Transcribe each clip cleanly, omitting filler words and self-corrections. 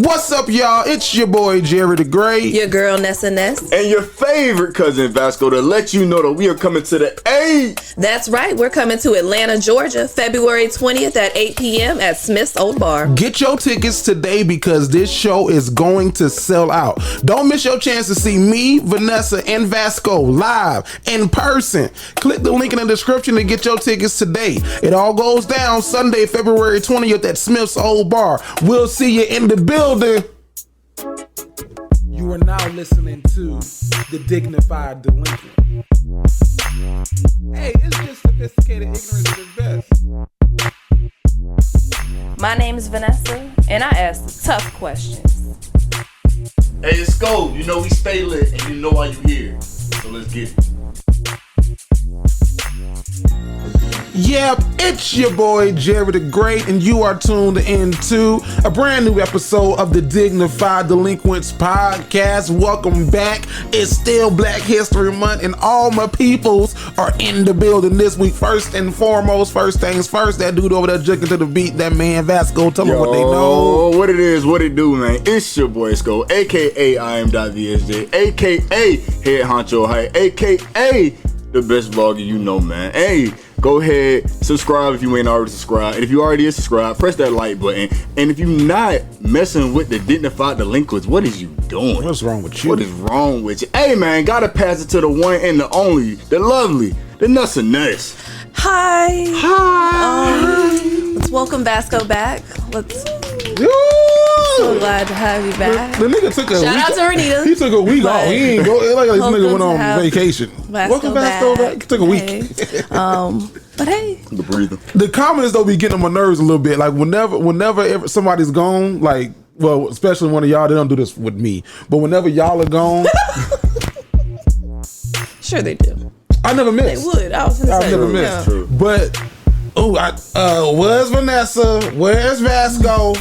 What's up, y'all? It's your boy Jerry the Great, your girl Nessa Ness, and your favorite cousin Vasco to let you know that we are coming to the A. That's right, we're coming to Atlanta, Georgia, February 20th at 8 p.m. at Smith's Old Bar. Get your tickets today because this show is going to sell out. Don't miss your chance to see me, Vanessa, and Vasco live in person. Click the link in the description to get your tickets today. It all goes down Sunday, February 20th at Smith's Old Bar. We'll see you in the building. You are now listening to the Dignified Delinquent. Hey, it's just sophisticated ignorance at its best. My name is Vanessa, and I ask the tough questions. Hey, it's Go. You know we stay lit, and you know why you here. So let's get it. Yep, it's your boy Jerry the Great, and you are tuned into a brand new episode of the Dignified Delinquents podcast. Welcome back. It's still Black History Month, and all my peoples are in the building this week. First and foremost, first things first, that dude over there juking to the beat, that man Vasco, tell them what they know. What it is, what it do, man. It's your boy Sko, aka IM.VSJ, aka Head Honcho High, aka the best vlogger you know, man. Hey, go ahead, subscribe if you ain't already subscribed. And if you already is subscribed, press that like button. And if you're not messing with the Dignified Delinquents, what is you doing? What's wrong with you? What is wrong with you? Hey, man, gotta pass it to the one and the only, the lovely, the Nessa Ness. Hi. Hi. Let's welcome Vasco back. So glad to have you back. The nigga took a Shout week. Out to Renita. He took a week off. He ain't go. It's like this nigga went on vacation. Welcome Vasco back. He took a week. Hey. But hey, The breather. The comments though be getting on my nerves a little bit. Like whenever somebody's gone, like, well, especially one of y'all, they don't do this with me. But whenever y'all are gone, sure they do. I never miss. They would. I've never missed. Yeah. But where's Vanessa? Where's Vasco?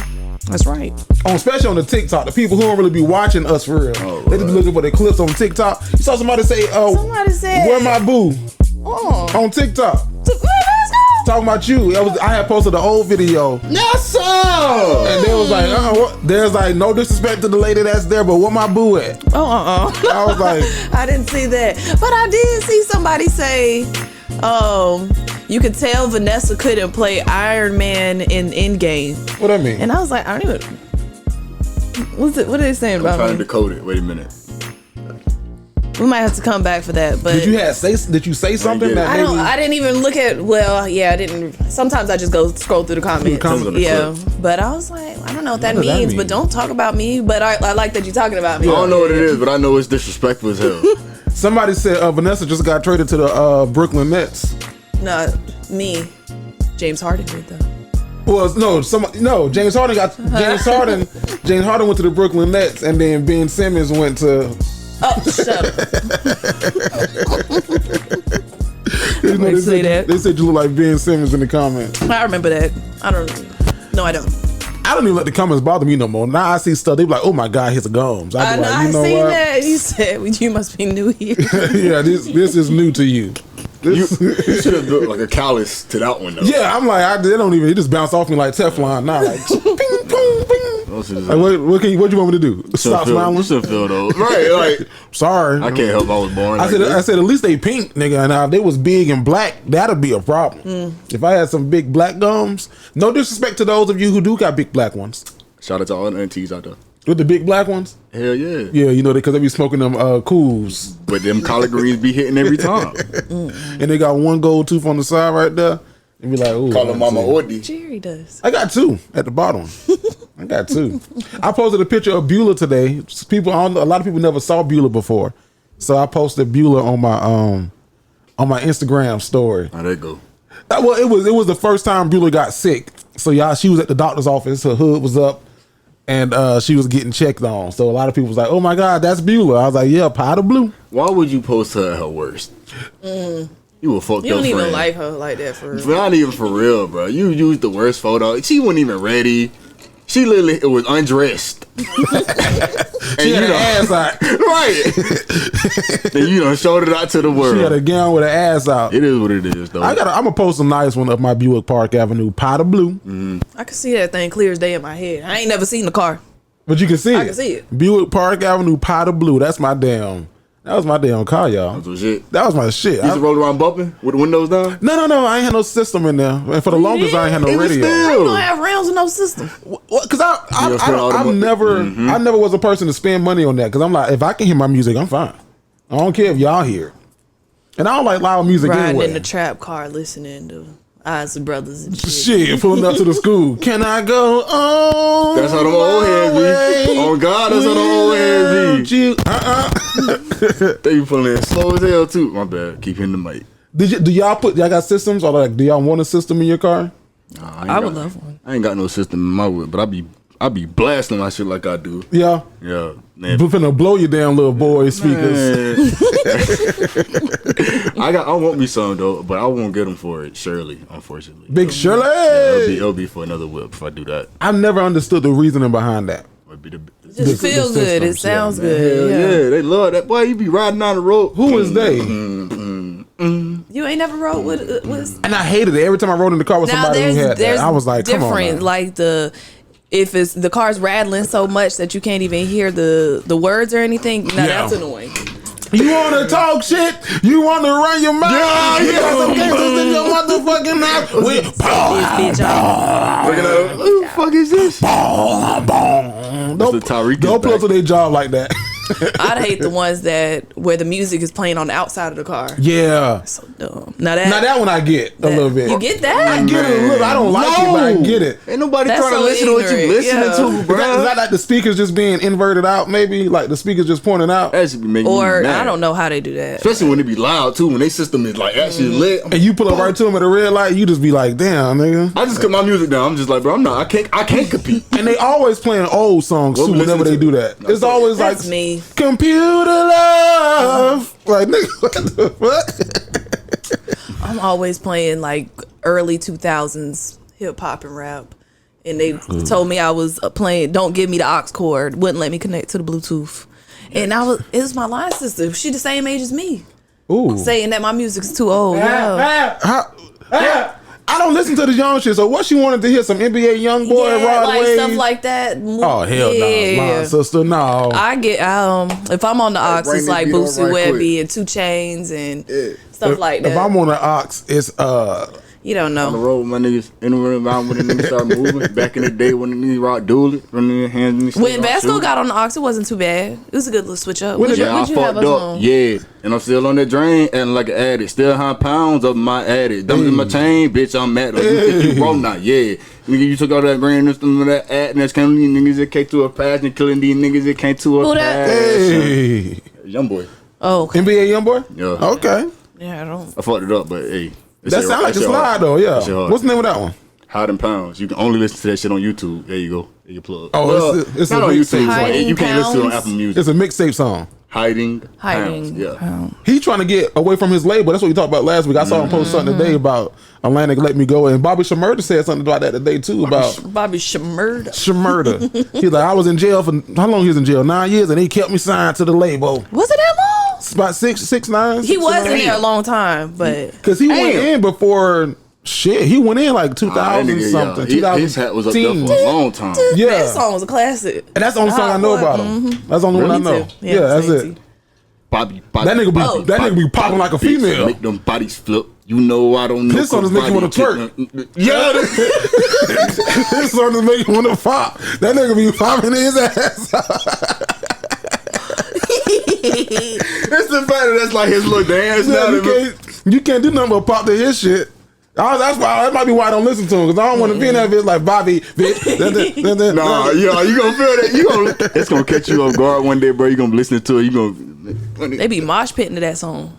That's right. Especially on the TikTok, the people who don't really be watching us for real. Oh, right. They just be looking for their clips on TikTok. You saw somebody say, somebody said, "Where my boo?" On TikTok. Talking about you. I had posted an old video. Yes, sir. And they was like, there's like no disrespect to the lady that's there, but where my boo at? I was like, I didn't see that. But I did see somebody say, you could tell Vanessa couldn't play Iron Man in Endgame. What that mean? And I was like, I don't even. What are they saying about me? I'm trying to decode it. Wait a minute. We might have to come back for that. But did you say something? I didn't even look at. Well, yeah, I didn't. Sometimes I just go scroll through the comments. Yeah, but I was like, I don't know what that means. But don't talk about me. But I like that you're talking about me. I don't know what it is, but I know it's disrespectful as hell. Somebody said Vanessa just got traded to the Brooklyn Nets. No, me. James Harden did though. Well, James Harden got James Harden went to the Brooklyn Nets, and then Ben Simmons went to. Oh, shut up. They said you look like Ben Simmons in the comments. I remember that. I don't. I don't even let the comments bother me no more. Now I see stuff, they be like, "Oh my God, his gums." I be like, you know what? That. You said you must be new here. Yeah, this is new to you. You should have built like a callus to that one though. Yeah, I'm like, they don't even. It just bounce off me like Teflon. Now, like, ping, ping, ping. Like, what you want me to do? Stop smiling? You should feel though. Right, like, sorry, I can't help. I was born. I said, at least they pink, nigga. And if they was big and black, that'd be a problem. If I had some big black gums, no disrespect to those of you who do got big black ones. Shout out to all the aunties out there. With the big black ones? Hell yeah. Yeah, you know, because they be smoking them cools. But them collard greens be hitting every time. And they got one gold tooth on the side right there. And be like, ooh. Call them Mama Ordy. Jerry does. I got two at the bottom. I got two. I posted a picture of Beulah today. A lot of people never saw Beulah before. So I posted Beulah on my Instagram story. How'd that go? Well, it was the first time Beulah got sick. So she was at the doctor's office. Her hood was up. And she was getting checked on. So a lot of people was like, oh my God, that's Beulah. I was like, yeah, powder blue. Why would you post her at her worst? You a fucked up friend. You don't even like her like that for real. Not even for real, bro. You used the worst photo. She wasn't even ready. She literally was undressed. She had her ass out. Right. And you done showed it out to the world. She had a gown with her ass out. It is what it is, though. I'm gonna post a nice one up my Buick Park Avenue, powder blue. I can see that thing clear as day in my head. I ain't never seen the car. But you can see I can see it. Buick Park Avenue, powder blue. That was my damn car, y'all. That was shit. That was my shit. You used to roll around bumping with the windows down? No. I ain't had no system in there. And for the longest, I ain't had no radio. How you gonna have rounds with no system? Because I never was a person to spend money on that. Because I'm like, if I can hear my music, I'm fine. I don't care if y'all hear it. And I don't like loud music Riding anyway. in the trap car, listening to Eyes of Brothers and shit. Shit, pulling up to the school. Can I go on? That's how them old heads be. Oh God, that's how them old heads be. They be pulling in slow as hell too. My bad. Keep hitting the mic. Do y'all got systems, or like do y'all want a system in your car? Nah, I would love one. I ain't got no system in my whip, but I be blasting my shit like I do. Yeah. Yeah. Man. Finna blow your damn little boy speakers. I want me some though, but I won't get them for it. Shirley, unfortunately. Big Shirley. Yeah, it'll be for another whip if I do that. I never understood the reasoning behind that. Just feel good. It sounds good. Yeah, they love that. Boy, you be riding down the road. Who is they? You ain't never rode with And I hated it every time I rode in the car with somebody who had that. I was like, come on. Different, like if it's the car's rattling so much that you can't even hear the words or anything. Now that's annoying. You want to talk shit? You want to run your mouth? Yeah. You got some gangsters in your motherfucking mouth. Who the fuck is this? Don't pull to their job like that. I'd hate the ones where the music is playing on the outside of the car. Yeah. So dumb. Now that one I get a little bit. You get that? I get it a little. I don't like it, but I get it. Ain't nobody That's trying to so listen to what you listening to, bro. Is that like the speakers just being inverted out? Maybe like the speakers just pointing out. That should be making Or me mad. I don't know how they do that. Especially when it be loud too. When they system is like actually lit. And you pull up right to them at a red light, you just be like, damn, nigga. I just cut my music down. I'm just like, bro, I can't compete. And they always playing old songs too whenever they do that. It's always That's like me. Computer love. Like, nigga, what the fuck? I'm always playing like early 2000s hip hop and rap. And they told me I was playing Don't Give Me the Aux cord, wouldn't let me connect to the Bluetooth. And it was my line sister. She the same age as me. Ooh. Saying that my music's too old. I don't listen to the young shit. So what she wanted to hear? Some NBA YoungBoy, Rod like Wave, stuff like that. Oh hell no, my sister, no. I get if I'm on the aux, bring it's that like beat on Boosie right Webby quick. and 2 Chainz and stuff like that. If I'm on the aux, it's you don't On the know. road with my niggas, anywhere around when the niggas start moving. Back in the day when the niggas rock dually, running their hands in the When Vasco got on the aux, it wasn't too bad. It was a good little switch up. When Would did you I have fucked us up, on? yeah, and I'm still on that drain, and like an addict, still 100 pounds of my addict. Thumbs in my chain, bitch, I'm mad. Like, you think you roll now, yeah. Nigga, you took all that green and some of that ad, and that's killing these niggas that came to a passion, killing these niggas that came to a Who that? passion. hey, Young boy, Oh, okay. NBA YoungBoy. yeah. Okay, Yeah, I don't. I fucked it up, but hey, that sound like a slide though. Yeah. hard. What's the name of that one? Hiding Pounds. You can only listen to that shit on YouTube. There you go. There you plug. Oh, Well, it's not a on mixtape YouTube. song. Hiding You can't listen to it on Pounds? Apple Music. It's a mixtape song. Hiding Pounds. Yeah. Pound. He trying to get away from his label. That's what we talked about last week. I saw him post something today about Atlantic Let Me Go, and Bobby Shmurda said something about that today too about Bobby Shmurda. Shmurda. He's like, I was in jail for how long? He was in jail 9 years, and they kept me signed to the label. Was it that long? It's about 6'9". He was in there a long time, but Because he went in before shit. He went in like 2000 That nigga, something. His hat was up there for a long time. Yeah. that song was a classic. And that's the only song I know about him. That's the only one I Me know. too. Yeah, that's same it. Bobby. That nigga be Oh. that nigga be popping like a bitch, female. Make them bodies flip. You know I don't know. This song is making you want to twerk. Yeah. This song is making you want to pop. That nigga be popping his ass. It's the fact that that's like his little dance now. You can't do nothing but pop to his shit. That's why that might be why I don't listen to him, because I don't want to be in that bitch like Bobby. Bitch. Nah, yeah, you gonna feel that. It's gonna catch you off guard one day, bro. You gonna be listening to it. You gonna. They be mosh pitting to that song.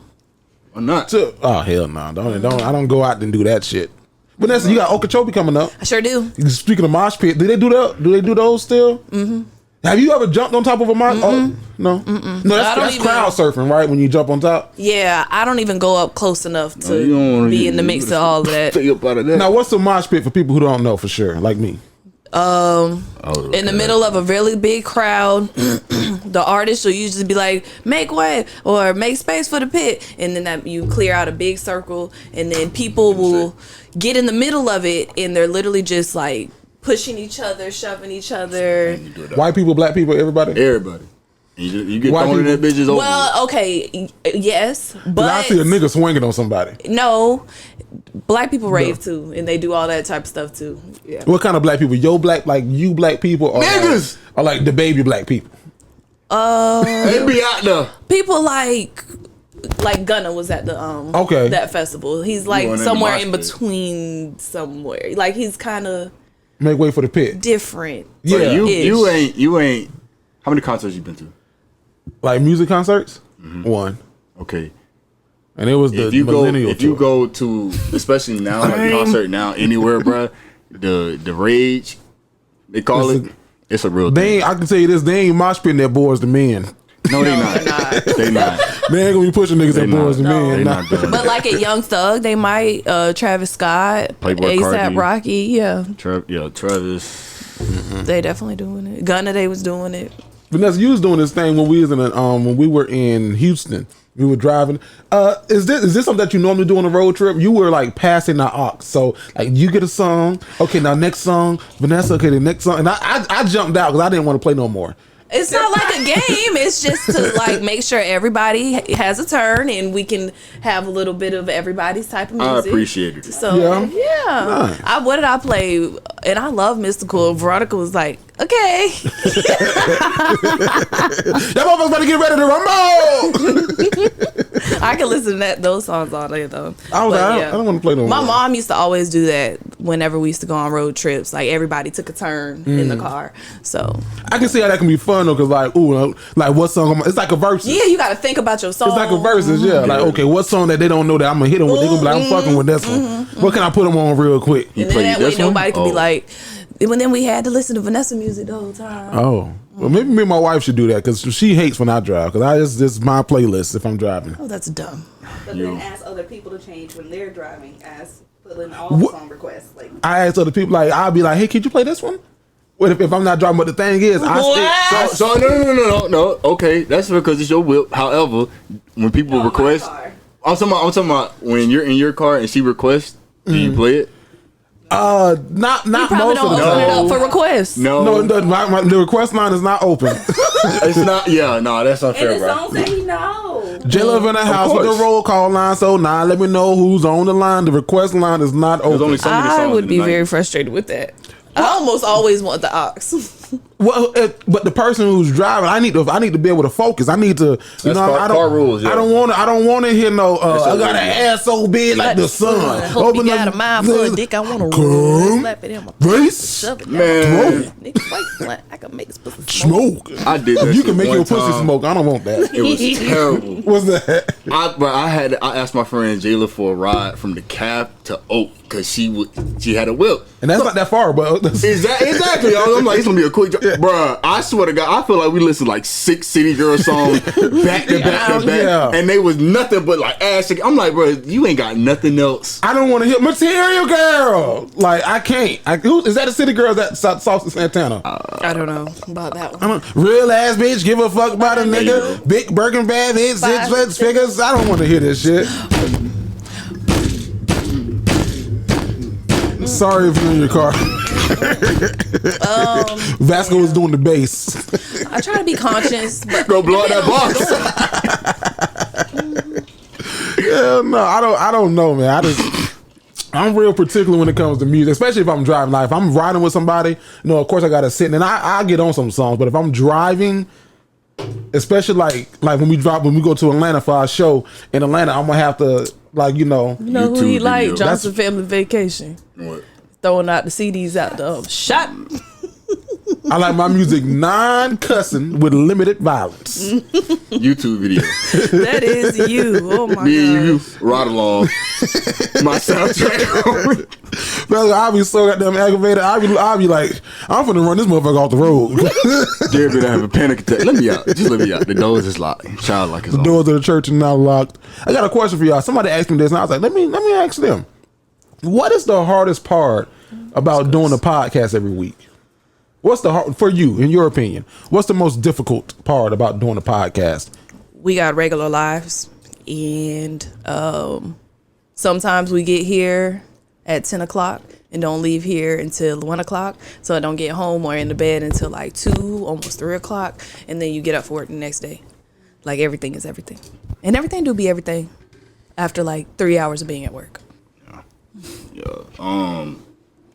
Or not. Oh hell no! Don't I don't go out and do that shit. Vanessa, you got Okeechobee coming up. I sure do. Speaking of mosh pit, do they do that? Do they do those still? Mm-hmm. Have you ever jumped on top of a mosh? Oh, no. No, that's crowd surfing, right? When you jump on top. Yeah, I don't even go up close enough to be in the mix of all of that. Stay up out of that. Now, what's a mosh pit for people who don't know for sure, like me? In the middle of a really big crowd, the artist will usually be like, make way or make space for the pit, and then you clear out a big circle, and then people will get in the middle of it, and they're literally just like pushing each other, shoving each other. White people, black people, everybody. Everybody. You get White thrown in that bitch is over. Well, okay, yes, but I see a nigga swinging on somebody. no, black people rave too, and they do all that type of stuff too. Yeah. What kind of black people? Yo, black, like you black people, or Niggas! or like the baby black people? They be out there. People like Gunna was at the Okay. that festival. He's like Going in the somewhere mosh in pit. between somewhere. Like he's kind of Make way for the pit. different. Yeah. But you Ish. ain't. How many concerts you been to? Like music concerts, one, Okay. and it was the If you millennial go tour. to, especially now, like concert now anywhere, bruh, the rage they call It's it. It's a real They thing. ain't, I can tell you this, they ain't mosh pitting their boys to men. No, they No, not. they're not. They not. They ain't gonna be pushing niggas They at boys to not. men. They Nah. not doing But that. like at Young Thug, they might Travis Scott, Playboy ASAP Cardi. Rocky. Yeah, Travis. they definitely doing it. Gunna, they was doing it. Vanessa, you was doing this thing when we was in when we were in Houston. We were driving. Is this something that you normally do on a road trip? You were like passing the aux. So like you get a song. Okay, now next song, Vanessa. Okay, the next song, and I jumped out because I didn't want to play no more. It's not like a game. It's just to like make sure everybody has a turn and we can have a little bit of everybody's type of music. I appreciate it. So Yeah. Nice. what did I play? And I love Mystical. Veronica was like, okay. That motherfucker's about to get ready to rumble. I can listen to those songs all day though. I was But, like, yeah. I don't want to play no My more. mom used to always do that whenever we used to go on road trips. Like everybody took a turn in the car. So I can see how that can be fun though, cause like, ooh, like what song? It's like a verse. yeah, you got to think about your song. It's like a verses, yeah. Like, okay, what song that they don't know that I'm gonna hit them with? They gonna be like, I'm fucking with this one. What can I put them on real quick? You And then played that way this one? nobody can be Oh. like. And then we had to listen to Vanessa music the whole time. Oh, well, maybe me and my wife should do that because she hates when I drive. Because this is my playlist if I'm driving. Oh, that's dumb. But You. then ask other people to change when they're driving. Put in all the What? song requests. Like I ask other people, like, I'll be like, hey, could you play this one? What if I'm not driving? But the thing is, So no. Okay, that's because it's your whip. However, when people No, my request, car. I'm talking about when you're in your car and she requests, do you play it? not You probably most don't of the open time. it up for requests. No, The request line is not open. it's not. Yeah, no, that's and unfair, the bro. song say no. J Love in the house with course. the roll call line. So now let me know who's on the line. The request line is not There's open. only so many songs I would in be the very night. frustrated with that. I almost always want the ox. Well, but the person who's driving, I need to be able to focus. I need to, you That's know, car- I don't, car rules, yeah. I don't want to hear no. I got an ass so big like the sun. Hope you got the- a mind for a dick. I want to Come, slap it in my race, shove it down. Man, Nigga, wait, what? I can make this pussy smoke. smoke. I did that. You shit can make one your pussy time. smoke. I don't want that. It was terrible. What's that? I asked my friend Jayla for a ride from the cab to Oak because she had a whip. And that's not that far, but Exactly. I'm like, it's gonna be a quick, bruh. I swear to God, I feel like we listened to like 6 City Girl songs back to back to back, Yeah. and they was nothing but like ass shaking. I'm like, bro, you ain't got nothing else. I don't want to hear Material Girl. Like I can't. Who is that? A City Girl? Is that Saucy Santana? I don't know about that one. Real ass bitch, give a fuck about a you nigga. go. Big Birkin bad bitch, Five, six figures. I don't want to hear this shit. Sorry if you're in your car. Vasco was doing the bass. I try to be conscious, but Go blow out that box. Yeah, no, I don't know, man. I'm real particular when it comes to music, especially if I'm driving. Like if I'm riding with somebody, of course I gotta sit and I get on some songs. But if I'm driving, especially like when we go to Atlanta for our show in Atlanta, I'm gonna have to you know who YouTube he like? video. Johnson Family Vacation. What? Throwing out the CDs out the shot. I like my music non-cussing with limited violence. YouTube video. That is you. Oh my Me and you god. ride along. My soundtrack. Brother, I'll be so goddamn aggravated. I'll be like, I'm finna run this motherfucker off the road. Jared better have a panic attack. Let me out. Just let me out. The doors is locked. Child like his The own. doors of the church are now locked. I got a question for y'all. Somebody asked me this, and I was like, let me ask them. What is the hardest part about doing a podcast every week? What's the hard for you, in your opinion? What's the most difficult part about doing a podcast? We got regular lives, and sometimes we get here at 10 o'clock, and don't leave here until 1 o'clock, so I don't get home or in the bed until like 2, almost 3 o'clock, and then you get up for work the next day. Like everything is everything, and everything do be everything after like 3 hours of being at work. Yeah.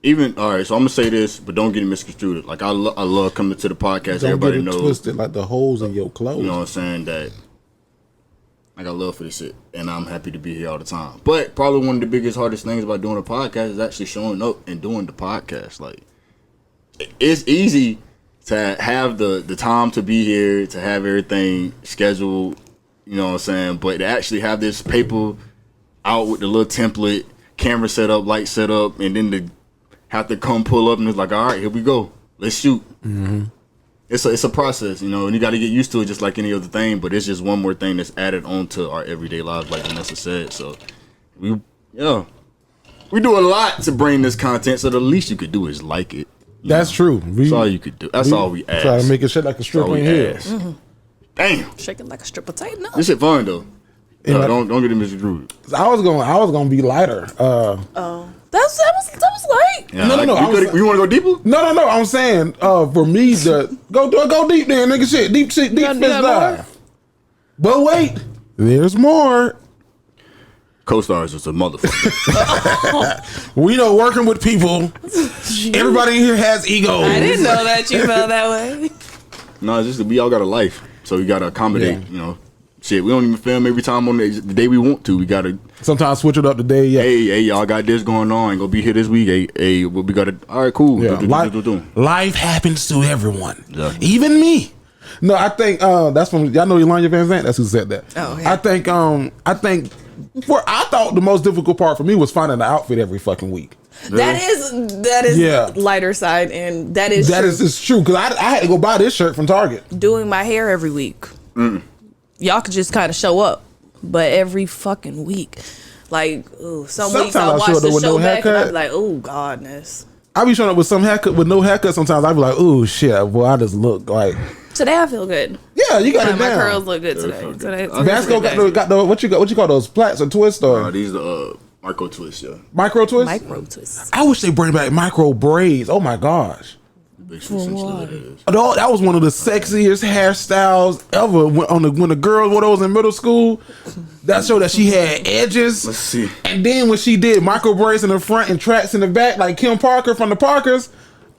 Even all right. So I'm gonna say this, but don't get it misconstrued. Like I love coming to the podcast. Don't Everybody get it knows. twisted like the holes in your clothes. You know what I'm saying? That I got love for this shit, and I'm happy to be here all the time. But probably one of the biggest, hardest things about doing a podcast is actually showing up and doing the podcast. Like, it's easy to have the time to be here, to have everything scheduled, you know what I'm saying? But to actually have this paper out with the little template, camera set up, light set up, and then to have to come pull up and it's like, all right, here we go. Let's shoot. Mm-hmm. It's a process, you know, and you got to get used to it just like any other thing. But it's just one more thing that's added onto our everyday lives, like Vanessa said. So we do a lot to bring this content. So the least you could do is like it. That's true. That's all you could do. That's all we ask. Try to make it shit like a strip in here. Mm-hmm. Damn, Shaking like a strip of tape. No. this shit fun though. Don't get it misconstrued. I was gonna be lighter. That was light. Yeah, No. You want to go deeper? No. I'm saying for me to go deep there, nigga. Shit, deep fish dive. But wait, there's more. Co-stars is a motherfucker. We know working with people. Everybody in here has egos. I didn't know that you felt that way. No, it's just that we all got a life, so we gotta accommodate. Yeah. You know, shit. We don't even film every time on the day we want to. We gotta. Sometimes switch it up today. Yeah. Hey, y'all got this going on. Ain't gonna be here this week. Hey, well, we gotta. All right, cool. Yeah. Life happens to everyone, even me. No, I think that's from y'all know Elanya Van Zandt. That's who said that. Oh, yeah. I think I thought the most difficult part for me was finding the outfit every fucking week. That is lighter side, and that is true because I had to go buy this shirt from Target. Doing my hair every week. Y'all could just kind of show up, but every fucking week, like, ooh, some weeks Sometimes I'll I watch show up the with show no back and haircut. I'll be like, oh godness. I be showing up with some haircut with no haircut. Sometimes I be like, oh shit, boy, I just look like. Today I feel good. Yeah, you got it My down. curls look good today. Vasco got the what you call those plaits or twists or These are micro twists, yeah. micro twists. Micro twists. I wish they bring back micro braids. Oh my gosh. That was one of the sexiest hairstyles ever. When the girl wore those in middle school, that showed that she had edges. Let's see. And then when she did micro braids in the front and tracks in the back, like Kim Parker from the Parkers,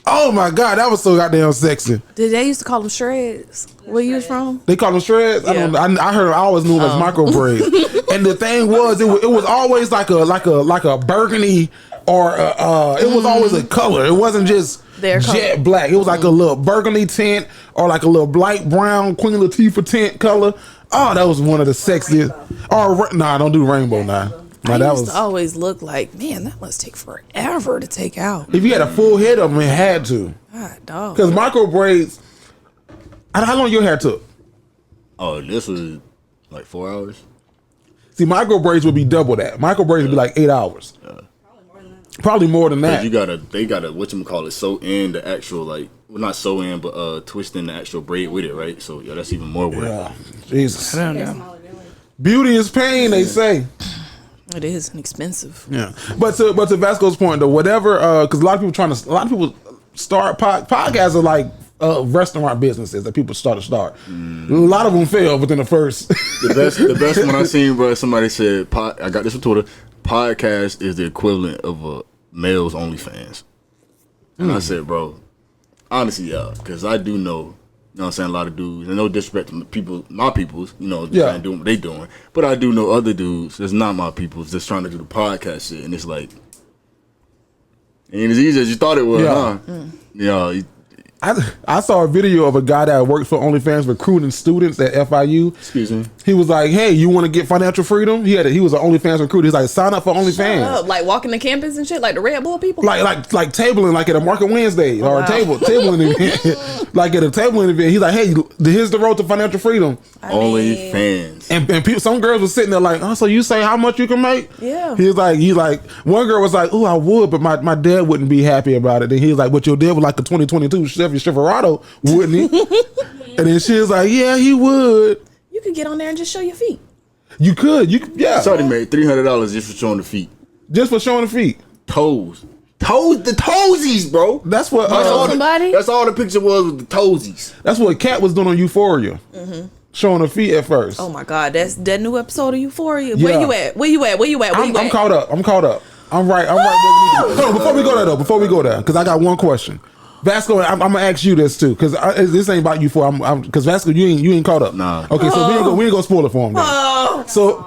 oh my god, that was so goddamn sexy. Did they used to call them shreds? Where you was from? They call them shreds. Yeah. I heard. I always knew them as micro braids. And the thing was, it was always like a burgundy or it was always a color. It wasn't just jet black. It was like a little burgundy tint or like a little light brown Queen Latifah tint color. Oh, that was one of the sexiest. Or nah, don't do rainbow now. I used to always look like, man, that must take forever to take out. If you had a full head of them, it had to. God, dog. Because micro braids. How long your hair took? Oh, this was like 4 hours. See, micro braids would be double that. Micro braids would be like 8 hours. Probably more than that. They gotta whatchamacallit, sew in the actual not sew in, but twist in the actual braid with it, right? So yeah, that's even more work. Yeah, Jesus. I don't know. Beauty is pain, they say. It is expensive. Yeah, but to Vasco's point though, whatever, because a lot of people start podcasts are like restaurant businesses that people start. A lot of them fail within the first. The best one I seen, bro. Somebody said, I got this on Twitter. Podcast is the equivalent of a male's OnlyFans, and I said, bro, honestly, yeah, because I do know. You know what I'm saying? A lot of dudes, and no disrespect to my peoples, trying to do what they doing. But I do know other dudes that's not my peoples that's trying to do the podcast shit. And it's like, it ain't as easy as you thought it was, huh? Yeah. I saw a video of a guy that worked for OnlyFans recruiting students at FIU. Excuse me. He was like, "Hey, you want to get financial freedom?" He was an OnlyFans recruiter. He's like, "Sign up for OnlyFans." Shut up. Like walking the campus and shit, like the Red Bull people. Like tabling, like at a Market Wednesday or a tabling event. Like at a tabling event, he's like, "Hey, here's the road to financial freedom." OnlyFans. And people, some girls were sitting there like, "Oh, so you say how much you can make?" Yeah. He's like, one girl was like, "Oh, I would, but my dad wouldn't be happy about it." And he's like, "But your dad was like a 2022 Chevy Silverado, wouldn't he?" And then she was like, "Yeah, he would." You could get on there and just show your feet. You could, yeah. Somebody made $300 just for showing the feet. Just for showing the feet. Toes. The toesies, bro. That's what. Somebody? That's all the picture was the toesies. That's what Kat was doing on Euphoria. Showing her feet at first. Oh my God, that's that new episode of Euphoria. Yeah. Where you at? Where you at? I'm caught up. I'm right. No, before we go there, because I got one question. Vasco, I'm gonna ask you this too, because this ain't about Euphoria. Because Vasco, you ain't caught up. Nah. Okay, so we ain't gonna spoil it for him. Then. So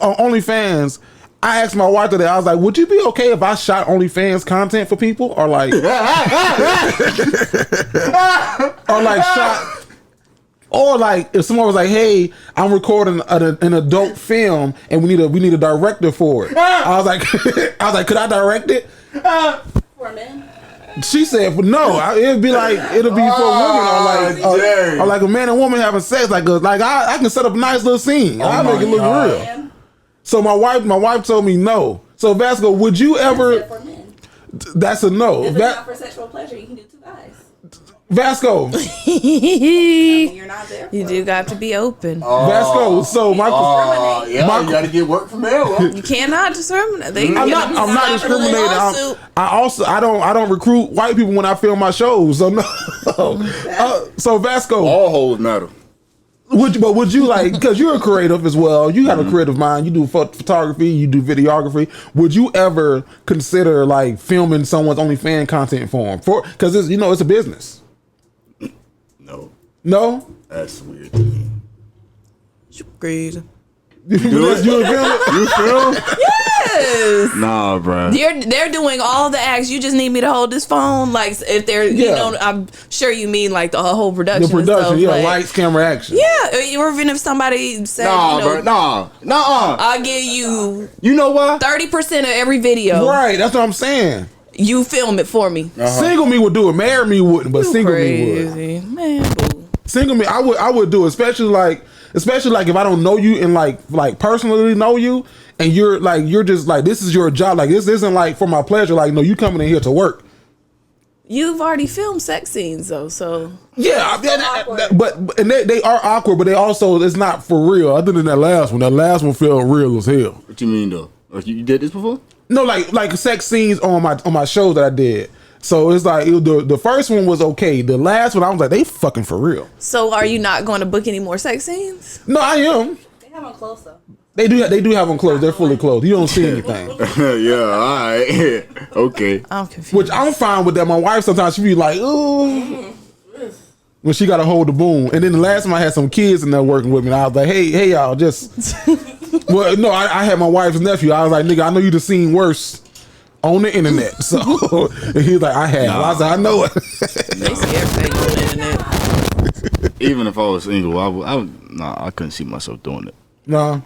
on OnlyFans, I asked my wife today. I was like, "Would you be okay if I shot OnlyFans content for people, or like, or like if someone was like, "Hey, I'm recording an adult film, and we need a director for it." I was like, "Could I direct it?" For men. She said, "No, it'll be for women, or like a man and woman having sex. Like I can set up a nice little scene. I'll make it look real." Man. So my wife told me no. So Vasco, would you ever? For men. That's a no. If it's not for sexual pleasure, you can do 2 guys. Vasco, You're not there. You do got to be open. Vasco. So my You gotta get work from there. You cannot discriminate. I'm not discriminating. I don't recruit white people when I film my shows. So no. So Vasco, All holes matter. would you like, because you're a creative as well, you have a creative mind, you do photography, you do videography, would you ever consider like filming someone's OnlyFans content for them? Because it's a business. No? That's weird. Crazy. You film it? You film? Yes. Nah, bro. They're doing all the acts. You just need me to hold this phone. Like if they're, I'm sure you mean like the whole production. The production, and stuff, lights, camera, action. Yeah, or even if somebody said, Bro. Nah. I'll give you. You know what? 30% of every video. Right, that's what I'm saying. You film it for me. Single me would do it. Marry me wouldn't, but single me would. Man, boo. Single me, I would do it, especially like if I don't know you and like personally know you, and you're just like, this is your job, like this isn't like for my pleasure, like no, you coming in here to work. You've already filmed sex scenes though, so yeah, but they are awkward, but they also, it's not for real. Other than that last one felt real as hell. What you mean though? Like you did this before? No, like sex scenes on my shows that I did. So it's like the first one was okay. The last one, I was like, they fucking for real. So are you not going to book any more sex scenes? No, I am. They have them close though. They do have them closed. They're fully closed. You don't see anything. Yeah, all right. Okay. I'm confused. Which I'm fine with that. My wife sometimes she be like, ooh, when she got to hold the boom. And then the last time I had some kids in there working with me, and I was like, hey y'all, just. Well, no, I had my wife's nephew. I was like, nigga, I know you done seen worse on the internet. So and he was like, I have. I was like, I know it. They see everything on the internet. Even if I was single, I couldn't see myself doing it. No.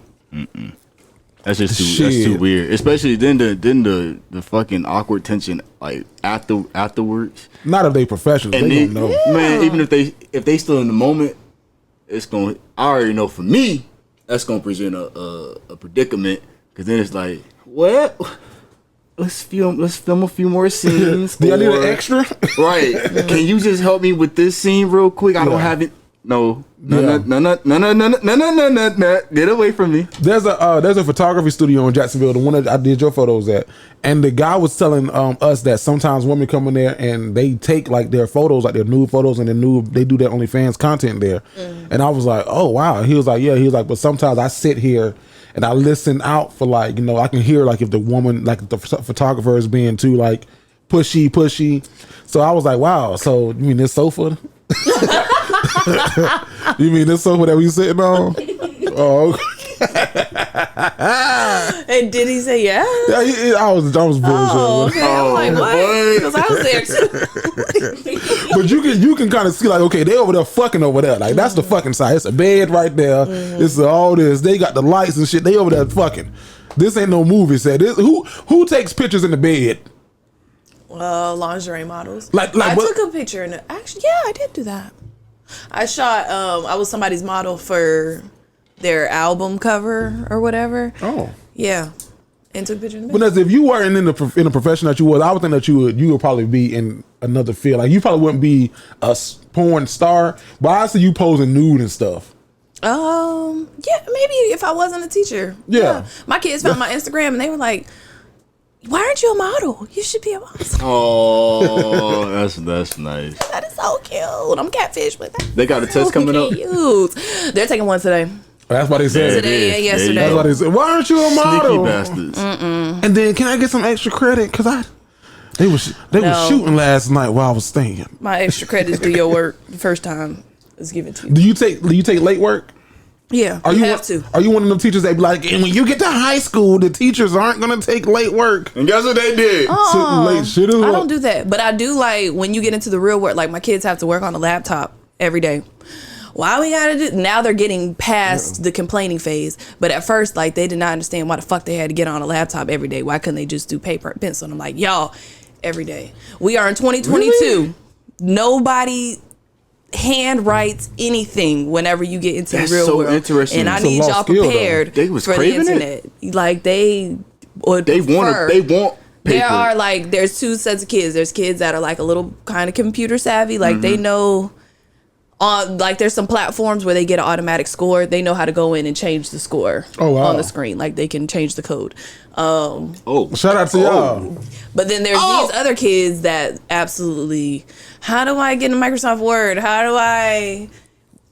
That's just too weird. Especially then the fucking awkward tension like afterwards. Not if they professionals. And they don't know. Yeah. Man, even if they still in the moment, it's going. I already know for me, that's gonna present a predicament. Because then it's like, what? Let's film a few more scenes. Do I need an extra? Right. Can you just help me with this scene real quick? I don't have it. No. No. Get away from me. There's a photography studio in Jacksonville, the one that I did your photos at, and the guy was telling us that sometimes women come in there and they take like their photos, like their nude photos, and they do their OnlyFans content there. And I was like, oh wow. He was like, but sometimes I sit here and I listen out for like, I can hear like if the woman, like the photographer is being too like pushy. So I was like, wow. So you mean this sofa? You mean this sofa that we sitting on? Oh, And did he say yeah? I was bullshit. Oh, okay. I'm like, what? Because I was there too. But you can kind of see like, okay, they over there fucking over there. Like that's the fucking side. It's a bed right there. It's all this. They got the lights and shit. They over there fucking. This ain't no movie set. Who takes pictures in the bed? Lingerie models. Like I what? took a picture and actually, yeah, I did do that. I shot. I was somebody's model for their album cover or whatever. Oh, yeah, and took a picture. but as if you weren't in the profession that you was, I would think that you would probably be in another field. Like you probably wouldn't be a porn star, but I see you posing nude and stuff. Yeah, maybe if I wasn't a teacher. Yeah. My kids found my Instagram and they were like, why aren't you a model? You should be a model. Oh, that's nice. That is so cute. I'm catfish, but They got a test coming up. Cute. They're taking one today. That's what they said. Today and yesterday. That's what they said. Why aren't you a model? Sneaky bastards. And then can I get some extra credit? Cause they was shooting last night while I was staying. My extra credits do your work the first time it's given to you. Do you take late work? Yeah, Are you you have to. Are you one of them teachers that be like, and when you get to high school, the teachers aren't gonna take late work? And guess what they did? Late shit as I well. don't do that, but I do like when you get into the real world. Like my kids have to work on a laptop every day. Why we gotta do? Now they're getting past the complaining phase, but at first, like they did not understand why the fuck they had to get on a laptop every day. Why couldn't they just do paper and pencil? And I'm like, y'all, every day. We are in 2022. Really? Nobody hand writes anything whenever you get into That's the real so world. interesting. And I It's a need lost y'all skill, though. prepared They was for the craving it? internet. Like they would They prefer. want paper. There are like there's two sets of kids. There's kids that are like a little kind of computer savvy, like they know on like there's some platforms where they get an automatic score. They know how to go in and change the score on the screen. Like they can change the code. Shout out to y'all. But then there's these other kids that absolutely, how do I get in Microsoft Word? How do I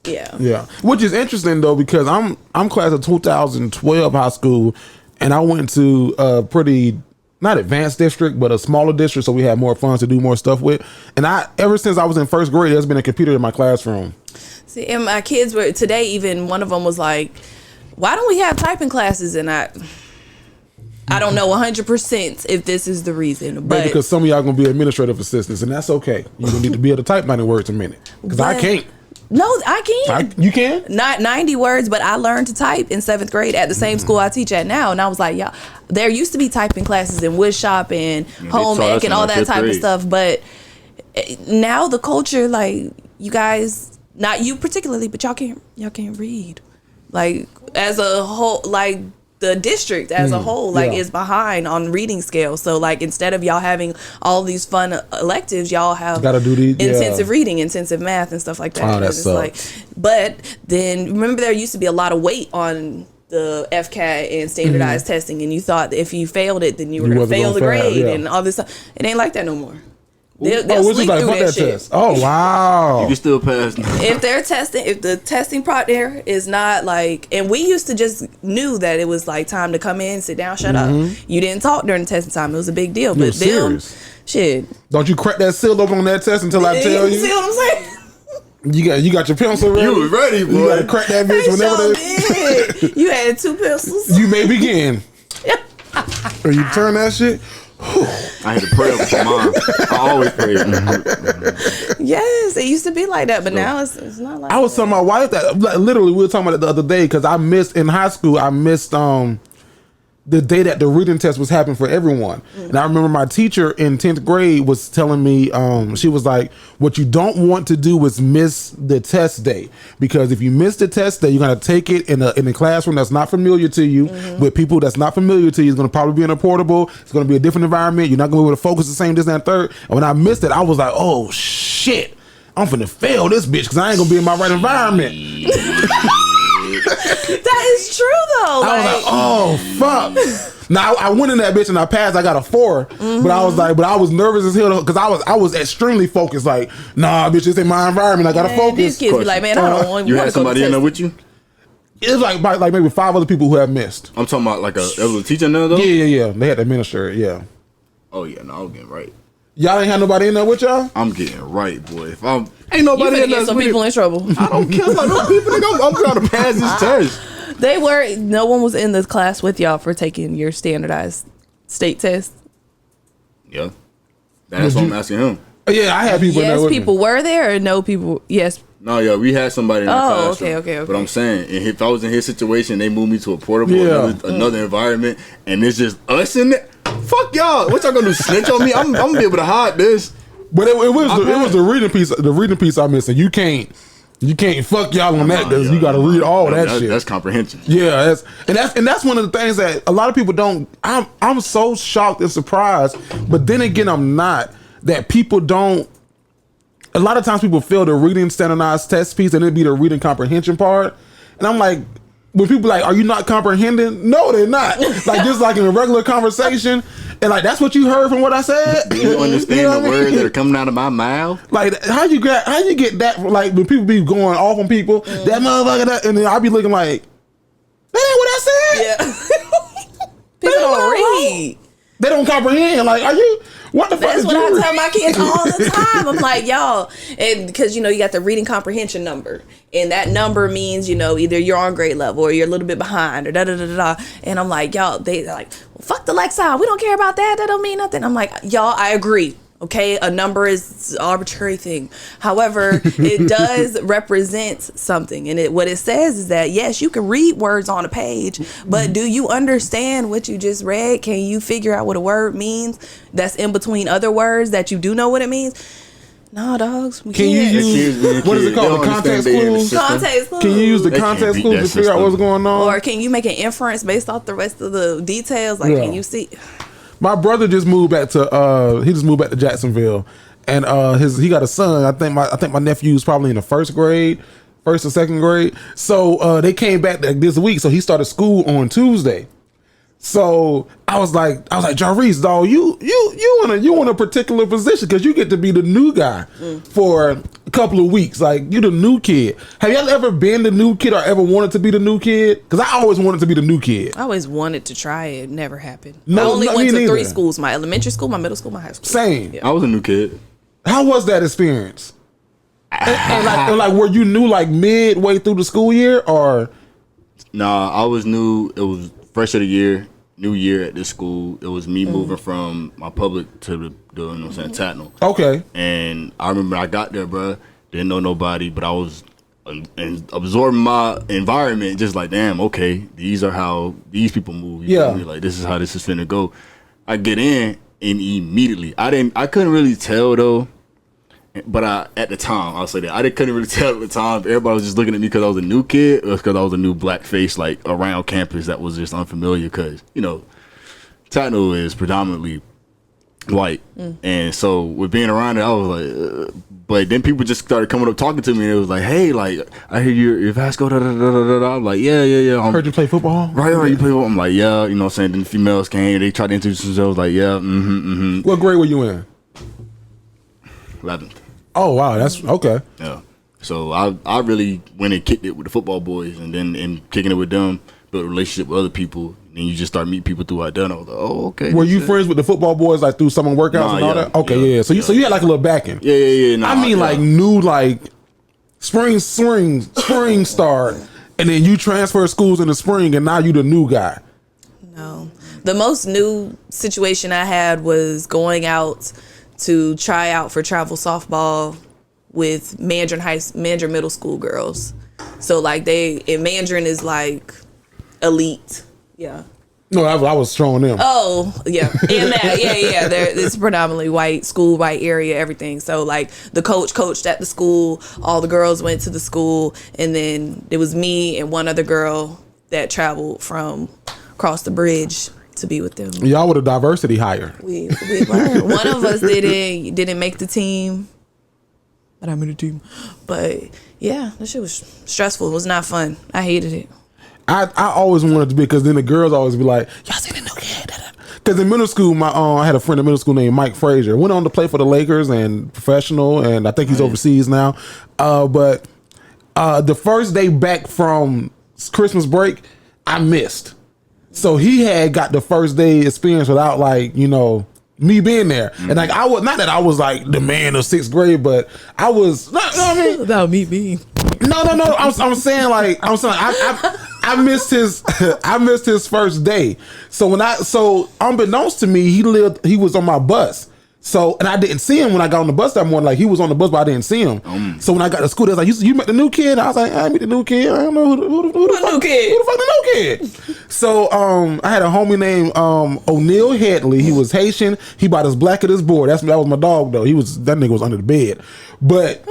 Yeah, which is interesting though because I'm class of 2012 high school, and I went to a pretty not advanced district but a smaller district, so we had more funds to do more stuff with. And ever since I was in first grade, there's been a computer in my classroom. See, and my kids were today. Even one of them was like, "Why don't we have typing classes?" And I don't know 100% if this is the reason, but Because some of y'all gonna be administrative assistants, and that's okay. You're gonna need to be able to type 90 words a minute because I can't. No, I can. You can? Not 90 words, but I learned to type in 7th grade at the same school I teach at now. And I was like, yeah, there used to be typing classes in wood shop and home ec and all that type of stuff. But now the culture, like you guys, not you particularly, but y'all can't read. Like as a whole, like the district as a whole, like is behind on reading scale. So like instead of y'all having all these fun electives, y'all have gotta do these intensive reading, intensive math and stuff like that. Oh, that it's like, but then remember there used to be a lot of weight on the FCAT and standardized testing, and you thought that if you failed it, then you were gonna fail the grade and all this stuff. It ain't like that no more. They'll sleep through that shit. Test. Oh wow! You can still pass. If they're testing, if the testing part there is not like, and we used to just knew that it was like time to come in, sit down, shut up. You didn't talk during the testing time. It was a big deal. But them, shit. Don't you crack that seal open on that test until I tell you? See what I'm saying? You got your pencil ready. You was ready, boy. You gotta crack that bitch whenever did. You had 2 pencils. You may begin. Or you turn that shit. I had to pray up for mine. I always pray. Yes, it used to be like that, but now it's not like that. I was telling my wife that literally we were talking about it the other day because I missed in high school. I missed the day that the reading test was happening for everyone. And I remember my teacher in 10th grade was telling me, she was like, what you don't want to do is miss the test day, because if you miss the test day, you're going to take it in a classroom that's not familiar to you, with people that's not familiar to you. It's going to probably be in a portable. It's going to be a different environment. You're not going to be able to focus the same, this, and that, third. And when I missed it, I was like, oh shit, I'm finna fail this bitch because I ain't going to be in my right environment. That is true though. I was like, oh fuck. Now I went in that bitch and I passed. I got a 4, but I was like, but I was nervous as hell because I was extremely focused. Like, nah, bitch, this ain't my environment. I gotta focus. These kids be like, man, I don't want. You had somebody in there with you? It was like maybe 5 other people who have missed. I'm talking about like there was a teacher in there though. Yeah. They had to administer it. Yeah. Oh yeah, no, I'm getting right. Y'all ain't had nobody in there with y'all? I'm getting right, boy. If ain't nobody You finna in there, get some people in trouble. I don't care about no people. Nigga, I'm trying to pass this test. They were. No one was in the class with y'all for taking your standardized state test. Yeah, that's what I'm asking him. Yeah, I had people in there Yes, with people me. were there, or no people. Yes. No, yeah, we had somebody in the classroom. Okay. But I'm saying, if I was in his situation, they moved me to a portable, another environment, and it's just us in there. Fuck y'all. What y'all gonna do? Snitch on me? I'm gonna be able to hide this. But it was the reading piece. The reading piece I missed. And you can't fuck y'all on that because you got to read all that shit. That's comprehension. Yeah, that's one of the things that a lot of people don't. I'm so shocked and surprised, but then again, I'm not. That people don't. A lot of times people fail the reading standardized test piece, and it'd be the reading comprehension part, and I'm like, when people like, are you not comprehending? No, they're not. Like just like in a regular conversation, and like that's what you heard from what I said. Do you understand know the words that are coming out of my mouth? Like how you get that? From, like when people be going off on people, that motherfucker, that, and then I be looking like, that ain't what I said. Yeah. People don't read. They don't comprehend. Like, are you? What the fuck? That's what I tell my kids all the time. I'm like, y'all, and because you got the reading comprehension number, and that number means either you're on grade level or you're a little bit behind or da da da da. And I'm like, y'all, they're like, well, fuck the Lexile. We don't care about that. That don't mean nothing. I'm like, y'all, I agree. Okay, a number is an arbitrary thing. However, it does represent something. And what it says is that, yes, you can read words on a page, but do you understand what you just read? Can you figure out what a word means that's in between other words that you do know what it means? No, dogs. We Can you can't. use, what is it called? The context clues? Context clues. Can you use the context clues to figure out what's going on? Or can you make an inference based off the rest of the details? Like, can you see? My brother just moved back to Jacksonville, and he got a son. I think my nephew's probably in the first or second grade. So they came back this week. So he started school on Tuesday. So I was like, Jarvis, dog, you in a particular position because you get to be the new guy for a couple of weeks. Like you the new kid. Have y'all ever been the new kid or ever wanted to be the new kid? Because I always wanted to be the new kid. I always wanted to try it. Never happened. No, I only went to neither. 3 schools: my elementary school, my middle school, my high school. Same. Yeah. I was a new kid. How was that experience? and like, were you new like midway through the school year or? Nah, I was new. It was fresh of the year, new year at this school. It was me moving from my public to the Tatnall. Okay. And I remember I got there, bro. Didn't know nobody, but I was absorbing my environment. Just like, damn, okay, these are how these people move. You feel me? Like this is how this is finna go. I get in and immediately, I couldn't really tell though. But at the time, I'll say that I couldn't really tell at the time. Everybody was just looking at me because I was a new kid, or because I was a new black face like around campus that was just unfamiliar. Because Tatnall is predominantly white, and so with being around it, I was like. But then people just started coming up talking to me, and it was like, "Hey, like I hear you're Vasco." Da, da, da, da, da. I'm like, "Yeah." I heard you play football. Right, you play football. I'm like, "Yeah." You know what I'm saying? Then the females came, they tried to introduce themselves. Like, "Yeah, What grade were you in? 11th. Oh wow, that's okay. Yeah. So I really went and kicked it with the football boys, and then in kicking it with them, built a relationship with other people. And you just start meeting people throughout that. And I was like, oh, okay. Were you friends with the football boys like through summer workouts and all that? Okay, yeah. So you had like a little backing. Yeah. Nah, I mean, like new like spring start, and then you transfer schools in the spring, and now you the new guy. No, the most new situation I had was going out to try out for travel softball with Mandarin middle school girls. So like Mandarin is like elite. Yeah. No, I was showing them. Oh, yeah. And that, yeah. It's predominantly white school, white area, everything. So like the coach coached at the school, all the girls went to the school, and then it was me and one other girl that traveled from across the bridge to be with them. Y'all with a diversity hire. We learned. One of us didn't make the team, but I'm in the team. But yeah, that shit was stressful. It was not fun. I hated it. I always wanted to be, because then the girls always be like, y'all see the new kid? Because in middle school, I had a friend in middle school named Mike Frazier. Went on to play for the Lakers and professional, and I think he's overseas now. But the first day back from Christmas break, I missed. So he had got the first day experience without me being there. And like I was, not that I was like the man of 6th grade, but I was Without me being. No. I'm saying I missed his first day. So unbeknownst to me, he was on my bus. So, and I didn't see him when I got on the bus that morning. Like he was on the bus, but I didn't see him. So when I got to school, they was like, "You met the new kid?" I was like, "I met the new kid. I don't know who the fuck the new kid." So I had a homie named O'Neal Headley. He was Haitian. He about as black as this board. That was my dog though. That nigga was under the bed, but.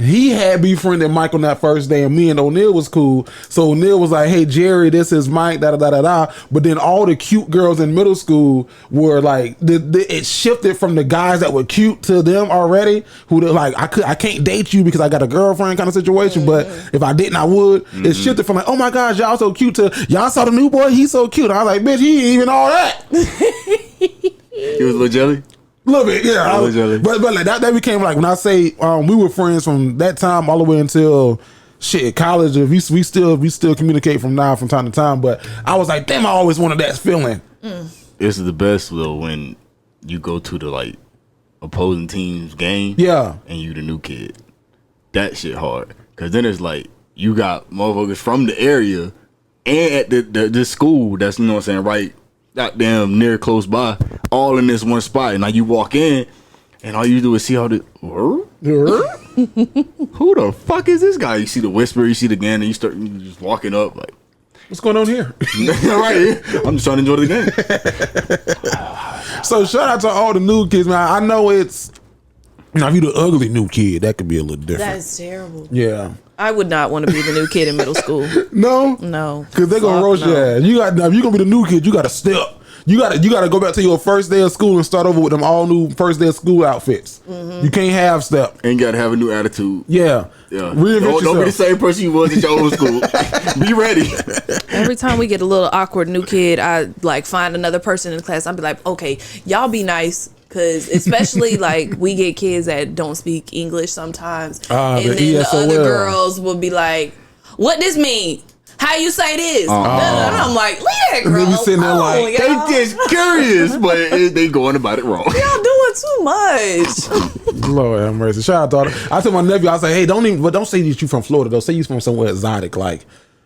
he had befriended Mike on that first day, and me and O'Neal was cool. So O'Neal was like, "Hey Jerry, this is Mike." Da da da da da. But then all the cute girls in middle school were like, it shifted from the guys that were cute to them already. Who like, I can't date you because I got a girlfriend kind of situation. But if I didn't, I would. It shifted from like, oh my gosh, y'all so cute to y'all saw the new boy, he's so cute. I was like, bitch, he ain't even all that. He was a little jelly. A little bit, yeah. But like that became like when I say we were friends from that time all the way until college. We still communicate from time to time. But I was like, damn, I always wanted that feeling. This is the best though when you go to the like opposing team's game, and you the new kid. That shit hard because then it's like you got motherfuckers from the area and at the school that's, you know what I'm saying, right. Goddamn near close by, all in this one spot. And now you walk in, and all you do is see all the who the fuck is this guy? You see the whisper, you see the game, and you just walking up like, what's going on here? Right, I'm just trying to enjoy the game. So shout out to all the new kids, man. I know it's, you know, if you the ugly new kid, that could be a little different. That's terrible. Yeah. I would not want to be the new kid in middle school. No, because they're gonna roast your ass. You got, if you're gonna be the new kid, you got to step. You got to go back to your first day of school and start over with them all new first day of school outfits. You can't have step. And you got to have a new attitude. Yeah. Reinvent Don't be the same person you was at your old school. Be ready. Every time we get a little awkward new kid, I like find another person in the class. I'll be like, okay, y'all be nice. Cause especially like we get kids that don't speak English sometimes, and then the other girls will be like, "What this mean? How you say this?" And I'm like, "Leave that girl alone, sitting there like, they just curious, but they going about it wrong. Y'all doing too much." Lord have mercy. Shout out to I told my nephew, I was like, "Hey, don't say that you from Florida. Though, say you from somewhere exotic, like."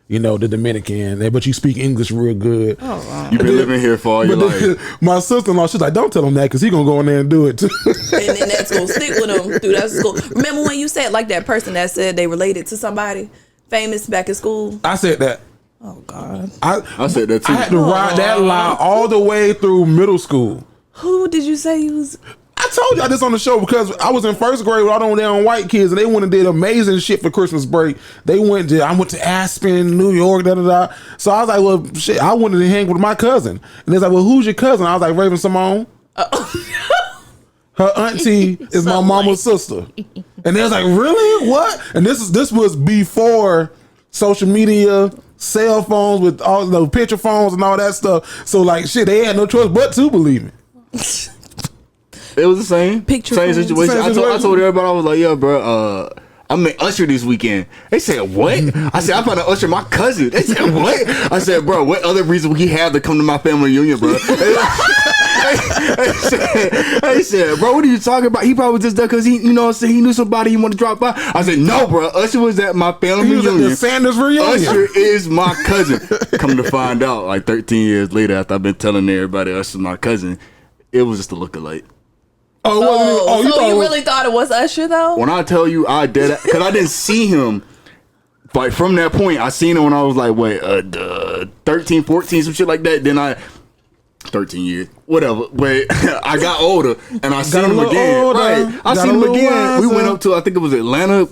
You know, the Dominican, but you speak English real good. Oh, wow. You've been living here for all your life. My sister-in-law, she's like, don't tell him that because he going to go in there and do it too. And then that's going to stick with him through that school. Remember when you said, like that person that said they related to somebody famous back in school? I said that. Oh, God. I said that too. I had to ride that line all the way through middle school. Who did you say you was... I told y'all this on the show because I was in first grade with all them damn white kids and they went and did amazing shit for Christmas break. I went to Aspen, New York, da da da. So I was like, well, shit, I wanted to hang with my cousin. And they're like, well, who's your cousin? I was like, Raven Simone. Her auntie is my mama's sister. And they was like, really? What? And this was before social media, cell phones with all the picture phones and all that stuff. So like, shit, they had no choice but to believe me. It was the same situation. I told everybody, I was like, yeah, bro, I'm in Usher this weekend. They said, what? I said, I'm about to usher my cousin. They said, what? I said, bro, what other reason would he have to come to my family reunion, bro? They said, bro, what are you talking about? He probably just there because he knew somebody he wanted to drop by. I said, no, bro, Usher was at my family reunion. At the Sanders reunion. Usher is my cousin. Come to find out, like 13 years later, after I've been telling everybody Usher's my cousin, it was just a lookalike. So you really thought it was Usher though? When I tell you I did it, because I didn't see him, like from that point, I seen him when I was like, 13, 14, some shit like that. Then 13 years, whatever. But I got older and I seen him again. Older. Right. I seen him again. We went up to, I think it was Atlanta,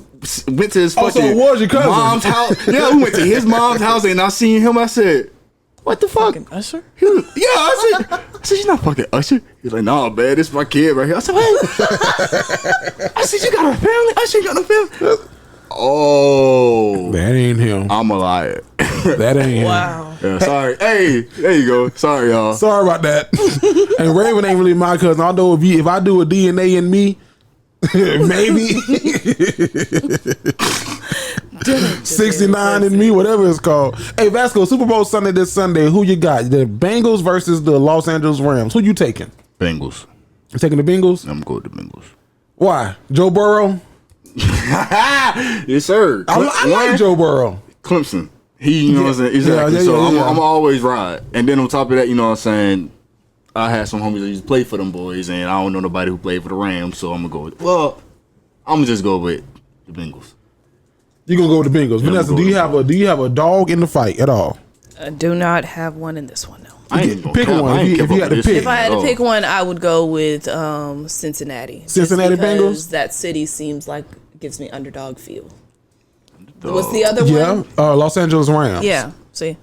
went to his fucking so it was your cousin. mom's house. Yeah, we went to his mom's house and I seen him. I said, what the fuck? Fucking Usher? I said, she's not fucking Usher. He's like, nah, man, this is my kid right here. I said, what? I said, you got a family? Usher ain't got no family. Oh. That ain't him. I'm a liar. That ain't him. Wow. Yeah, sorry. Hey, there you go. Sorry, y'all. Sorry about that. And Raven ain't really my cousin. Although if I do a DNA in me, maybe 69 in me, whatever it's called. Hey, Vasco, Super Bowl Sunday this Sunday. Who you got? The Bengals versus the Los Angeles Rams. Who you taking? Bengals. You taking the Bengals? I'm going to the Bengals. Why? Joe Burrow? Yes, sir. I like Joe Burrow. Clemson. He, you know what I'm saying? Exactly. I'm always ride. And then on top of that, you know what I'm saying? I had some homies that used to play for them boys, and I don't know nobody who played for the Rams, so I'm going to go with, I'm going to just go with the Bengals. You're going to go with the Bengals. Yeah, Vanessa, do you have a dog in the fight at all? I do not have one in this one, no. Pick one. If you had to pick. If I had to pick one, I would go with Cincinnati. Cincinnati Bengals? That city seems like gives me underdog feel. What's the other Yeah, one? Los Angeles Rams. Yeah. See.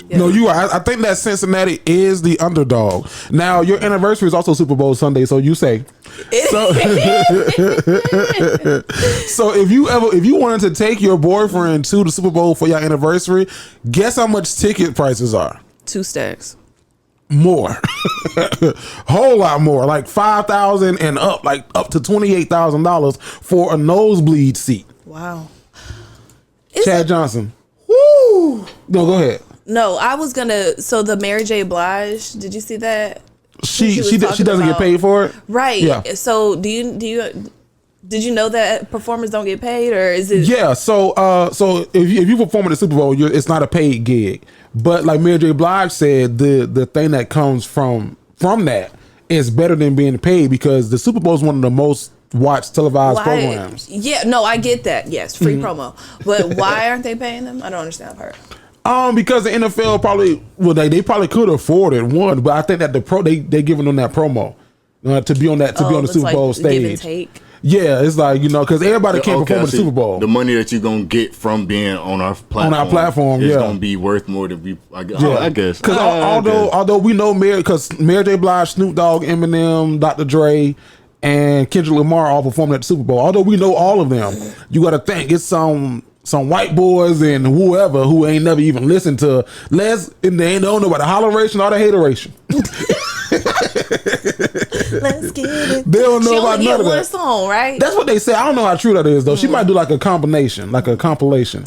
Yeah. No, you are. I think that Cincinnati is the underdog. Now, your anniversary is also Super Bowl Sunday, so you say. So, so if you wanted to take your boyfriend to the Super Bowl for your anniversary, guess how much ticket prices are? 2 stacks. More. Whole lot more. Like $5,000 and up, like up to $28,000 for a nosebleed seat. Wow. Chad Johnson. Woo! No, go ahead. No, I was gonna. So the Mary J. Blige, did you see that? She was doesn't talking get paid for it, right? Yeah. So did you know that performers don't get paid, or is it? Yeah. So if you perform at the Super Bowl, it's not a paid gig. But like Mary J. Blige said, the thing that comes from that is better than being paid, because the Super Bowl is one of the most watched televised programs. Yeah. No, I get that. Yes, free promo. But why aren't they paying them? I don't understand that part. Because the NFL probably they probably could afford it, one, but I think that they giving them that promo to be on the Super Bowl stage. Give and take. Yeah, it's like, because everybody can't perform at the Super Bowl. The money that you're gonna get from being on our platform, is gonna be worth more than we. I guess. Because although we know Mary J. Blige, Snoop Dogg, Eminem, Dr. Dre, and Kendrick Lamar all performing at the Super Bowl. Although we know all of them, you got to think it's some white boys and whoever who ain't never even listened to and they ain't know about the holleration or the hateration. Let's get it. They don't know she about only none get of one that. song, right? That's what they say. I don't know how true that is though. She might do like a combination, like a compilation.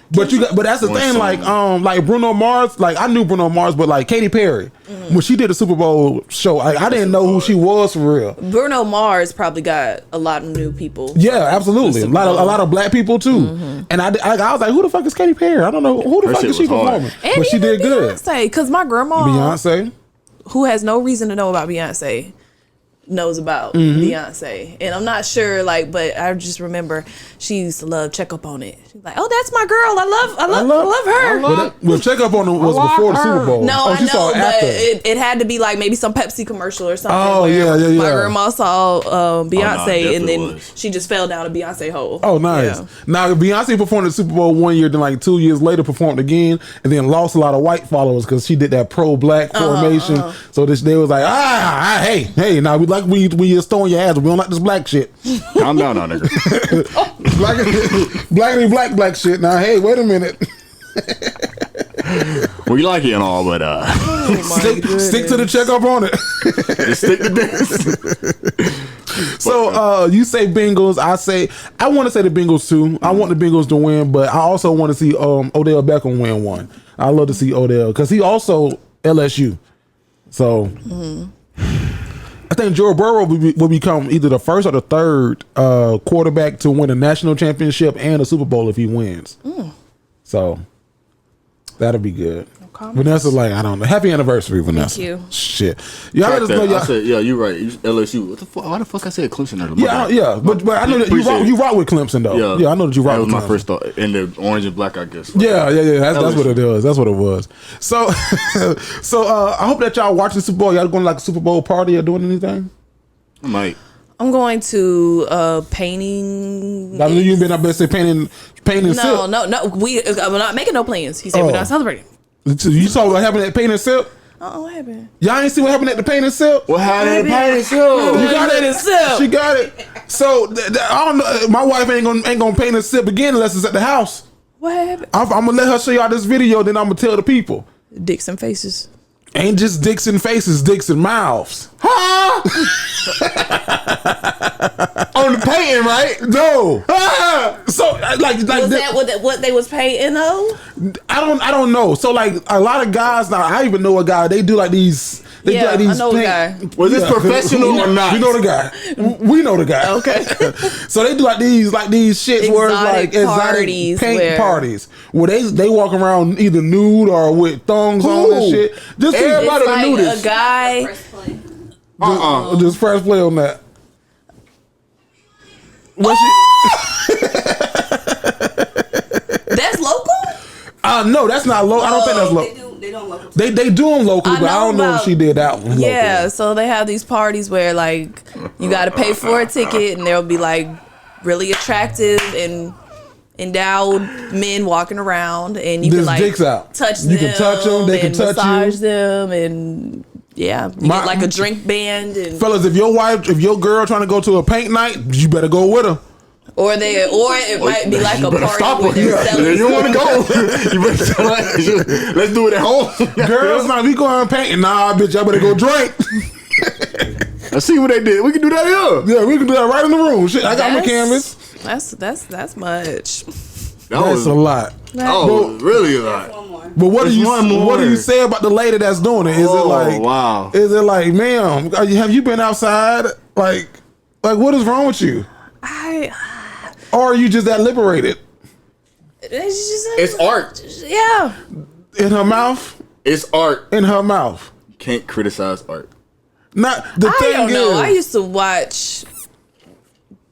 But that's the thing. Song. Like Bruno Mars. Like I knew Bruno Mars, but like Katy Perry, when she did the Super Bowl show, I didn't know who she was for real. Bruno Mars probably got a lot of new people. Yeah, absolutely. A lot of black people too. And I was like, who the fuck is Katy Perry? I don't know who the fuck is she performing. And but she did good. Beyonce, because my grandma, Beyonce, who has no reason to know about Beyonce, knows about Beyonce, and I'm not sure, but I just remember she used to love Check Up On It. She's like, oh, that's my girl. I love her. Well, Check Up On It was before the Super Bowl. No, I know, but it. it had to be like maybe some Pepsi commercial or something. Oh yeah. My grandma saw Beyonce, and then was. she just fell down a Beyonce hole. Oh, nice. Yeah. Now Beyonce performed at the Super Bowl one year, then like 2 years later performed again, and then lost a lot of white followers because she did that pro-black formation. So they was like, hey, now we like when you're throwing your ass, we don't like this black shit. Calm down, now, nigga. black shit. Now, hey, wait a minute. We like it and all, but stick to the Check Up On It. just stick to this. So you say Bengals, I want to say the Bengals too. I want the Bengals to win, but I also want to see Odell Beckham win one. I love to see Odell because he also LSU. So I think Joe Burrow will become either the first or the third quarterback to win a national championship and a Super Bowl if he wins. So that'll be good. Vanessa's like, I don't know. Happy anniversary, Vanessa. Thank you. Shit. Y'all let us know. I said, yeah, you're right. LSU. What the fuck? Why the fuck I said Clemson? Yeah. But I know that you rock with Clemson though. Yeah, I know that you rock with Clemson. That was my first thought. And the orange and black, I guess. Yeah. That's what it is. That's what it was. So, I hope that y'all watching the Super Bowl. Y'all going to like a Super Bowl party or doing anything? I might. I'm going to painting. I know you've been. I bet say painting. No. I'm not making no plans. He said we're not celebrating. You saw what happened at Paint and Sip? What happened? Y'all ain't see what happened at the Paint and Sip? What happened at the Paint and Sip? You got it. She got it. So I don't know. My wife ain't gonna paint and sip again unless it's at the house. What happened? I'm gonna let her show y'all this video. Then I'm gonna tell the people. Dicks and faces. Ain't just dicks and faces, dicks and mouths. Huh? On the painting, right? No. So like was that what they was painting though? I don't know. So like a lot of guys now, I even know a guy. They do like these. They do like these. I know a guy. Was this professional or not? We know the guy. We know the guy. Okay. So they do like these shits where it's like parties, paint parties where they walk around either nude or with thongs on and shit. Just everybody like nudist. A guy. Just press play on that. That's local? No, that's not local. I don't think that's local. They don't local. They do them local, but I don't know if she did that one. Yeah, so they have these parties where like you got to pay for a ticket, and there'll be like really attractive and endowed men walking around, and you This can like dick's out. touch them. You can touch them, they can and touch you. massage them, and yeah, you get like a drink band. And Fellas, if your girl trying to go to a paint night, you better go with her. or it might be like a party where they're selling. You don't want to go. You better tell her, let's do it at home. Girls, now we going painting. Nah, bitch, y'all better go drink. I see what they did. We can do that here. Yeah, we can do that right in the room. Shit, I got my canvas. That's much. That's a lot. Oh, really a lot. One more. But what There's one more. what do you say about the lady that's doing it? Is it like, wow. Is it like, ma'am, have you been outside? Like what is wrong with you? Or are you just that liberated? It's art. Yeah. In her mouth? It's art. In her mouth. You can't criticize art. Not the I thing don't know. is, I used to watch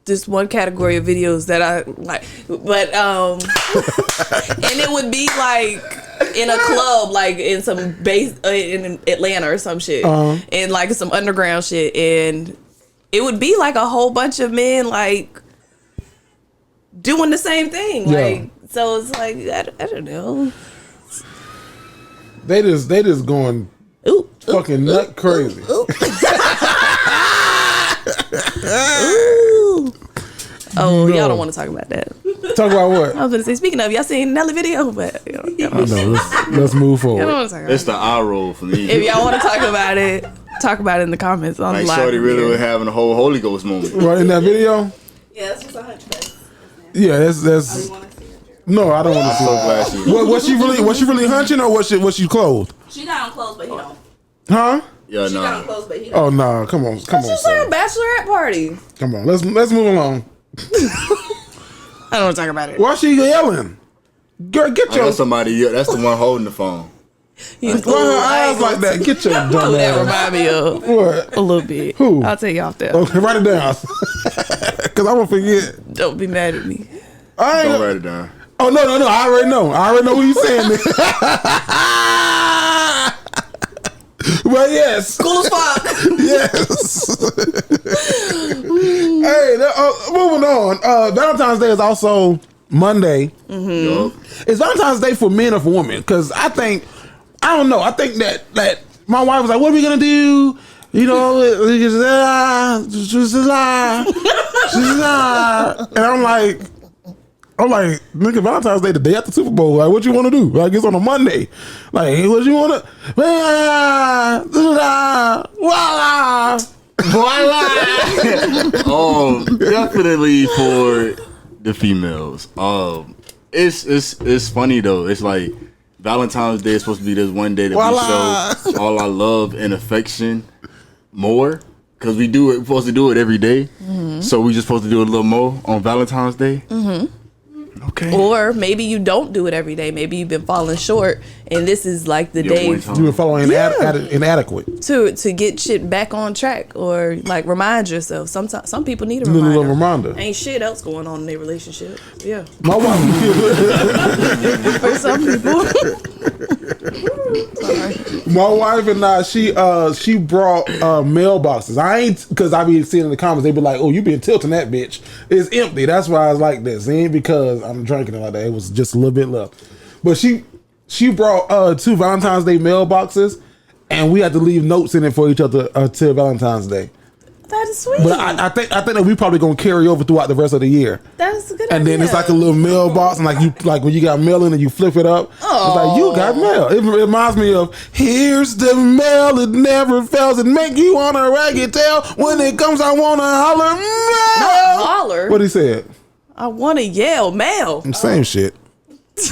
this one category of videos that I like, but and it would be like in a club, like in some base in Atlanta or some shit, and like some underground shit, and it would be like a whole bunch of men like doing the same thing, like so it's like I don't know. they just going fucking nut crazy. Oh, y'all don't want to talk about that. Talk about what? I was gonna say, speaking of, y'all seen Nelly video, but y'all don't Let's move forward. want to talk about It's it. the eye roll for me. If y'all want to talk about it in the comments on Like the live. Shorty really here. was having a whole Holy Ghost moment. Right in that video? Yeah, that's just a hunchback. Yeah, You that's want to see it? no, I don't want to see So that. glad she. Was she really hunching or was she clothed? She got on clothes, but he don't. Huh? Yeah, She got on nah. clothes, but he don't. Oh no, come on, It's just like son. a bachelorette party. Come on, let's move along. I don't want to talk about it. Why she yelling? Girl, get I your know somebody. Yeah, that's the one holding the phone. why her eyes like that? Get your dumb Who that ass. remind me of What? a little bit. Who? I'll tell you off there. Okay, write it down. Cause I'm gonna forget. Don't be mad at me. I ain't, Don't write it down. oh no, I already know who you saying this. But yes, Cool as fuck. yes. Hey, moving on. Valentine's Day is also Monday. Yup. Is Valentine's Day for men or for women? Because I don't know. I think that my wife was like, "What are we gonna do?" You know, and I'm like, nigga, Valentine's Day the day after Super Bowl. Like, what you want to do? Like, it's on a Monday. Like, hey, what you want to? Definitely for the females. It's funny though. It's like Valentine's Day is supposed to be this one day that we show all our love and affection more. Cause we're supposed to do it every day. So we just supposed to do it a little more on Valentine's Day. Okay. Or maybe you don't do it every day. Maybe you've been falling short, and this is like the day one time. You were following inadequate. to get shit back on track, or like remind yourself. Sometimes some people need a Little reminder. reminder. Ain't shit else going on in their relationship. Yeah, My wife. for some people. Sorry. My wife and I, she brought mailboxes. I ain't, because I be seeing in the comments, they be like, "Oh, you been tilting that bitch. It's empty." That's why I was like this. It ain't because I'm drinking it like that. It was just a little bit left. But she brought 2 Valentine's Day mailboxes, and we had to leave notes in it for each other till Valentine's Day. That is sweet. But I think that we probably gonna carry over throughout the rest of the year. That's a good And idea. then it's like a little mailbox, and like when you got mail in and you flip it up, it's like you got mail. It reminds me of "Here's the mail, it never fails, it make you wanna wag your tail. When it comes, I wanna holler." Not holler. What he said? I want to yell, mail. Same shit.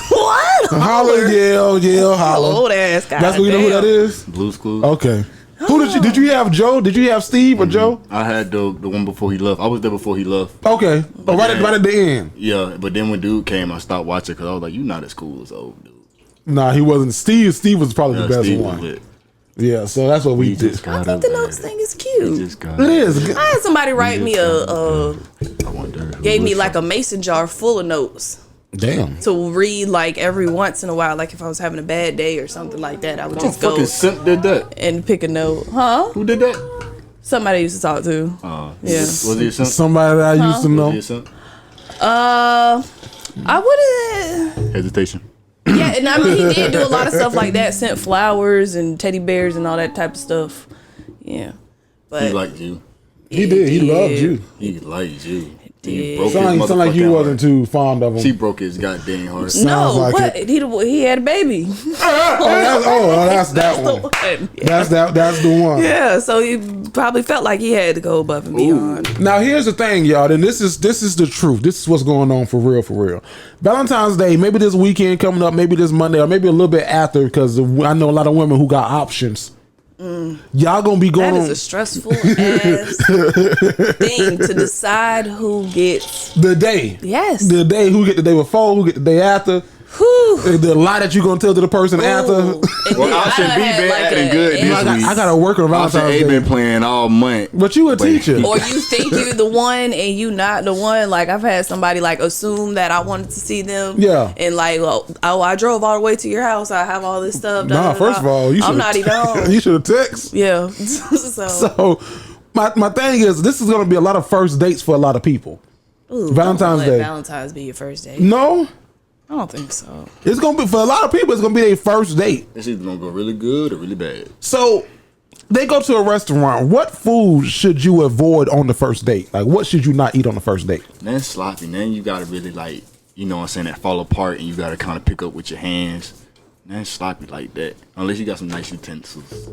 What? Holler, yell, holler. Old ass guy. That's what you know who that is. Blue's Clues. Okay. Who did you have? Joe? Did you have Steve or Joe? I had the one before he left. I was there before he left. Okay. Oh, right at the end. Yeah, but then when dude came, I stopped watching because I was like, "You not as cool as old dude." Nah, he wasn't. Steve was probably the best Steve one. was lit. Yeah, so that's what we He did. just I got think the notes thing is cute. It is. I had somebody write me I wonder who gave me was- like a mason jar full of notes Damn. to read like every once in a while. Like if I was having a bad day or something like that, I would just go fucking simp did that. and pick a note. Huh? Who did that? Somebody I used to talk to. Yeah. Was he a simp? Somebody that I used to Was know. he a simp? I wouldn't. Hesitation. Yeah, and I mean, he did do a lot of stuff like that. Sent flowers and teddy bears and all that type of stuff. Yeah, but He liked you. He did. He loved you. He liked you. did. He broke his Sound like you motherfucking wasn't heart. too fond of him. She broke his goddamn heart. Sounds no, like what? it. He had a baby. That's that one. Yeah. That's the one. Yeah, so he probably felt like he had to go above and beyond. Now here's the thing, y'all, and this is the truth. This is what's going on for real. Valentine's Day, maybe this weekend coming up, maybe this Monday, or maybe a little bit after, because I know a lot of women who got options. Y'all gonna be going That is on a stressful ass thing to decide who gets. the day. Yes. The day, who get the day before, who get the day after. Whew. The lie that you gonna tell to the person after. Ooh. And Well, then I shouldn't be had bad like acting a- good and- this week. I gotta work on Option Valentine's A Day. been playing all month. But you a teacher. Or you think you the one and you not the one. Like I've had somebody like assume that I wanted to see them. Yeah. And like, well, I drove all the way to your house. I have all this stuff. Nah, first of all, you should. I'm not even home. You should have text. Yeah. so So my thing is, this is gonna be a lot of first dates for a lot of people. ooh, Valentine's don't let Day. Valentine's be your first date. No, I don't think so. it's gonna be for a lot of people. It's gonna be their first date. This either gonna go really good or really bad. So they go to a restaurant. What food should you avoid on the first date? Like, what should you not eat on the first date? Then it's sloppy. Then you gotta really like, you know what I'm saying, that fall apart and you gotta kind of pick up with your hands. Then it's sloppy like that. Unless you got some nice utensils.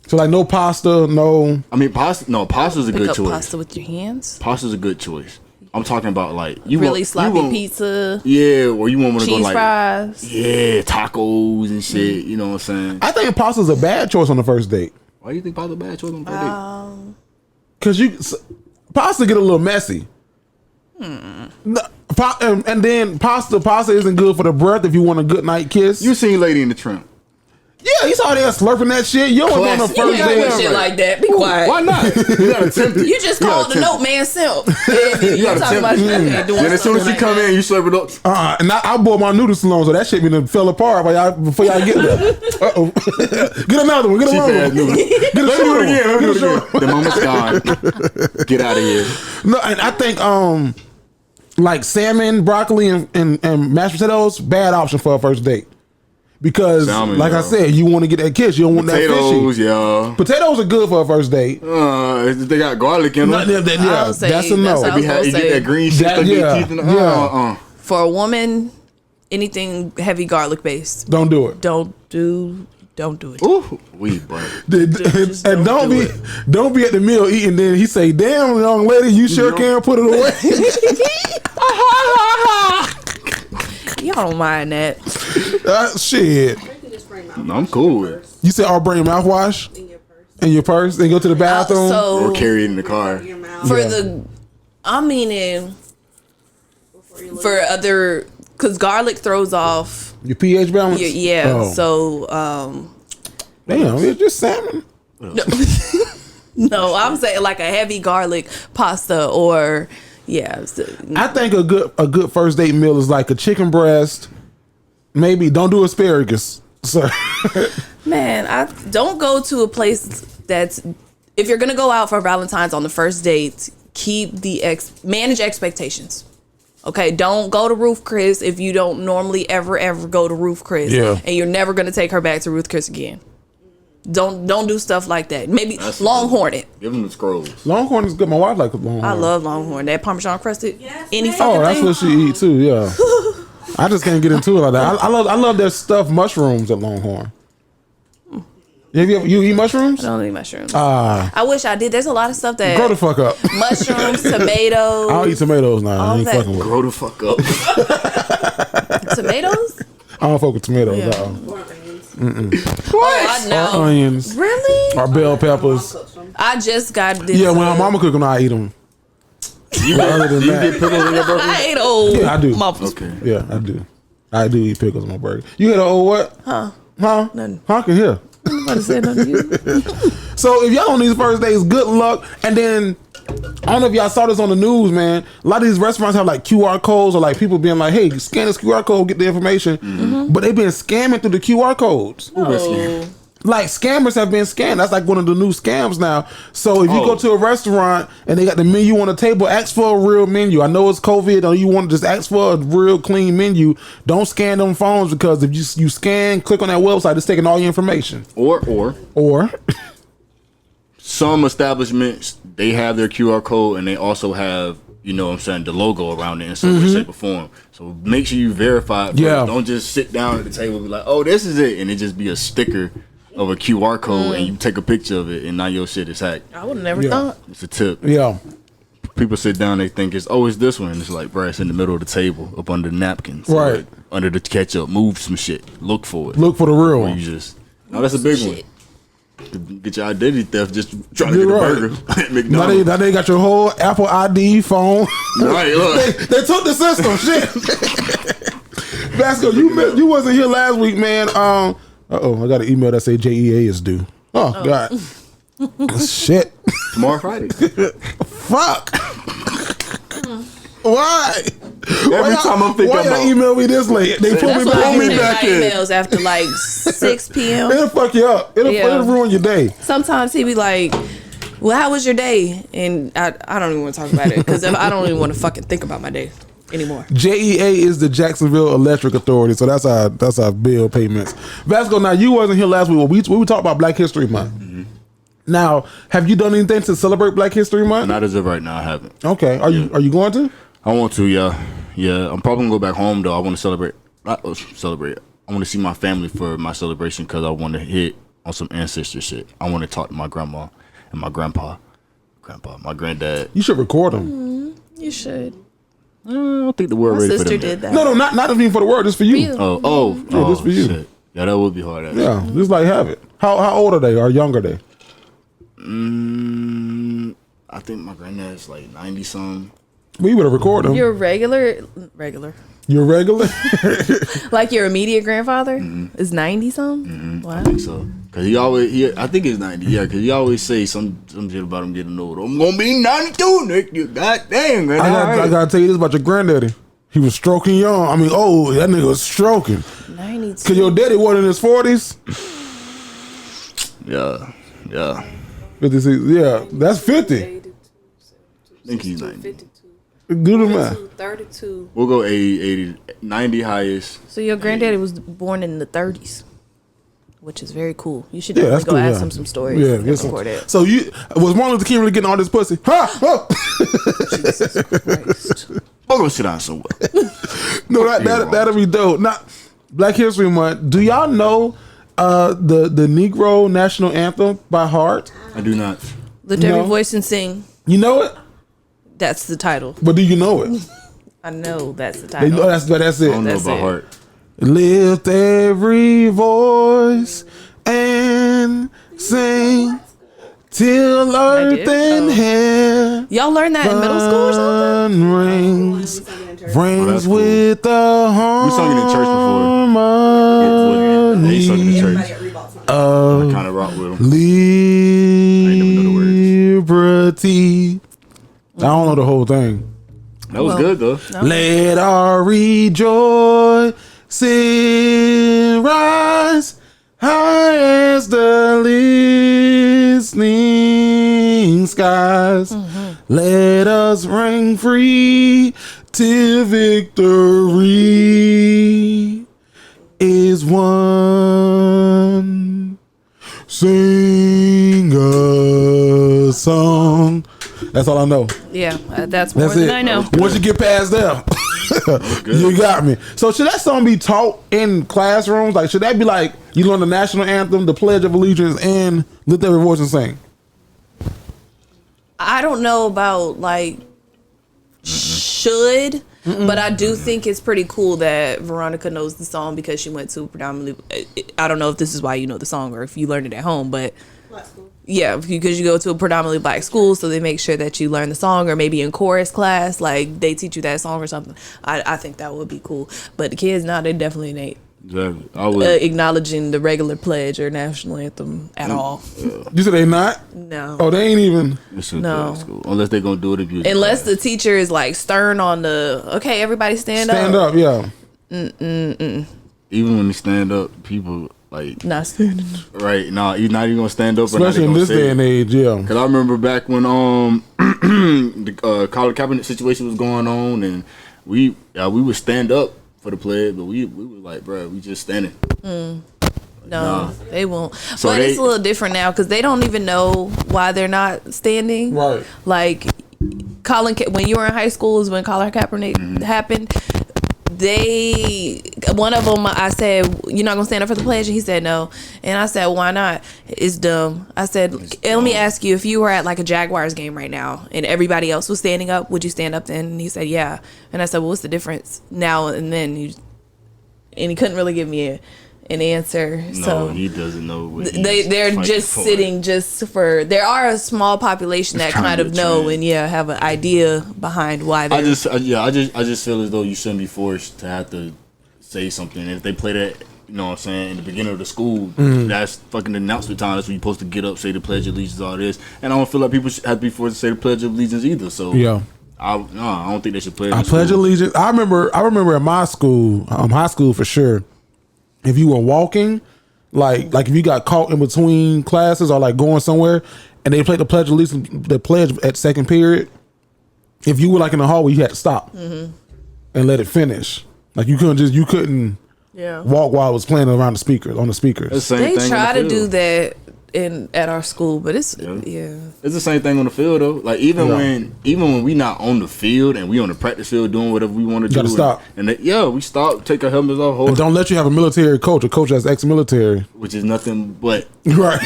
So like, no pasta, no. I mean, pasta. No, pasta's a Pick good up choice. pasta with your hands. Pasta's a good choice. I'm talking about like you Really want, sloppy you want, pizza. Yeah, or you want to go Cheese like fries. yeah, tacos and shit. You know what I'm saying? I think pasta's a bad choice on the first date. Why do you think pasta bad choice on the first date? Cause pasta get a little messy. No, and then pasta isn't good for the breath if you want a good night kiss. You seen Lady in the Tramp? Yeah, you saw there slurping that shit. You don't want on the Classic. first You date. ain't with shit like that. Be quiet. Why not? You gotta tempt it. You just called the note man simp. You gotta talking about tempt you doing Then as soon as she something come like in, you slurp it up. And I bought my noodle salon, so that shit been fell apart before y'all get there. Uh-oh. Get another one. Get She another fast one. noodle. Get a Let me do short it one. again. Let me Get a do it short again. The moment's gone. Get out of here. No, and I think like salmon, broccoli, and mashed potatoes, bad option for a first date. Because Salmon, like I yeah. said, you want to get that kiss. You don't want that Potatoes, fishy. yeah. Potatoes are good for a first date. They got garlic in No, them. yeah, I'll say that's a no. that's how- You get say- that green shit That- stuck in your yeah, teeth. yeah. For a woman, anything heavy garlic based, Don't do it. don't do it. Ooh, we boy. Just And don't do be at the meal eating. Then he say, "Damn, young lady, you sure can put it away." Y'all don't mind that. Shit. You can just bring No, I'm cool with it. You said, "I'll bring mouthwash in your purse. in your purse and go to the bathroom." So Or carry it in the car. Your mouth. for Yeah. I'm meaning Before you leave. for other, because garlic throws off. Your pH balance. Yeah. Oh. So Damn, it's just salmon. no, I'm saying like a heavy garlic pasta or yeah. I think a good first date meal is like a chicken breast. Maybe don't do asparagus. So Man, I don't go to a place that's, if you're gonna go out for Valentine's on the first date, keep the manage expectations. Okay, don't go to Ruth Chris if you don't normally ever go to Ruth Chris, Yeah. and you're never gonna take her back to Ruth Chris again. Don't do stuff like that. Maybe That's Longhorn it. Give them the scrolls. Longhorn is good. My wife likes Longhorn. I love Longhorn. That Parmesan crusted, Yes, any ma'am. fucking Oh, that's thing. what she eat too. Yeah. I just can't get into it like that. I love their stuffed mushrooms at Longhorn. You eat mushrooms? I don't eat mushrooms. Ah, I wish I did. There's a lot of stuff that grow the fuck up. mushrooms, tomatoes. I'll eat tomatoes now. I All ain't that. fucking with it. Grow the fuck up. Tomatoes? I don't fuck with tomatoes. Yeah. Or onions. Oh, I Or know. onions. Really? Or bell Mom peppers. cooks them. I just got this. Yeah, when my mama cook them, I eat them. Other than Do you that, get pickles in your burger? I ate old. Yeah, I do. Muffins. Okay. yeah, I do. I do eat pickles on my burger. You hear the old what? Huh? Nothing. I can hear. Nobody said nothing to you. So if y'all on these first days, good luck. And then I don't know if y'all saw this on the news, man. A lot of these restaurants have like QR codes or like people being like, "Hey, scan this QR code, get the information." But they've been scamming through the QR codes. Who been scamming? like scammers have been scammed. That's like one of the new scams now. So if you go to a restaurant and they got the menu on the table, ask for a real menu. I know it's COVID, or you want to just ask for a real clean menu. Don't scan them phones, because if you scan, click on that website, it's taking all your information. Or some establishments, they have their QR code and they also have, you know what I'm saying, the logo around it in some way, shape, or form. So make sure you verify it. Yeah. Don't just sit down at the table and be like, oh, this is it. And it just be a sticker of a QR code and you take a picture of it and now your shit is hacked. I would have never thought. It's a tip. Yeah. People sit down, they think it's this one. And it's like, bro, it's in the middle of the table, up under the napkins. Right. Like, under the ketchup. Move some shit. Look for it. Look for the real Or one. you just, no, that's a big one. Get your identity theft just trying to get a burger at McDonald's. Now they got your whole Apple ID phone. Right, look. they took the system. Shit. Vasco, you wasn't here last week, man. I got an email that say JEA is due. Oh. God. Shit. Tomorrow Friday. Fuck. Why? Every time I'm thinking why about, y'all email me this late? They put That's me why I back send in. back my in. emails after like 6 p.m. It'll fuck you up. It'll ruin your day. Sometimes he be like, well, how was your day? And I don't even want to talk about it, because I don't even want to fucking think about my day anymore. JEA is the Jacksonville Electric Authority, so that's our bill payments. Vasco, now you wasn't here last week. We talked about Black History Month. Mm-hmm. Now, have you done anything to celebrate Black History Month? not as of right now, I haven't. Okay, are you going to? I want to, yeah. I'm probably gonna go back home though. I want to celebrate. I want to see my family for my celebration, because I want to hit on some ancestor shit. I want to talk to my grandma and my grandpa, my granddad. You should record them. You should. I don't think the world My ready for sister them did yet. that. No, not even for the word. Just for you. For you. Oh, this for you. Shit. Yeah, that would be hard. Actually. Yeah, just like have it. How old are they? Or young are they? I think my granddad's like 90 something. We would have recorded them. You're regular. You're regular. Like your immediate grandfather is 90 something. Wow. I think so. Cause I think he's 90. Yeah, cause he always say some shit about him getting older. I'm gonna be 92, Nick. You goddamn, man. I gotta tell you this about your granddaddy. He was stroking young. I mean, old. That nigga was stroking. 92. Cause your daddy was in his 40s. Yeah. 56. Yeah, that's 50. I think he's 90. 52. Do the math. 32. We'll go 80, 90 highest. So your granddaddy was born in the 30s, which is very cool. You should Yeah, definitely that's go cool. ask Yeah. him some stories. Yeah, and get some. record it. So was Martin Luther King really getting all this pussy? Ha! Oh. Jesus Christ. We'll go sit down somewhere. No, that'll be dope. Not Black History Month. Do y'all know the Negro National Anthem by heart? I do not. Lift every No. voice and sing. You know it, That's the title. but do you know it? I know that's the You title. know that's I don't it. know That's about it. heart. Lift every voice and sing till earth did? and Oh. heaven Y'all learned that in middle school or something? rings, that's rings cool. with the We sung it in church before. harmony They sung it in church. Everybody at Reebok song. I kind of rock with them. never know the liberty. I don't know the whole thing. That was good though. Let our rejoicing rise high as the listening skies. Let us ring free till victory is won. Sing a song. That's all I know. Yeah, that's more That's than it. I know. Once you get past there, you got me. So should that song be taught in classrooms? Like, should that be like you learn the national anthem, the Pledge of Allegiance, and lift every voice and sing? I don't know about like should, but I do think it's pretty cool that Veronica knows the song because she went to predominantly. I don't know if this is why you know the song or if you learned it at home, but Black school. yeah, because you go to a predominantly black school, so they make sure that you learn the song, or maybe in chorus class, like they teach you that song or something. I think that would be cool. But the kids now, they definitely ain't Exactly. I was. acknowledging the regular pledge or national anthem at all. You said they not? No. Oh, they ain't even. It's in No. school. Unless they're gonna do it in music Unless class. the teacher is like stern on the, okay, everybody stand Stand up, yeah. Even when they stand up, people Like, Not standing. right? Nah, you're not even gonna stand up. Especially in this day and age, yeah. Because I remember back when the Colin Kaepernick situation was going on, and we would stand up for the pledge, but we were like, bro, we just standing. No, they won't. So but it's a little different now because they don't even know why they're not standing. Right. Like when you were in high school is when Colin Kaepernick happened. One of them, I said, "You're not gonna stand up for the pledge," and he said no. And I said, "Why not? It's dumb." I said, "Let me ask you: if you were at like a Jaguars game right now and everybody else was standing up, would you stand up then?" And he said, "Yeah." And I said, "Well, what's the difference now and then?" And he couldn't really give me an answer. No, so he doesn't know what they're just sitting just for. There are a small population that kind of know and have an idea behind why they're. I just feel as though you shouldn't be forced to have to say something. If they play that, you know what I'm saying, in the beginning of the school, that's fucking announcement time. That's when you're supposed to get up, say the Pledge of Allegiance, all this. And I don't feel like people should have to be forced to say the Pledge of Allegiance either. So yeah. I don't think they should play. I pledge allegiance. I remember at my school, high school for sure. If you were walking, like if you got caught in between classes or like going somewhere, and they played the pledge allegiance, the pledge at second period, if you were like in the hallway, you had to stop and let it finish. Like you couldn't walk while it was playing around on the speakers. They try to do that at our school, but it's it's the same thing on the field though. Like even when we not on the field and we on the practice field doing whatever we want to do, gotta stop. We stop, take our helmets off, and don't let you have a military coach. A coach that's ex-military, which is nothing but right.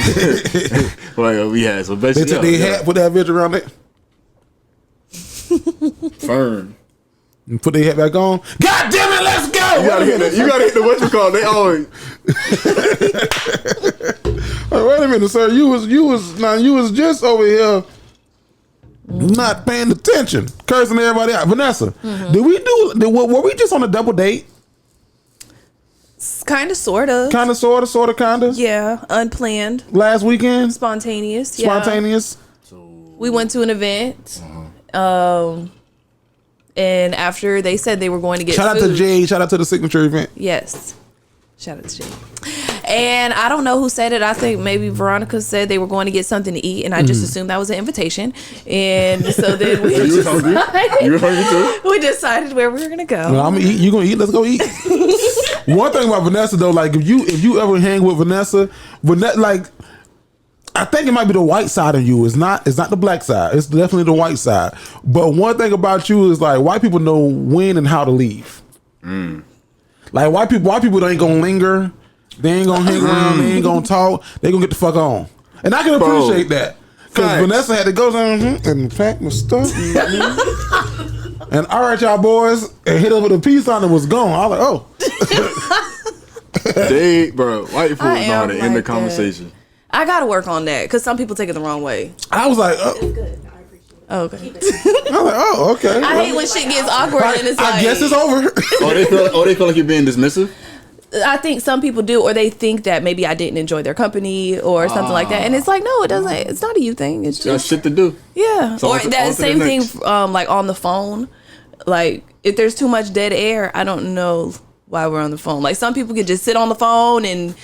Like we had. So They basically, took their hat, put that bitch around it, fern. and put their hat back on. God damn it, let's go! You gotta hit that. You gotta hit the what you call. They always. Wait a minute, sir. You was just over here not paying attention, cursing everybody out. Vanessa, were we just on a double date? kind of, sort of. Kind of, sort of. Yeah, unplanned. Last weekend? Spontaneous. Yeah. We went to an event. And after they said they were going to get Shout out to Jade. Shout out to the signature event. Yes. Shout out to Jade. And I don't know who said it. I think maybe Veronica said they were going to get something to eat, and I just assumed that was an invitation. And so then we You were hungry too? We decided where we were gonna go. Well, I'm gonna eat. You gonna eat? Let's go eat. One thing about Vanessa though, like if you ever hang with Vanessa, like I think it might be the white side of you. It's not the black side. It's definitely the white side. But one thing about you is like white people know when and how to leave. Like white people ain't gonna linger. They ain't gonna hang around. They ain't gonna talk. They gonna get the fuck on. And I can appreciate that. Because Vanessa had to go and pack my stuff. And all right, y'all boys, and hit up with a peace sign and was gone. I was like, oh. White people know how to end the conversation. I gotta work on that because some people take it the wrong way. I was like, oh. It's good. I appreciate it. Oh, okay. I was like, oh, okay. I hate when shit gets awkward and it's like, I guess it's over. They feel like you're being dismissive? I think some people do, or they think that maybe I didn't enjoy their company or something like that. And it's like, no, it doesn't. It's not a you thing. It's You got just shit to do. yeah. So or on that to the same thing, next. like on the phone. Like if there's too much dead air, I don't know why we're on the phone. Like some people could just sit on the phone and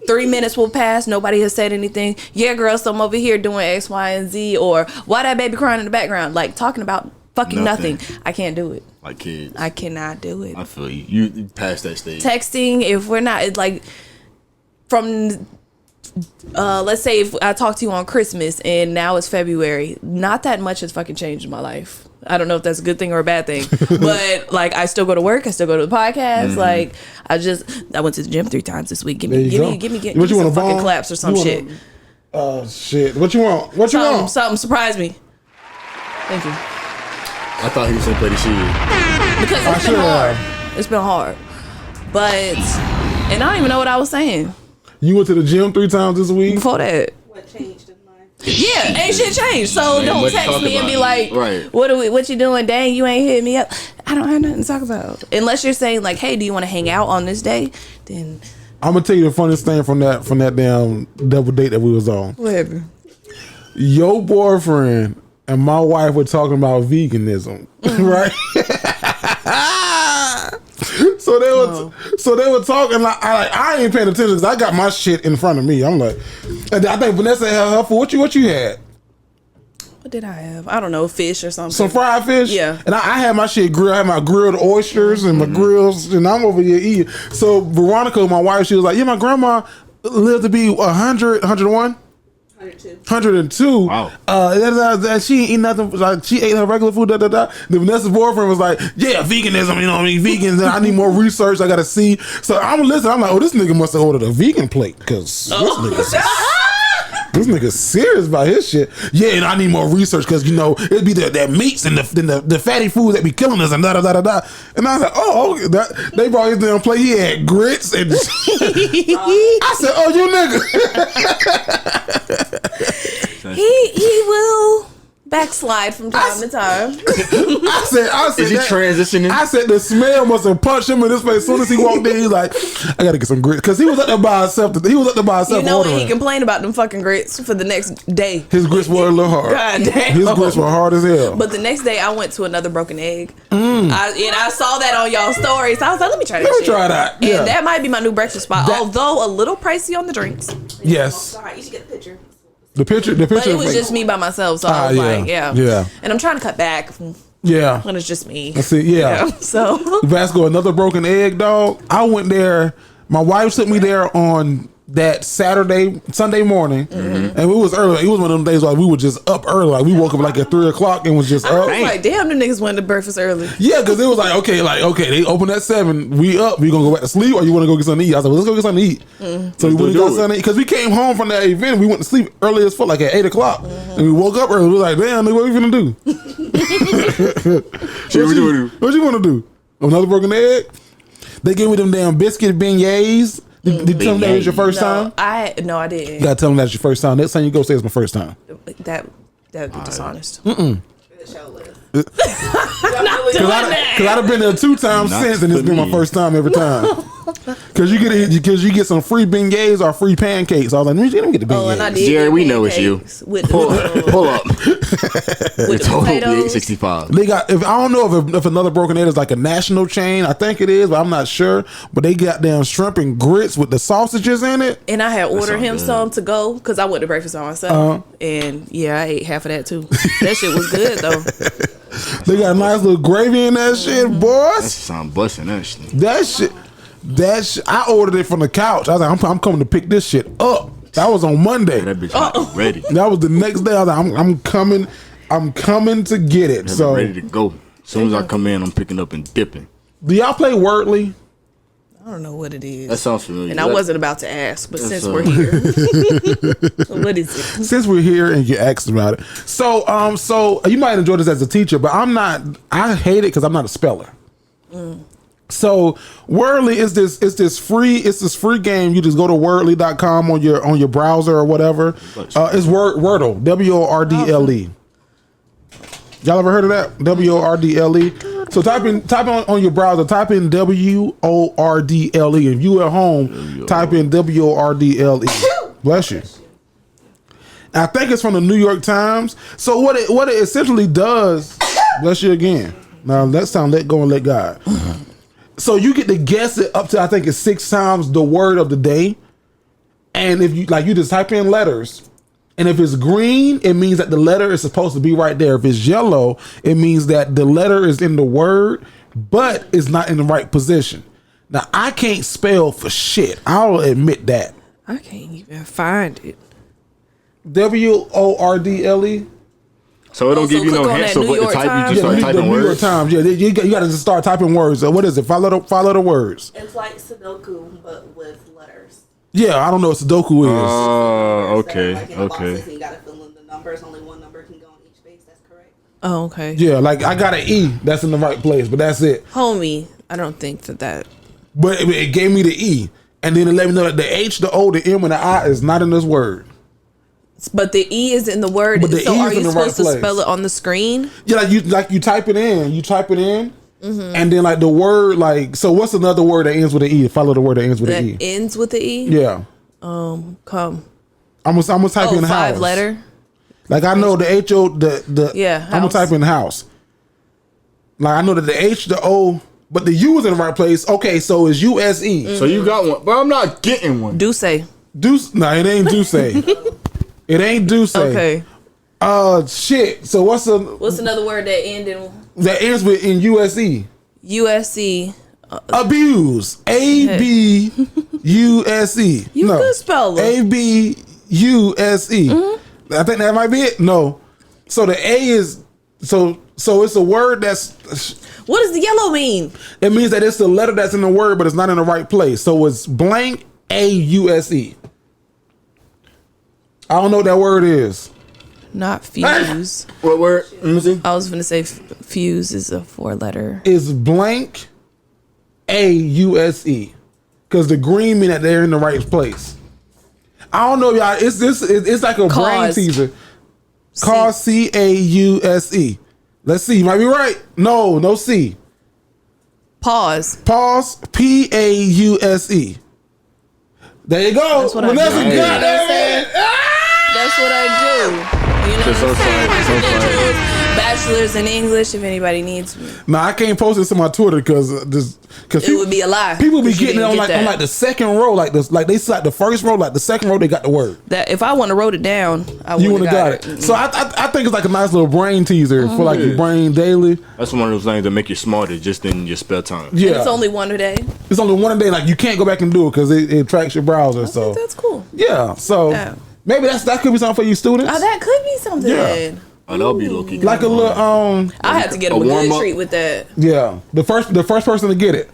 3 minutes will pass. Nobody has said anything. Yeah, girl, so I'm over here doing X, Y, and Z. Or why that baby crying in the background? Like talking about fucking nothing. I can't do it. Like kids. I cannot do it. I feel you. You passed that stage. Texting, if we're not, it's like from let's say if I talk to you on Christmas and now it's February, not that much has fucking changed in my life. I don't know if that's a good thing or a bad thing, but like I still go to work, I still go to the podcast. Like I went to the gym 3 times this week. Give me some fucking claps or some shit. Shit. What you want? What you want? Something surprise me. Thank you. I thought he was gonna play the shit. Because it's been hard. It's been hard. But and I don't even know what I was saying. You went to the gym 3 times this week? Before that. What changed in life? Yeah, ain't shit changed. So don't text me and be like, right. What you doing? Dang, you ain't hit me up. I don't have nothing to talk about. Unless you're saying like, hey, do you want to hang out on this day? Then I'm gonna tell you the funniest thing from that damn double date that we was on. Whatever. Your boyfriend and my wife were talking about veganism, right? So So they were talking like I ain't paying attention because I got my shit in front of me. I'm like, and I think Vanessa had her food. What you had? What did I have? I don't know, fish or something. Some fried fish? Yeah. And I had my shit grilled. I had my grilled oysters and my grills, and I'm over here eating. So Veronica, my wife, she was like, yeah, my grandma lived to be 100, 101? 102. Wow. She ain't eat nothing. Like she ate her regular food. Then Vanessa's boyfriend was like, "Yeah, veganism. You know what I mean? Vegans. I need more research. I gotta see." So I'm listening. I'm like, "Oh, this nigga must have ordered a vegan plate because this nigga's serious about his shit." Yeah, and I need more research because it'd be that meats and the fatty foods that be killing us and da da da da da. And I was like, "Oh, they brought his damn plate. He had grits and." I said, "Oh, you nigga." He will backslide from time to time. I said, is he transitioning? I said the smell must have punched him in his face as soon as he walked in. He's like, I gotta get some grits because he was up there by himself. You know what? He complained about them fucking grits for the next day. His grits were a little hard. God damn. His grits were hard as hell. But the next day, I went to another broken egg. I saw that on y'all's stories. I was like, let me try that. Let me try that. Yeah. And that might be my new breakfast spot, although a little pricey on the drinks. Yes. All right, you should get the picture. The picture. But it was just me by myself, so I was like, yeah. And I'm trying to cut back. Yeah. When it's just me. I see. Yeah. So Vasco, another broken egg, dog. I went there. My wife took me there on that Sunday morning, and it was early. It was one of them days like we were just up early. Like we woke up like at 3:00 and was just up. I was like, damn, them niggas went to breakfast early. Yeah, because it was like, okay, they open at 7. We up. We gonna go back to sleep, or you want to go get something to eat? I was like, well, let's go get something to eat. So we went and got something to eat because we came home from that event. We went to sleep early as fuck, like at 8:00, and we woke up early. We were like, damn, nigga, what we finna do? What you want to do? Another broken egg? They gave me them damn biscuit beignets. Did you tell them that was your first time? I didn't. You gotta tell them that's your first time. Next time you go, say it's my first time. That would be dishonest. Because I'd have been there 2 times since, and it's been my first time every time. Because you get some free beignets or free pancakes. I was like, let me get the beignets. And I did Jerry, we know it's you. Pull up. With Total potatoes. 865. They got. I don't know if another broken egg is like a national chain. I think it is, but I'm not sure. But they got damn shrimp and grits with the sausages in it. And I had ordered him some to go because I went to breakfast by myself. And I ate half of that too. That shit was good though. They got a nice little gravy in that shit, boys. That sound busting that shit. That shit. I ordered it from the couch. I was like, I'm coming to pick this shit up. That was on Monday. That bitch ready. That was the next day. I was like, I'm coming to get it. So ready to go. As soon as I come in, I'm picking up and dipping. Do y'all play Wordly? I don't know what it is. That sounds familiar. And I wasn't about to ask, but since we're here, what is it? Since we're here and you asked about it, so you might enjoy this as a teacher, but I'm not. I hate it because I'm not a speller. So Wordly is this free game. You just go to wordly.com on your browser or whatever. It's Wordle, WORDLE. Y'all ever heard of that? WORDLE. So type in on your browser. Type in WORDLE. If you at home, type in WORDLE. Bless you. I think it's from the New York Times. So what it essentially does. Bless you again. Now next time, let go and let God. So you get to guess it up to I think it's 6 times the word of the day, and if you just type in letters. And if it's green, it means that the letter is supposed to be right there. If it's yellow, it means that the letter is in the word, but it's not in the right position. Now, I can't spell for shit. I'll admit that. I can't even find it. WORDLE. So it don't give you no hints of what to type. You just start typing words. New York Times. Yeah, you got to just start typing words. What is it? Follow the words. It's like Sudoku, but with letters. Yeah, I don't know what Sudoku is. Okay. Boxes, and you gotta fill in the numbers. Only one number can go on each space. That's correct. Oh, okay. Yeah, like I got an E that's in the right place, but that's it. Homie, I don't think that. But it gave me the E, and then it let me know that the H, the O, the M, and the I is not in this word. But the E is in the word. But the so E are is in you the right supposed to place. spell it on the screen? Yeah, you type it in. And then like the word, like, so what's another word that ends with an E? Follow the word that ends with an E. That ends with the E? Yeah. Come. I'm gonna type in house. 5 letter. Like I know the HO, the yeah. I'm gonna type in house. Like I know that the H, the O, but the U is in the right place. Okay, so it's USE. So you got one, but I'm not getting one. Do say. Deuce? No, it ain't Duce. It ain't Duce. Okay. Shit. So What's another word that ends with in USE? USC. Abuse. ABUSE. You could spell it. ABUSE. I think that might be it. No. So the A is so it's a word that's. What does the yellow mean? It means that it's the letter that's in the word, but it's not in the right place. So it's blank AUSE. I don't know what that word is. Not fuse. What word? Let me see. I was going to say fuse is a 4-letter. It's blank AUSE. Because the green mean that they're in the right place. I don't know, y'all. It's like a brain teaser. Cause CAUSE. Let's see. You might be right. No C. Pause. PAUSE. There you go. That's what Vanessa I do. got that. That's what I do. You know what I'm saying? Bachelor's in English if anybody needs me. No, I can't post this on my Twitter because it would be a lie. People be getting it on like the second row, like they said the first row, like the second row they got the word. That if I wouldn't have wrote it down, I would have got it. So I think it's like a nice little brain teaser for like your brain daily. That's one of those things that make you smarter just in your spare time. Yeah, and it's only one a day. It's only one a day. Like you can't go back and do it because it tracks your browser. So that's cool. Yeah. So maybe that could be something for you students. That could be something. Yeah. Oh, that'll be low key. Like a little I have to get them a good treat with that. Yeah, the first person to get it.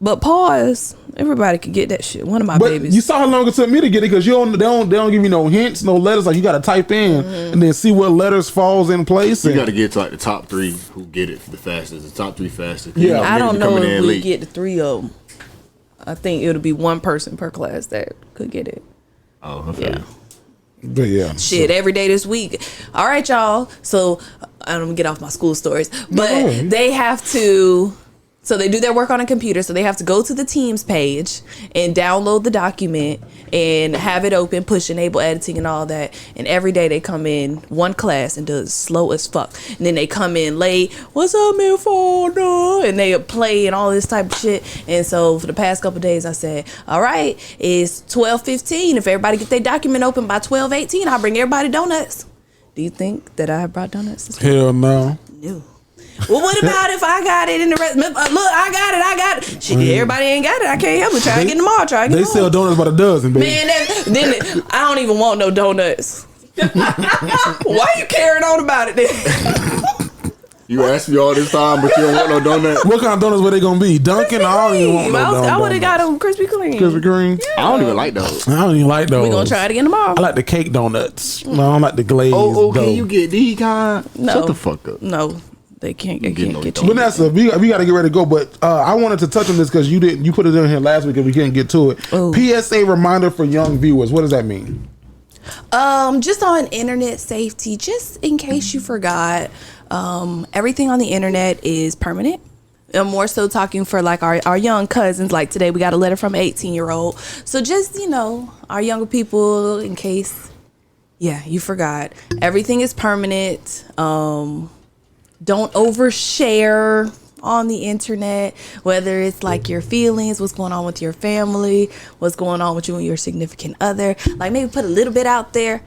But pause. Everybody could get that shit. One of my babies. You saw how long it took me to get it because they don't give you no hints, no letters. Like you got to type in and then see what letters falls in place. You got to get to like the top 3 who get it the fastest. The top 3 fastest. Yeah, I don't know if we get the 3 of them. I think it'll be one person per class that could get it. Oh, okay. Yeah. But yeah, shit, every day this week. All right, y'all. So I don't get off my school stories, but they have to. So they do their work on a computer. So they have to go to the Teams page and download the document and have it open, push enable editing and all that. And every day they come in one class and does slow as fuck. And then they come in late. What's up, man? And they play and all this type of shit. And so for the past couple of days, I said, all right, it's 12:15. If everybody get their document open by 12:18, I'll bring everybody donuts. Do you think that I brought donuts? Hell no. No. Well, what about if I got it in the rest? Look, I got it. Shit, everybody ain't got it. I can't help it. Try to get them all. They sell donuts by the dozen, baby. Man, then I don't even want no donuts. Why you carrying on about it then? You asked me all this time, but you don't want no donuts. What kind of donuts were they gonna be? Dunkin'? I don't even want no donuts. I would have got them Krispy Kreme. Krispy Kreme? Yeah. I don't even like those. I don't even like those. We gonna try it again tomorrow. I like the cake donuts. No, I don't like the glazed. Oh, okay, you get these kind? No. Shut the fuck up. No. They can't get you. Vanessa, we got to get ready to go, but I wanted to touch on this because you put it in here last week and we couldn't get to it. Ooh. PSA reminder for young viewers. What does that mean? Just on internet safety, just in case you forgot, everything on the internet is permanent. I'm more so talking for like our young cousins. Like today, we got a letter from an 18-year-old. So just, our younger people, in case, you forgot. Everything is permanent. Don't overshare on the internet, whether it's like your feelings, what's going on with your family, what's going on with you and your significant other. Like maybe put a little bit out there.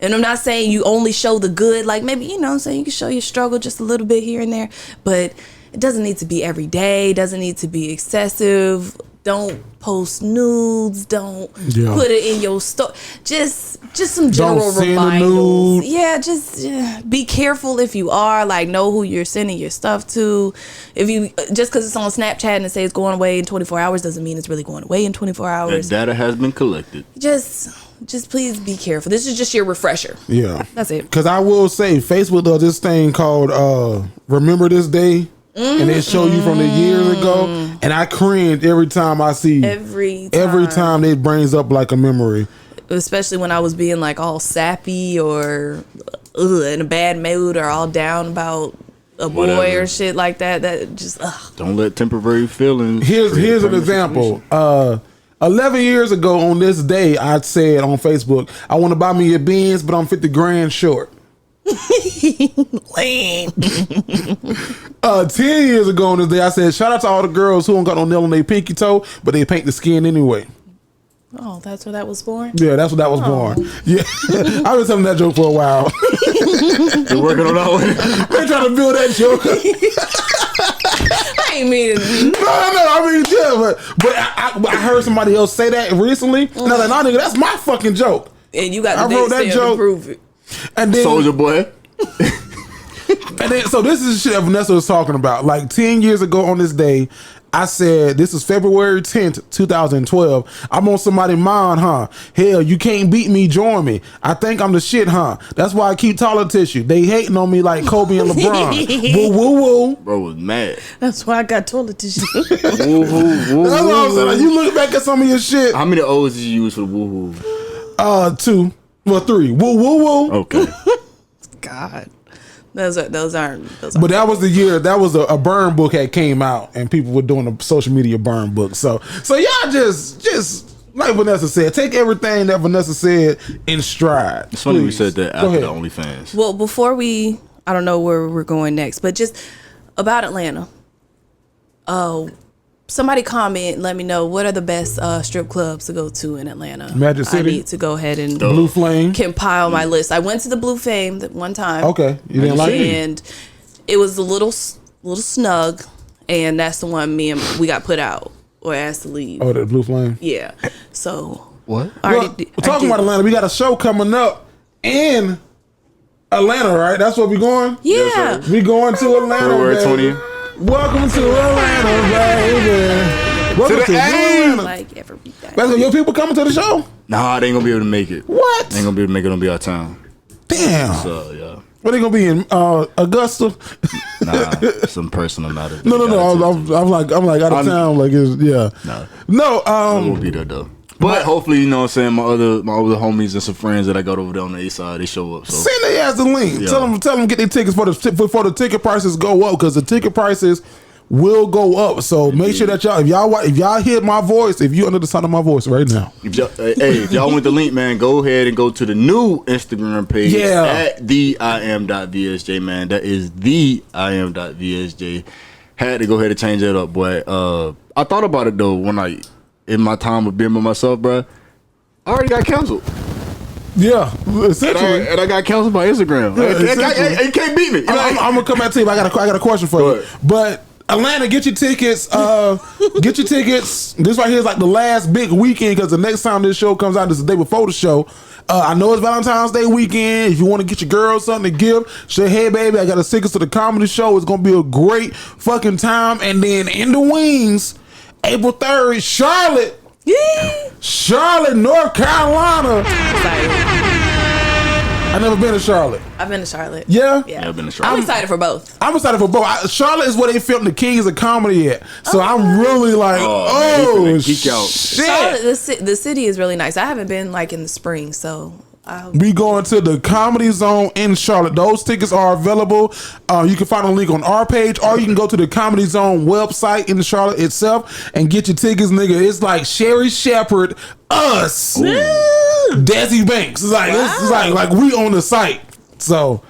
And I'm not saying you only show the good. Like maybe, you can show your struggle just a little bit here and there. But it doesn't need to be every day. It doesn't need to be excessive. Don't post nudes. Don't put it in your story. Just some general reminders. Yeah, just be careful if you are. Like, know who you're sending your stuff to. If you just because it's on Snapchat and it says it's going away in 24 hours doesn't mean it's really going away in 24 hours. That data has been collected. Just please be careful. This is just your refresher. Yeah, that's it. Because I will say, Facebook does this thing called Remember This Day. And they show you from the years ago, and I cringe every time I see. Every time it brings up like a memory. Especially when I was being like all sappy or in a bad mood or all down about a boy or shit like that. That just don't let temporary feelings. Here's an example. 11 years ago on this day, I said on Facebook, I want to buy me a Benz, but I'm 50 grand short. Lame. 10 years ago on this day, I said, shout out to all the girls who don't got no nail on their pinky toe, but they paint the skin anyway. Oh, that's where that was born? Yeah, that's what that was born. Yeah. I've been telling that joke for a while. You're working on that one? They're trying to build that joke. I ain't mean it. No, I mean, yeah, but I heard somebody else say that recently. And I was like, nah, nigga, that's my fucking joke. And you got I the wrote that joke to prove it. And then, Soldier Boy. and then, so this is the shit that Vanessa was talking about. Like 10 years ago on this day, I said, this is February 10th, 2012. I'm on somebody's mind, huh? Hell, you can't beat me, join me. I think I'm the shit, huh? That's why I keep toilet tissue. They hating on me like Kobe and LeBron. Woo, woo, woo. Bro was mad. That's why I got toilet tissue. Woo, woo, woo, That's what I'm saying. Like, you look back at some of your shit. How many O's did you use for the woo woo? 2. Well, 3. Woo, woo, woo. Okay. God. Those aren't. But that was the year that was a burn book had came out, and people were doing a social media burn book. So y'all just like Vanessa said, take everything that Vanessa said in stride. It's funny we please. said that Go after ahead. the OnlyFans. Well, before I don't know where we're going next, but just about Atlanta. Somebody comment, let me know what are the best strip clubs to go to in Atlanta. Magic City? I need to go ahead and Blue Flame. compile my list. I went to the Blue Flame that one time. Okay, you didn't like it. And it was a little snug, and that's the one we got put out or asked to leave. Oh, the Blue Flame. Yeah. So What? Well, talking about Atlanta, we got a show coming up in Atlanta, right? That's where we going. Yeah. We going to Atlanta. February baby. 20th. Welcome to Atlanta, baby. Welcome To the A. Atlanta. Like every weekend. Vasco, your people coming to the show? Nah, they ain't gonna be able to make it. What? They ain't gonna be able to make it. Gonna be out of town. Damn. So yeah. What they gonna be in Augusta? Nah, some personal matter. No. I'm like out of town. Like it's yeah. No. I won't be there though. But hopefully, you know what I'm saying, my other homies and some friends that I got over there on the east side, they show up. So Send their ass the link. Yeah. Tell them get their tickets before the ticket prices go up, because the ticket prices will go up. So make sure that if y'all hear my voice, if you under the sound of my voice right now, if y'all want the link, man, go ahead and go to the new Instagram page at the im.vsj, man. That is the im.vsj. Had to go ahead and change that up, boy. I thought about it though when in my time of being by myself, bro. I already got canceled. yeah, essentially. And I got canceled by Instagram. Yeah, You can't beat me. I'm gonna come back to you. But I got a question for Go you. ahead. But Atlanta, get your tickets. Get your tickets. This right here is like the last big weekend, because the next time this show comes out is the day before the show. I know it's Valentine's Day weekend. If you want to get your girl something to give, say, hey, baby, I got a tickets to the comedy show. It's going to be a great fucking time. And then in the wings, April 3rd, Charlotte. Yeah. Charlotte, North Carolina. I've never been to Charlotte. I've been to Charlotte. Yeah? Yeah. I've been to I'm Charlotte. excited for both. I'm excited for both. Charlotte is where they filmed the Kings of Comedy at. So I'm really like, man, he finna geek out. shit. Charlotte, the city is really nice. I haven't been like in the spring, so We going to the Comedy Zone in Charlotte. Those tickets are available. You can find a link on our page, or you can go to the Comedy Zone website in Charlotte itself and get your tickets, nigga. It's like Sherry Shepherd, us, Desi Banks. It's like we on the site. So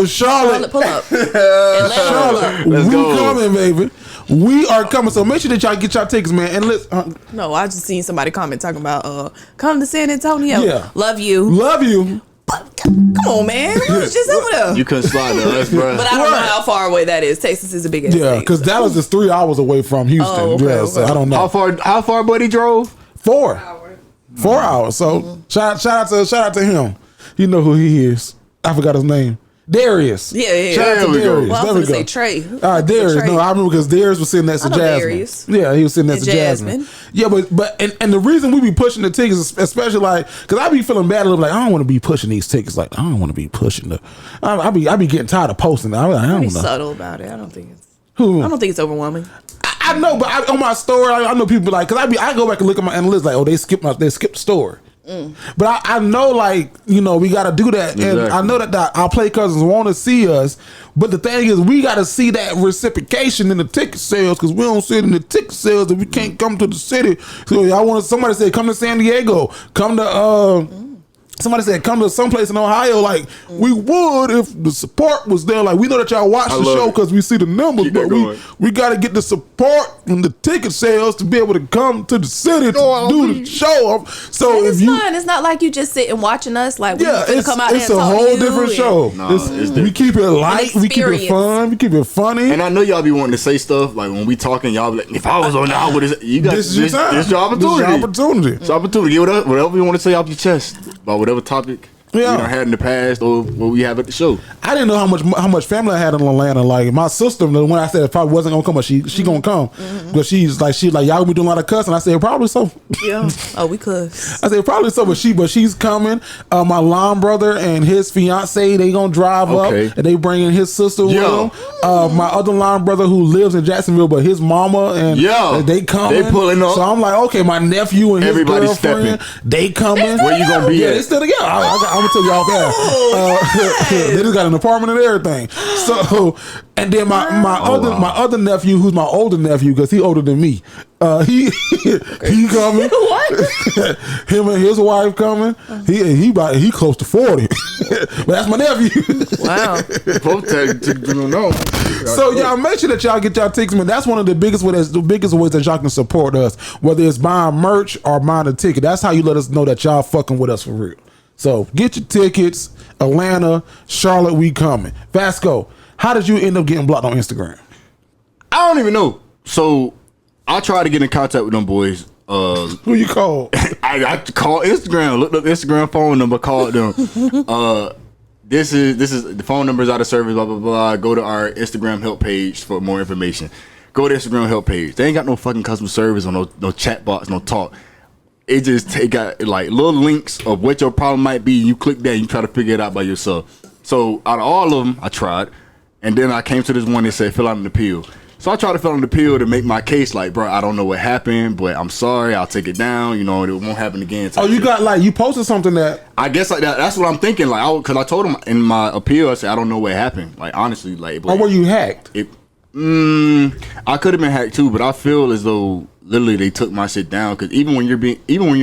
Charlotte, pull up. Charlotte, Let's we go. coming, baby. We are coming. So make sure that y'all get y'all tickets, man. And let's No, I just seen somebody comment talking about come to San Antonio. Yeah. Love you. love you. Come on, man. I was just over there. You couldn't slide to us, bro. But I don't know how far away that is. Texas is a big ass Yeah, state. because Dallas is 3 hours away from Houston. Oh, okay, Yeah, so okay. I don't know. How far buddy drove? 4 hours. So shout out to him. You know who he is. I forgot his name. Darius. Yeah. Shout out There to we go. Darius. Well, I There was we going go. to say Trey. All right, Darius. Trey. No, I remember because Darius was sitting next to I know Jasmine. Darius. Yeah, he was sitting next And to Jasmine. Jasmine. Yeah, but the reason we be pushing the tickets, especially like, because I be feeling bad a little, like I don't want to be pushing these tickets. Like I don't want to be pushing the. I be getting tired of posting. I Be don't know. subtle about it. I don't think it's overwhelming. I know, but on my story, I know people like, because I go back and look at my analytics, like, oh, they skipped the story. But I know, like, you know, we got to do that. And Exactly. I know that our play cousins want to see us. But the thing is, we got to see that reciprocation in the ticket sales, because we don't see it in the ticket sales if we can't come to the city. So y'all want somebody to say, come to San Diego, come to Somebody said, come to someplace in Ohio. Like, we would if the support was there. Like, we know that y'all watch the show because we see the numbers, but we got to get the support and the ticket sales to be able to come to the city to do the show. So it's fun. It's not like you just sitting watching us. Like, we come out it's and a talk whole to you different show. We keep it light. We keep it fun. We keep it funny. And I know y'all be wanting to say stuff like when we talking, y'all be like, if I was on there, I would have. You got this. This is your opportunity. It's your opportunity. Get whatever you want to say off your chest about whatever topic. Yeah. Had in the past or what we have at the show. I didn't know how much family I had in Atlanta. Like my sister, when I said it probably wasn't gonna come, but she gonna come. But she's like y'all gonna be doing a lot of cussing. I said probably so. Yeah. Oh, we cuss. I said probably so, but she's coming. My line brother and his fiance, they gonna drive up and they bringing his sister with them. My other line brother who lives in Jacksonville, but his mama and they coming. They pulling up. So I'm like, okay, my nephew and his girlfriend, they coming. Where you gonna be at? They still together. I'm gonna tell y'all that. They just got an apartment and everything. So, and then my other nephew, who's my older nephew, because he older than me. He coming. What? Him and his wife coming. He close to 40. But that's my nephew. Wow. So y'all make sure that y'all get y'all tickets, man. That's one of the biggest ways that y'all can support us, whether it's buying merch or buying a ticket. That's how you let us know that y'all fucking with us for real. So get your tickets. Atlanta, Charlotte, we coming. Vasco, how did you end up getting blocked on Instagram? I don't even know. So I tried to get in contact with them boys. Who you called? I called Instagram, looked up Instagram phone number, called them. This is the phone number's out of service, blah blah blah. Go to our Instagram help page for more information. Go to Instagram help page. They ain't got no fucking customer service or no chat box, no talk. It got like little links of what your problem might be. You click that and you try to figure it out by yourself. So out of all of them, I tried. And then I came to this one that said fill out an appeal. So I tried to fill out an appeal to make my case like, bro, I don't know what happened, but I'm sorry. I'll take it down. You know, it won't happen again. Oh, you got like, you posted something that. I guess like that. That's what I'm thinking. Like, because I told him in my appeal, I said, I don't know what happened. Like, honestly, like. Or were you hacked? I could have been hacked too, but I feel as though literally they took my shit down because even when you're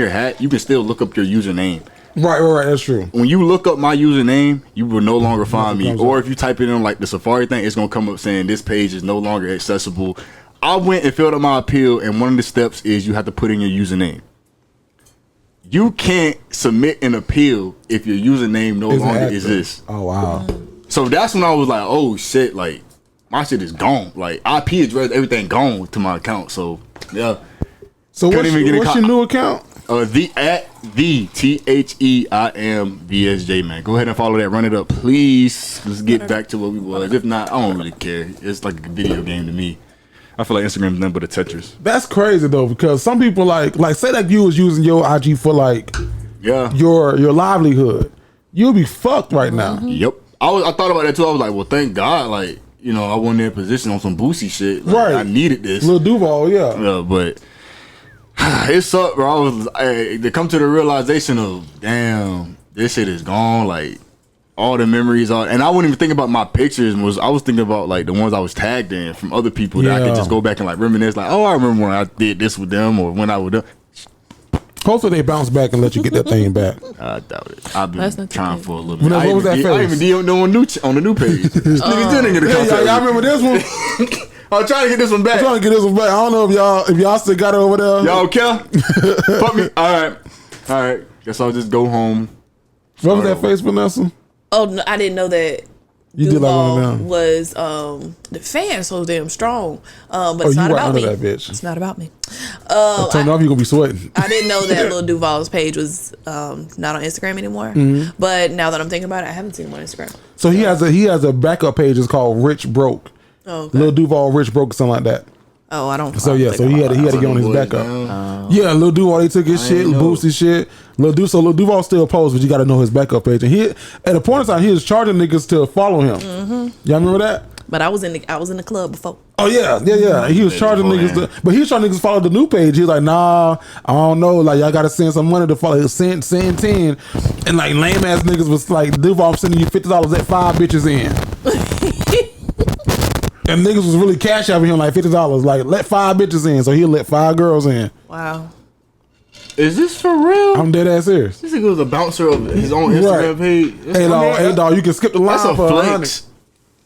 hacked, you can still look up your username. Right. That's true. When you look up my username, you will no longer find me. Or if you type it in like the Safari thing, it's gonna come up saying this page is no longer accessible. I went and filled out my appeal, and one of the steps is you have to put in your username. You can't submit an appeal if your username no longer exists. Oh wow. So that's when I was like, oh shit, like. My shit is gone. Like IP address, everything gone to my account. So yeah. So what's your new account? The TheImVSJ, man. Go ahead and follow that. Run it up, please. Let's get back to what we was. If not, I don't really care. It's like a video game to me. I feel like Instagram's nothing but a Tetris. That's crazy though, because some people like say that you was using your IG for like your livelihood. You'll be fucked right now. Yep. I thought about that too. I was like, well, thank God, like. You know, I wasn't in a position on some Boosie shit. Like, right. I needed this. Lil Duval, yeah. But it sucked, bro. They come to the realization of, damn, this shit is gone. Like, all the memories are. And I wouldn't even think about my pictures. I was thinking about, like, the ones I was tagged in from other people that I could just go back and, like, reminisce. Like, oh, I remember when I did this with them or when I would do. Hopefully they bounce back and let you get that thing back. I doubt it. I've been trying for a little bit. What was that face? I even DM'd on the new page. Niggas didn't get a contact. Y'all remember this one? I'm trying to get this one back. I don't know if y'all still got it over there. Y'all care? Fuck me. All right. Guess I'll just go home. What was that face, Vanessa? Oh, no, I didn't know that. You did like one of them. Was the fan so damn strong, but it's not about me. That bitch. It's not about me. Turn off, you gonna be sweating. I didn't know that Lil Duval's page was not on Instagram anymore. But now that I'm thinking about it, I haven't seen him on Instagram. So he has a backup page. It's called Rich Broke. Oh, okay. Lil Duval Rich Broke, something like that. Oh, I don't. So yeah, so he had to get on his backup. Yeah, Lil Duval, they took his shit, Boosie shit. Lil Duval still posts, but you got to know his backup page. And he, at a point in time, he was charging niggas to follow him. Y'all remember that? But I was in the club before. Oh yeah. He was charging niggas, but he was charging niggas to follow the new page. He was like, nah, I don't know. Like y'all got to send some money to follow. Send 10, and like lame ass niggas was like, Duval sending you $50 at 5 bitches in. And niggas was really cash out him like $50. Like, let 5 bitches in. So he'll let 5 girls in. Wow. Is this for real? I'm dead ass serious. This nigga was a bouncer of his own Instagram page. Hey, dog, you can skip the line That's a for flex,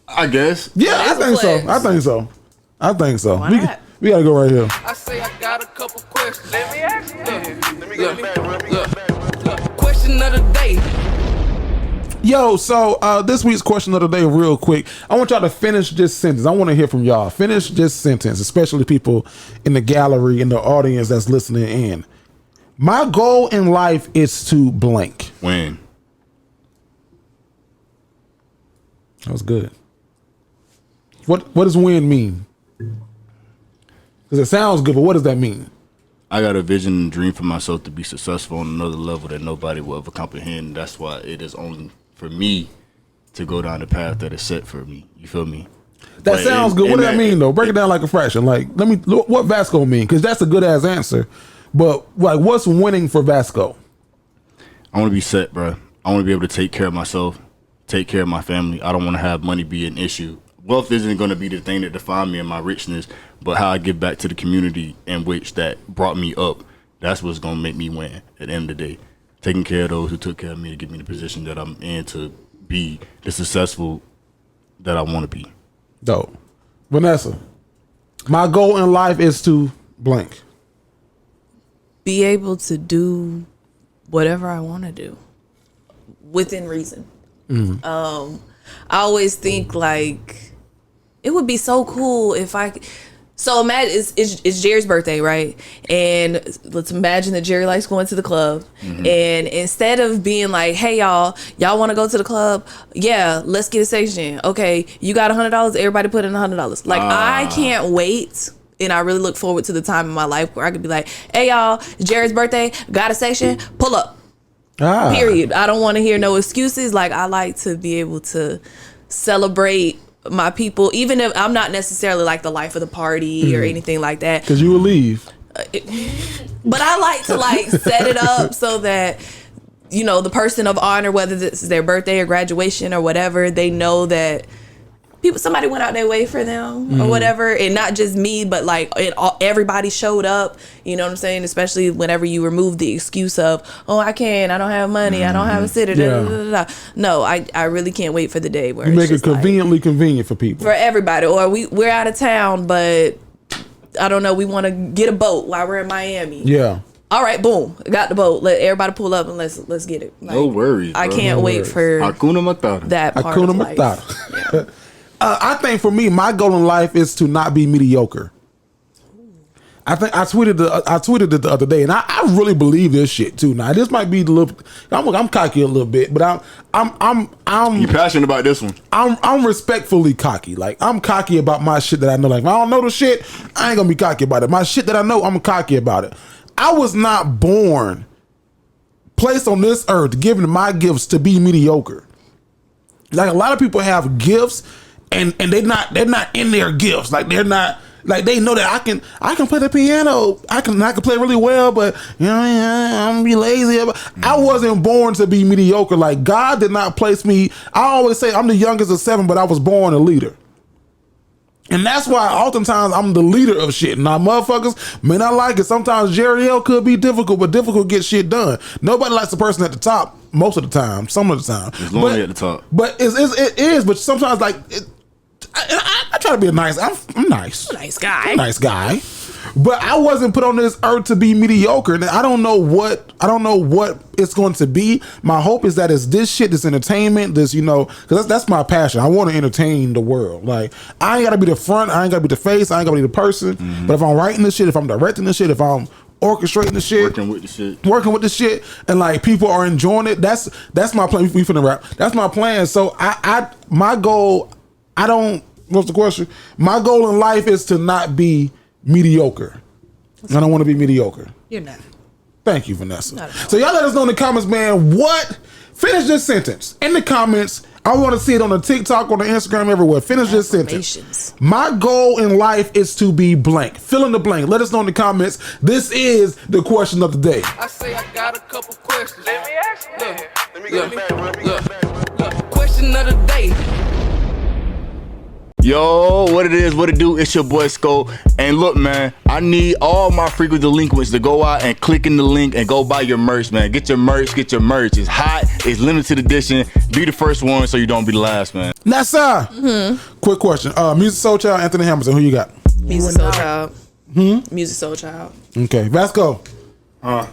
I guess. Yeah, I think so. I think so. Why not? We gotta go right here. I say I got a couple questions. Let me ask you. Let me get back. Question of the day. Yo, so this week's question of the day, real quick. I want y'all to finish this sentence. I want to hear from y'all. Finish this sentence, especially people in the gallery, in the audience that's listening in. My goal in life is to blank. When? That was good. What does win mean? Because it sounds good, but what does that mean? I got a vision and dream for myself to be successful on another level that nobody will ever comprehend. That's why it is only for me to go down the path that is set for me. You feel me? That sounds good. What does that mean, though? Break it down like a fraction. Like, what Vasco mean? Because that's a good ass answer. But like, what's winning for Vasco? I want to be set, bro. I want to be able to take care of myself, take care of my family. I don't want to have money be an issue. Wealth isn't going to be the thing that defines me and my richness, but how I give back to the community in which that brought me up. That's what's going to make me win at the end of the day. Taking care of those who took care of me to get me in the position that I'm in to be the successful that I want to be. Dope. Vanessa, my goal in life is to blank. Be able to do whatever I want to do within reason. I always think like it would be so cool if I. So imagine it's Jerry's birthday, right? And let's imagine that Jerry likes going to the club, and instead of being like, "Hey y'all want to go to the club? Yeah, let's get a section. Okay, you got $100. Everybody put in $100." Like I can't wait. And I really look forward to the time in my life where I could be like, "Hey y'all, Jared's birthday, got a section, pull up." Period. I don't want to hear no excuses. Like I like to be able to celebrate my people, even if I'm not necessarily like the life of the party or anything like that. Because you will leave. But I like to like set it up so that, you know, the person of honor, whether this is their birthday or graduation or whatever, they know that somebody went out their way for them or whatever, and not just me, but like everybody showed up. You know what I'm saying? Especially whenever you remove the excuse of, "Oh, I don't have money, I don't have a sitter." No, I really can't wait for the day where you make it conveniently convenient for people, for everybody. Or we're out of town, but I don't know, we want to get a boat while we're in Miami. Yeah. All right, boom, got the boat. Let everybody pull up and let's get it. Like, no worries. Bro. I can't wait for Hakuna Matata. That part of life. Yeah. I think for me, my goal in life is to not be mediocre. I think I tweeted it the other day, and I really believe this shit too. Now this might be a little, I'm cocky a little bit, but I'm you passionate about this one. I'm respectfully cocky. Like I'm cocky about my shit that I know. Like if I don't know the shit, I ain't gonna be cocky about it. My shit that I know, I'm cocky about it. I was not born, placed on this earth, given my gifts to be mediocre. Like a lot of people have gifts. And they're not in their gifts. Like they're not, like they know that I can play the piano. I can play really well, but you know, I'm gonna be lazy. I wasn't born to be mediocre. Like God did not place me. I always say I'm the youngest of 7, but I was born a leader. And that's why oftentimes I'm the leader of shit. Now motherfuckers may not like it. Sometimes Jerry L could be difficult, but difficult gets shit done. Nobody likes the person at the top most of the time. Some of the time. It's lonely at the top. But it is. But sometimes like I try to be nice. I'm nice. Nice guy. I'm a nice guy. But I wasn't put on this earth to be mediocre. And I don't know what it's going to be. My hope is that it's this shit, this entertainment, this, you know, because that's my passion. I want to entertain the world. Like I ain't gotta be the front, I ain't gotta be the face, I ain't gotta be the person. But if I'm writing this shit, if I'm directing this shit, if I'm orchestrating the shit, working with the shit, and like people are enjoying it, that's my plan. We finna rap. That's my plan. So my goal, what's the question? My goal in life is to not be mediocre. I don't want to be mediocre. You're not. Thank you, Vanessa. So y'all let us know in the comments, man, finish this sentence in the comments. I want to see it on the TikTok, on the Instagram, everywhere. Finish this sentence. My goal in life is to be blank. Fill in the blank. Let us know in the comments. This is the question of the day. I say I got a couple questions. Let me ask you. Let me get back. Question of the day. Yo, what it is, what it do, it's your boy Sko. And look, man, I need all my frequent delinquents to go out and click in the link and go buy your merch, man. Get your merch. It's hot, it's limited edition. Be the first one so you don't be the last, man. Nessa! Quick question. Music Soul Child, Anthony Hamilton, who you got? Music Soul Child. Music Soul Child. Okay. Vasco,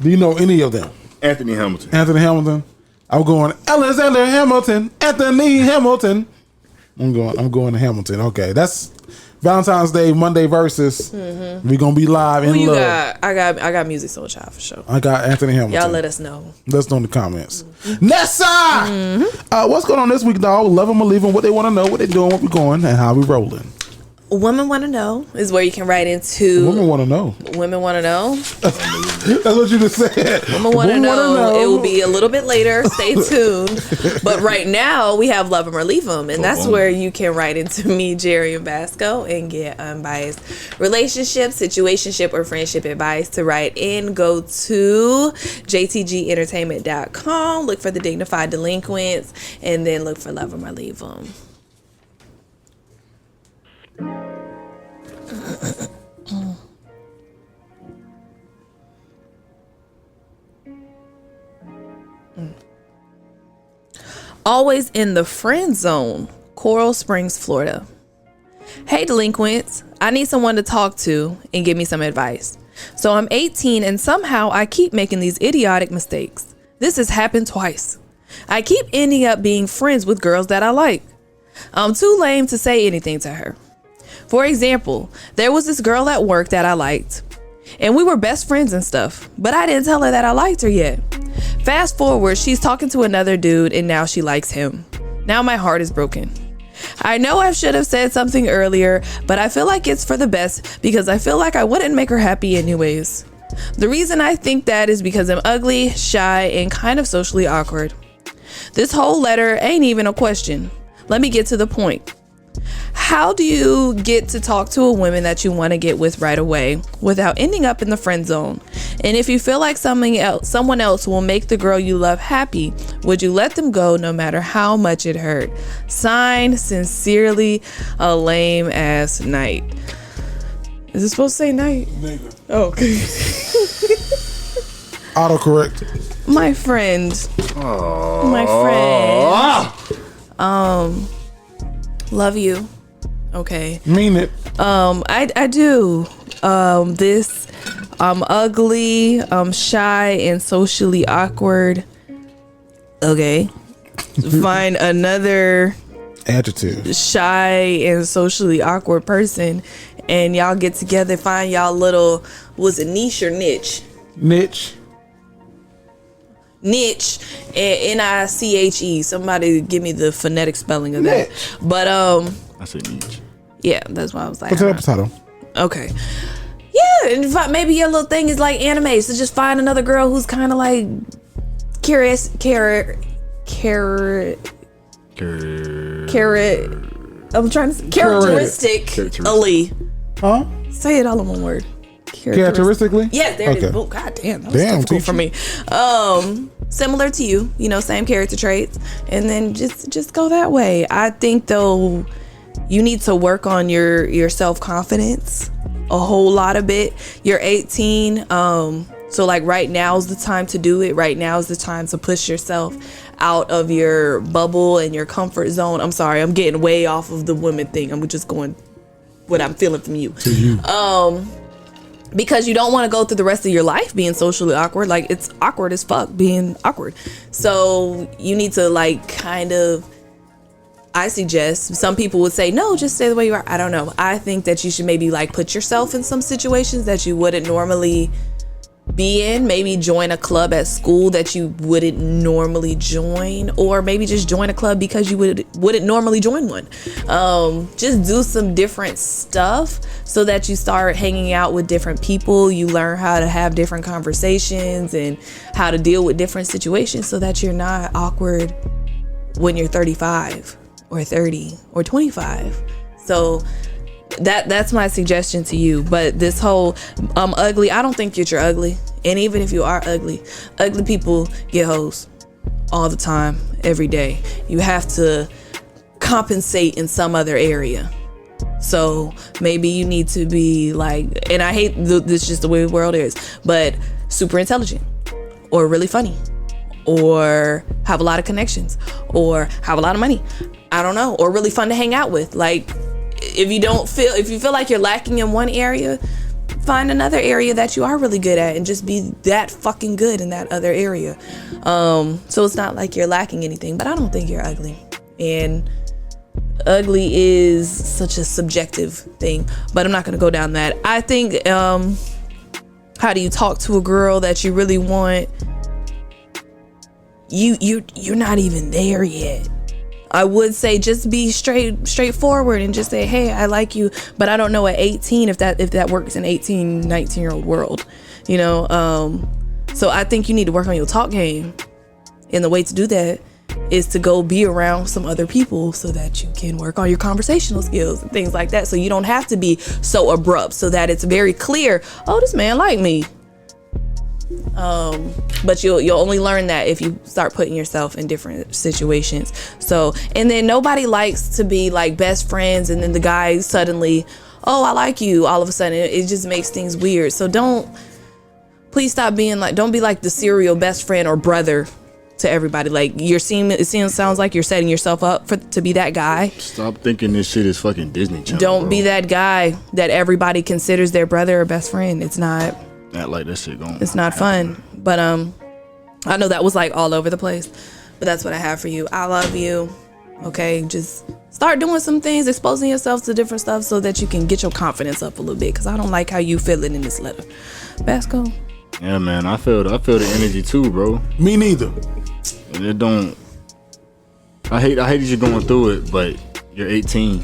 do you know any of them? Anthony Hamilton. Anthony Hamilton. I'm going Alexander Hamilton, Anthony Hamilton. I'm going to Hamilton. Okay, that's Valentine's Day Monday versus. We're gonna be live in Who you love. got? I got Music Soul Child for sure. I got Anthony Hamilton. Y'all let us know. Let us know in the comments. Nessa, what's going on this week, dog? Love them or leave them. What they want to know, what they doing, what we going, and how we rolling. Women Want to Know is where you can write into. Women want to know. Women Want to Know. That's what you just said. Women Want to know. It will be a little bit later. Stay tuned. But right now we have Love 'em or Leave 'em, and that's where you can write into me, Jerry and Vasco, and get unbiased relationship, situationship, or friendship advice. To write in, go to jtgentertainment.com. Look for the Dignified Delinquents, and then look for Love 'em or Leave 'em. Always in the friend zone. Coral Springs, Florida. Hey delinquents, I need someone to talk to and give me some advice. So I'm 18 and somehow I keep making these idiotic mistakes. This has happened twice. I keep ending up being friends with girls that I like. I'm too lame to say anything to her. For example, there was this girl at work that I liked, and we were best friends and stuff, but I didn't tell her that I liked her yet. Fast forward, she's talking to another dude and now she likes him. Now my heart is broken. I know I should have said something earlier, but I feel like it's for the best because I feel like I wouldn't make her happy anyways. The reason I think that is because I'm ugly, shy, and kind of socially awkward. This whole letter ain't even a question. Let me get to the point. How do you get to talk to a woman that you want to get with right away without ending up in the friend zone? And if you feel like someone else will make the girl you love happy, would you let them go no matter how much it hurt? Signed, sincerely, a lame ass night. Is it supposed to say night? Nigga. Oh, okay. Autocorrect. My friend. My friend. Love you. Okay. Mean it. I do. I'm ugly, I'm shy and socially awkward. Okay. Find another Adjective. shy and socially awkward person and y'all get together, find y'all little, was it niche or niche? Niche. Niche, N-I-C-H-E. Somebody give me the phonetic spelling of that. Niche. But I said niche. yeah, that's why I was like, Potato. okay. Yeah, and maybe your little thing is like anime, so just find another girl who's kind of like characteristically. Huh? Say it all in one word. Characteristically? Yes, there it is. Okay. Oh, God damn, that was difficult for me. Similar to you, same character traits, and then just go that way. I think though, you need to work on your self-confidence a whole lot of it. You're 18, so like right now is the time to do it. Right now is the time to push yourself out of your bubble and your comfort zone. I'm sorry, I'm getting way off of the women thing. I'm just going what I'm feeling from you. To you. Because you don't want to go through the rest of your life being socially awkward. Like, it's awkward as fuck being awkward. So you need to I suggest, some people would say, no, just stay the way you are. I don't know. I think that you should maybe put yourself in some situations that you wouldn't normally be in. Maybe join a club at school that you wouldn't normally join, or maybe just join a club because you wouldn't normally join one. Just do some different stuff so that you start hanging out with different people. You learn how to have different conversations and how to deal with different situations so that you're not awkward when you're 35 or 30 or 25. So that's my suggestion to you. But this whole ugly, I don't think you're ugly. And even if you are ugly people get hoes all the time, every day. You have to compensate in some other area. So maybe you need to be like, and I hate this is just the way the world is, but super intelligent or really funny or have a lot of connections or have a lot of money. I don't know. Or really fun to hang out with. Like if you feel like you're lacking in one area, find another area that you are really good at and just be that fucking good in that other area. So it's not like you're lacking anything, but I don't think you're ugly. And ugly is such a subjective thing, but I'm not going to go down that. I think, how do you talk to a girl that you really want? You're not even there yet. I would say just be straightforward and just say, hey, I like you, but I don't know at 18 if that works in 18, 19-year-old world, you know? So I think you need to work on your talk game. And the way to do that is to go be around some other people so that you can work on your conversational skills and things like that. So you don't have to be so abrupt so that it's very clear, oh, this man like me. But you'll only learn that if you start putting yourself in different situations. So, and then nobody likes to be like best friends and then the guy suddenly, oh, I like you, all of a sudden. It just makes things weird. So please stop being like, don't be like the serial best friend or brother to everybody. Like sounds like you're setting yourself up to be that guy. Stop thinking this shit is fucking Disney Channel. Don't be that guy that everybody considers their brother or best friend. It's not. Act like that shit going. It's not fun. But I know that was like all over the place. But that's what I have for you. I love you. Okay, just start doing some things, exposing yourself to different stuff so that you can get your confidence up a little bit. Because I don't like how you feeling in this letter. Vasco. Yeah, man, I feel the energy too, bro. Me neither. And it don't. I hate that you're going through it, but you're 18.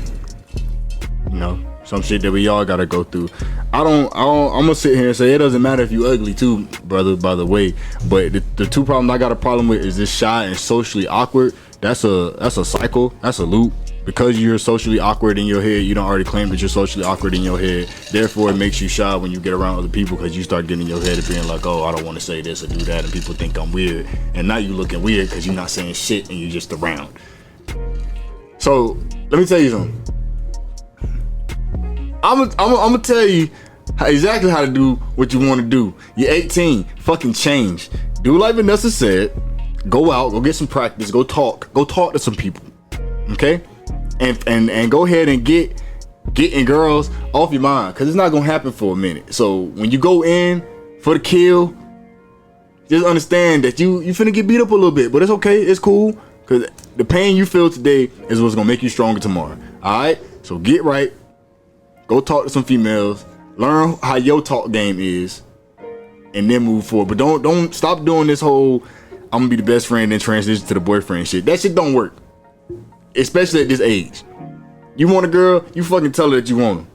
You know, some shit that we all gotta go through. I'm gonna sit here and say it doesn't matter if you ugly too, brother, by the way. But the two problems I got a problem with is this shy and socially awkward. That's a cycle. That's a loop. Because you're socially awkward in your head, you don't already claim that you're socially awkward in your head. Therefore, it makes you shy when you get around other people because you start getting in your head of being like, oh, I don't want to say this or do that, and people think I'm weird. And now you looking weird because you're not saying shit and you're just around. So let me tell you something. I'm gonna tell you exactly how to do what you want to do. You're 18. Fucking change. Do like Vanessa said. Go out. Go get some practice. Go talk. Go talk to some people. Okay. And go ahead and getting girls off your mind, because it's not gonna happen for a minute. So when you go in for the kill, just understand that you finna get beat up a little bit, but it's okay, it's cool, because the pain you feel today is what's gonna make you stronger tomorrow. All right, so get right, go talk to some females, learn how your talk game is, and then move forward. But don't stop doing this whole I'm gonna be the best friend and transition to the boyfriend shit. That shit don't work. Especially at this age. You want a girl, you fucking tell her that you want her.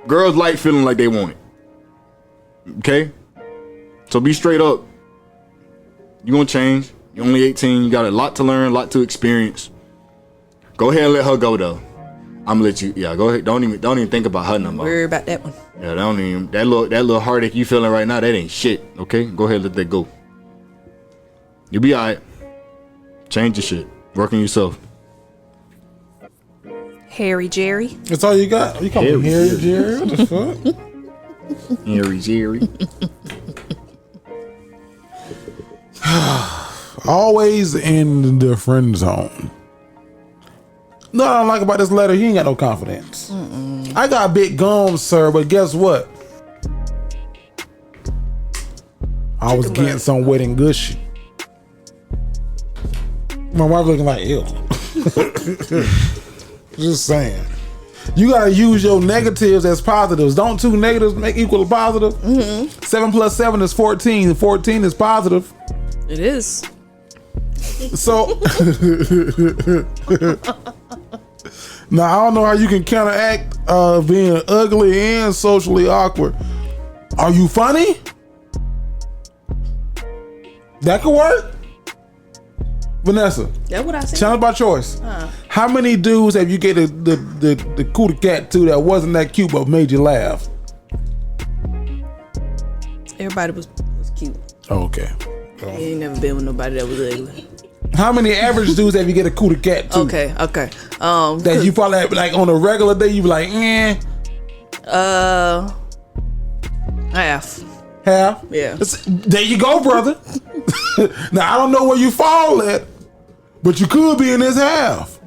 Girls like feeling like they want it. Okay? So be straight up. You gonna change. You're only 18. You got a lot to learn, a lot to experience. Go ahead and let her go though. I'm gonna let you. Yeah, go ahead. Don't even think about her no more. Worry about that one. Yeah, that little heartache you feeling right now, that ain't shit. Okay? Go ahead and let that go. You'll be alright. Change your shit. Work on yourself. Harry Jerry. That's all you got? You call me Harry Jerry? What the fuck? Harry Jerry. Always in the friend zone. No, I don't like about this letter, he ain't got no confidence. I got big gums, sir, but guess what? I was getting some wet and gushy. My wife looking like, ew. Just saying. You gotta use your negatives as positives. Don't two negatives make equal a positive? 7 plus 7 is 14. 14 is positive. It is. So now I don't know how you can counteract being ugly and socially awkward. Are you funny? That could work. Vanessa, That's what I said. challenge by choice. How many dudes have you get the cootie cat to that wasn't that cute but made you laugh? Everybody was cute. Okay. You ain't never been with nobody that was ugly. How many average dudes have you get a cootie cat to? Okay. That you probably like on a regular day you be like, half. half. Yeah. There you go, brother. Now I don't know where you fall at, but you could be in this half.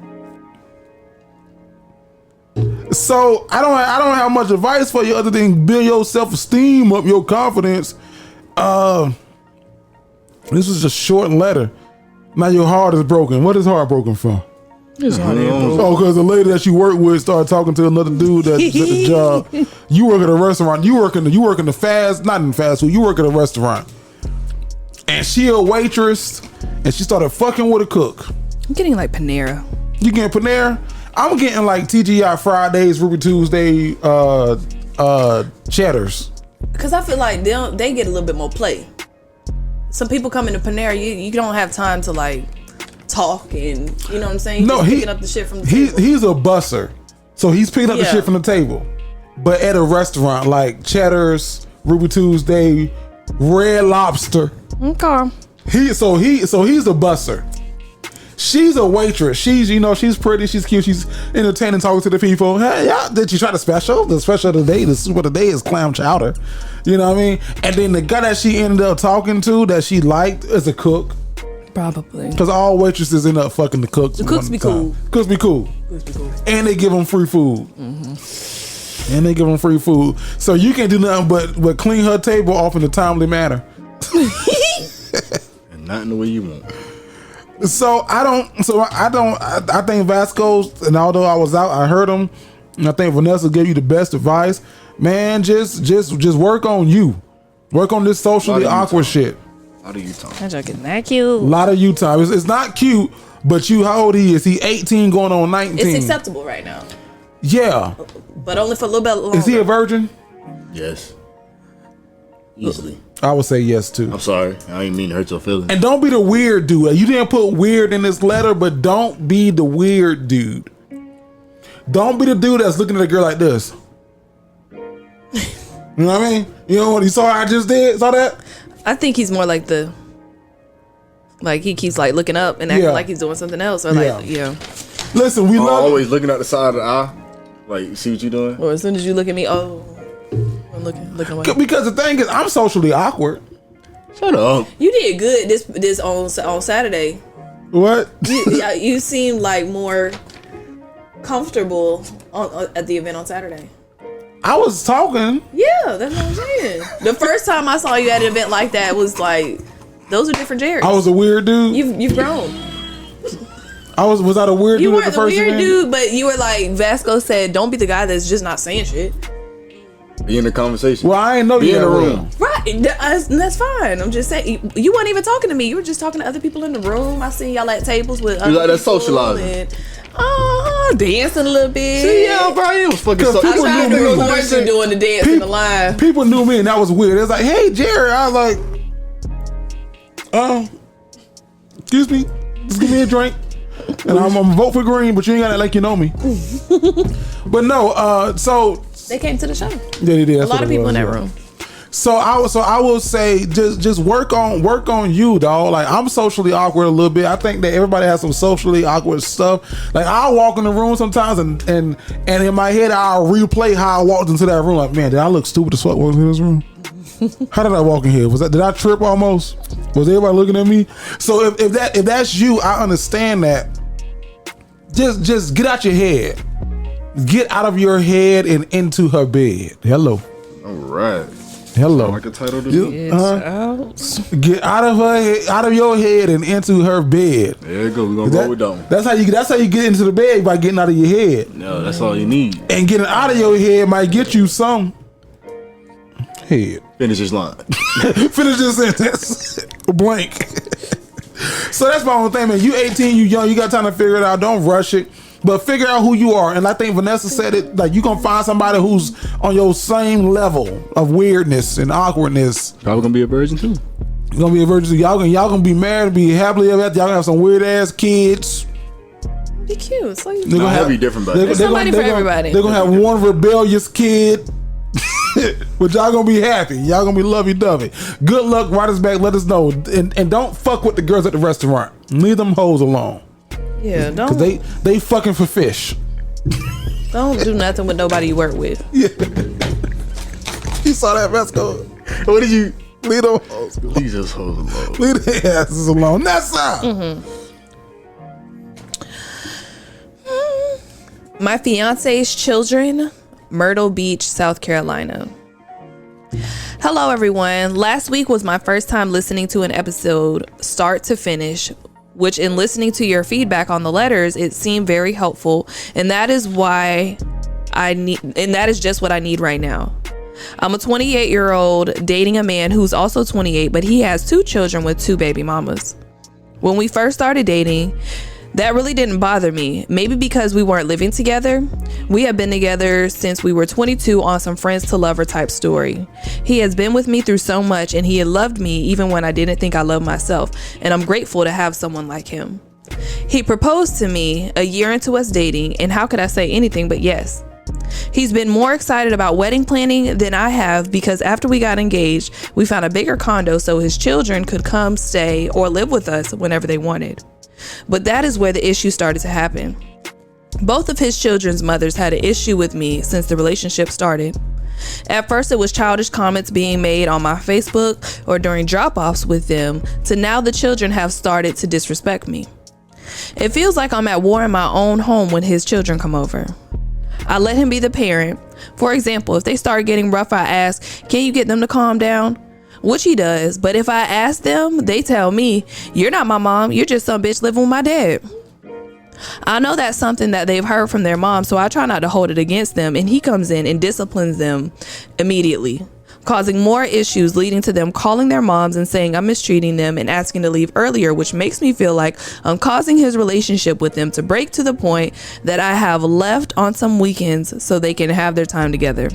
So I don't have much advice for you other than build your self-esteem up, your confidence. This was just short letter. Now your heart is broken. What is heart broken from? Oh, because the lady that you work with started talking to another dude that's at the job. You work at a restaurant. You work in the fast, not in fast food. You work at a restaurant, and she a waitress, and she started fucking with a cook. I'm getting like Panera. You getting Panera? I'm getting like TGI Fridays, Ruby Tuesday, Cheddars. Because I feel like they get a little bit more play. Some people come into Panera, you don't have time to like talk and you know what I'm saying. No, picking up the shit from the table. He's a busser, so he's picking up the shit from the table. But at a restaurant like Cheddars, Ruby Tuesday, Red Lobster. Okay. He's a busser. She's a waitress. She's pretty. She's cute. She's entertaining, talking to the people. Hey, yeah, did you try the special? The special of the day, the soup of the day is clam chowder. You know what I mean? And then the guy that she ended up talking to that she liked is a cook. Probably. Because all waitresses end up fucking the cooks. The cooks be cool. Cooks be cool. And they give them free food. Mm-hmm. And they give them free food. So you can't do nothing but clean her table off in a timely manner. And not in the way you want. So I think Vasco's, and although I was out, I heard him, and I think Vanessa gave you the best advice. Man, just work on you. Work on this socially awkward shit. A lot of you time. That joke is not cute. A lot of you time. It's not cute, but how old he is? He 18 going on 19. It's acceptable right now. Yeah. But only for a little bit longer. Is he a virgin? Yes. Easily. I would say yes too. I'm sorry. I didn't mean to hurt your feelings. And don't be the weird dude. You didn't put weird in this letter, but don't be the weird dude. Don't be the dude that's looking at a girl like this. You know what I mean? You know what you saw I just did? Saw that? I think he's more like he keeps like looking up and acting like he's doing something else. Or Listen, we love always looking at the side of the eye. Like, see what you doing? Or as soon as you look at me, I'm looking away. Because the thing is, I'm socially awkward. Shut up. You did good this on Saturday. What? You seem like more comfortable at the event on Saturday. I was talking. Yeah, that's what I'm saying. The first time I saw you at an event like that was like, those are different Jerrys. I was a weird dude. You've grown. Was I a weird You dude at the weren't first a weird event? dude, but you were like, Vasco said, don't be the guy that's just not saying shit. Be in the conversation. Well, I ain't know Be you in the that room. well. Right, that's fine. I'm just saying, you weren't even talking to me. You were just talking to other people in the room. I seen y'all at tables with other like that people socializing. and dancing a little bit. See, yeah, bro, it was fucking so. I tried to knew me. record you doing the dance in the line. People knew me, and that was weird. It was like, "Hey, Jerry," I was like, excuse me, just give me a drink, and I'm gonna vote for green, but you ain't gotta like you know me." But no, so they came to the show. Yeah, they did. A lot of people in that room. So I will say just work on you, dog. Like, I'm socially awkward a little bit. I think that everybody has some socially awkward stuff. Like, I'll walk in the room sometimes and in my head I'll replay how I walked into that room. Like, man, did I look stupid as fuck walking in this room? How did I walk in here? Did I trip almost? Was everybody looking at me? So if that's you, I understand that. Just get out your head. Get out of your head and into her bed. Hello. All right. Hello. Like a title to me. Get out of her head, out of your head and into her bed. There you go. We're gonna roll it down. That's how you get into the bed, by getting out of your head. No, that's all you need. And getting out of your head might get you some head. Finish this line. Finish this sentence. Blank. So that's my own thing, man. You 18, you young, you got time to figure it out. Don't rush it. But figure out who you are. And I think Vanessa said it, like, you gonna find somebody who's on your same level of weirdness and awkwardness. Probably gonna be a virgin too. You're gonna be a virgin. Y'all gonna be married, be happily ever after. Y'all gonna have some weird ass kids. Be cute. It's like, No, that'll be different, but there's somebody for everybody. They're gonna have one rebellious kid. But y'all gonna be happy. Y'all gonna be lovey-dovey. Good luck. Write us back. Let us know. And don't fuck with the girls at the restaurant. Leave them hoes alone. Yeah, Cause don't they fucking for fish. don't do nothing with nobody you work with. Yeah. You saw that, Vasco? What did you? Leave them hoes alone. Leave those hoes alone. Leave their asses alone. Nessa! My fiance's children, Myrtle Beach, South Carolina. Hello, everyone. Last week was my first time listening to an episode start to finish, which in listening to your feedback on the letters, it seemed very helpful. And that is just what I need right now. I'm a 28-year-old dating a man who's also 28, but he has 2 children with 2 baby mamas. When we first started dating, that really didn't bother me. Maybe because we weren't living together. We have been together since we were 22 on some friends to lover type story. He has been with me through so much, and he had loved me even when I didn't think I loved myself. And I'm grateful to have someone like him. He proposed to me a year into us dating, and how could I say anything but yes? He's been more excited about wedding planning than I have because after we got engaged, we found a bigger condo so his children could come stay or live with us whenever they wanted. But that is where the issue started to happen. Both of his children's mothers had an issue with me since the relationship started. At first, it was childish comments being made on my Facebook or during drop-offs with them, to now the children have started to disrespect me. It feels like I'm at war in my own home when his children come over. I let him be the parent. For example, if they start getting rough, I ask, can you get them to calm down? Which he does, but if I ask them, they tell me, you're not my mom, you're just some bitch living with my dad. I know that's something that they've heard from their mom, so I try not to hold it against them, and he comes in and disciplines them immediately, causing more issues, leading to them calling their moms and saying I'm mistreating them and asking to leave earlier, which makes me feel like I'm causing his relationship with them to break to the point that I have left on some weekends so they can have their time together.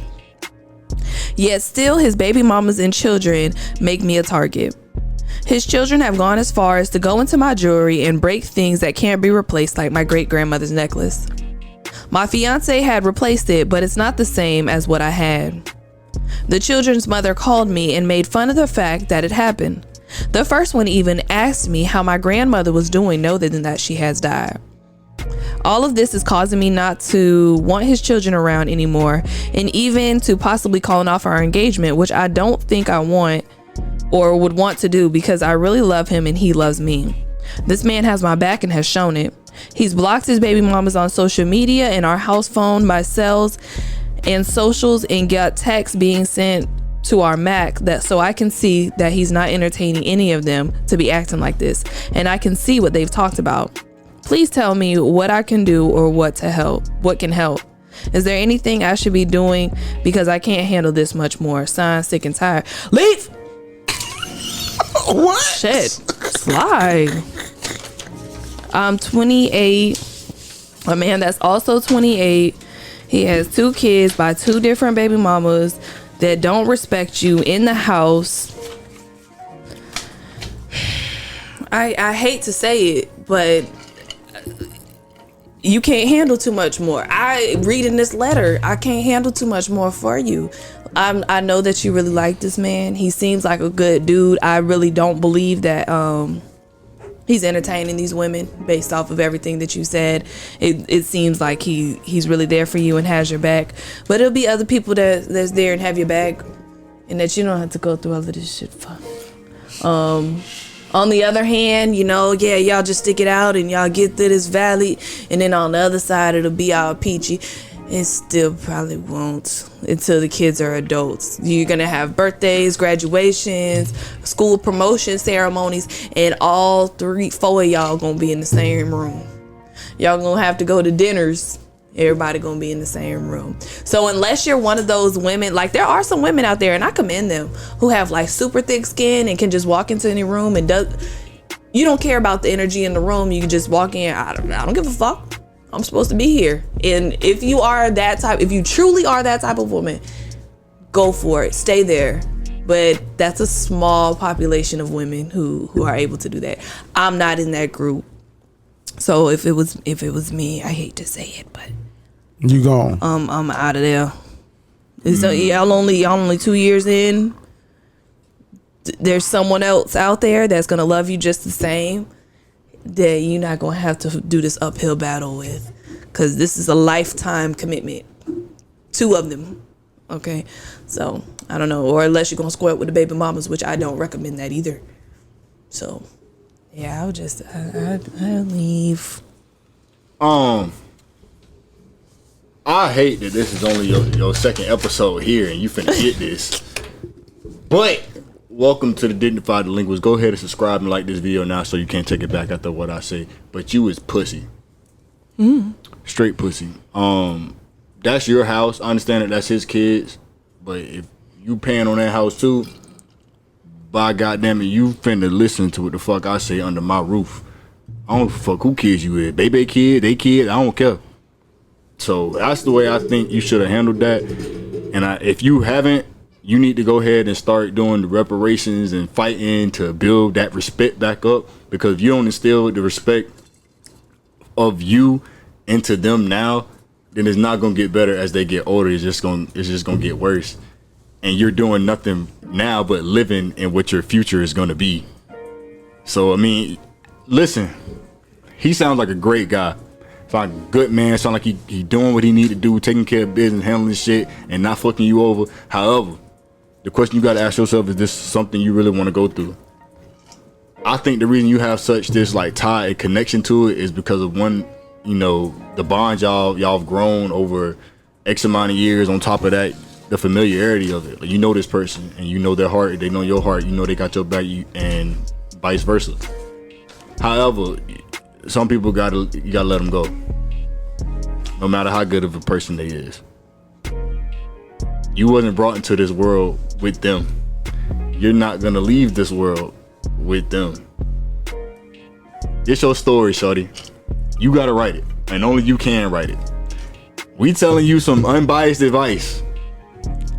Yet still, his baby mamas and children make me a target. His children have gone as far as to go into my jewelry and break things that can't be replaced, like my great-grandmother's necklace. My fiance had replaced it, but it's not the same as what I had. The children's mother called me and made fun of the fact that it happened. The first one even asked me how my grandmother was doing, knowing that she has died. All of this is causing me not to want his children around anymore, and even to possibly calling off our engagement, which I don't think I want or would want to do because I really love him and he loves me. This man has my back and has shown it. He's blocked his baby mamas on social media and our house phone, my cells and socials, and got texts being sent to our Mac that so I can see that he's not entertaining any of them to be acting like this, and I can see what they've talked about. Please tell me what I can do or what can help. Is there anything I should be doing because I can't handle this much more? Signed, sick and tired. Leave! What? Shit. Slide. I'm 28. A man that's also 28. He has 2 kids by 2 different baby mamas that don't respect you in the house. I hate to say it, but you can't handle too much more. Reading this letter, I can't handle too much more for you. I know that you really like this man. He seems like a good dude. I really don't believe that he's entertaining these women based off of everything that you said. It seems like he's really there for you and has your back. But it'll be other people that's there and have your back, and that you don't have to go through all of this shit for. On the other hand, y'all just stick it out and y'all get through this valley, and then on the other side it'll be all peachy. It still probably won't until the kids are adults. You're gonna have birthdays, graduations, school promotion ceremonies, and all 3-4 of y'all gonna be in the same room. Y'all gonna have to go to dinners. Everybody gonna be in the same room. So unless you're one of those women, like there are some women out there, and I commend them, who have like super thick skin and can just walk into any room and you don't care about the energy in the room. You can just walk in. I don't give a fuck. I'm supposed to be here. And if you truly are that type of woman, go for it. Stay there. But that's a small population of women who are able to do that. I'm not in that group. So if it was me, I hate to say it, but you gone. I'm out of there. So y'all only 2 years in. There's someone else out there that's gonna love you just the same. that you're not gonna have to do this uphill battle with, because this is a lifetime commitment. 2 of them. Okay, so I don't know, or unless you're gonna square up with the baby mamas, which I don't recommend that either. So yeah, I'd leave. I hate that this is only your second episode here and you finna get this. But welcome to the Dignified Delinquents. Go ahead and subscribe and like this video now so you can't take it back after what I say. But you is pussy. Straight pussy. That's your house. I understand that that's his kids, but if you paying on that house too, by goddamn it, you finna listen to what the fuck I say under my roof. I don't fuck who kids you is. Baby kid, they kid, I don't care. So that's the way I think you should have handled that. And if you haven't, you need to go ahead and start doing the reparations and fighting to build that respect back up. Because if you don't instill the respect of you into them now, then it's not gonna get better as they get older. It's just gonna get worse. And you're doing nothing now but living in what your future is gonna be. So I mean, listen, he sounds like a great guy. Sound like a good man. Sound like he doing what he need to do, taking care of business, handling shit, and not fucking you over. However, the question you gotta ask yourself, is this something you really want to go through? I think the reason you have such this like tie and connection to it is because of one, you know, the bond y'all have grown over X amount of years. On top of that, the familiarity of it. Like, you know this person and you know their heart, they know your heart, you know they got your back, and vice versa. However, some people you gotta let them go, no matter how good of a person they is. You wasn't brought into this world with them. You're not gonna leave this world with them. It's your story, shorty. You gotta write it, and only you can write it. We telling you some unbiased advice.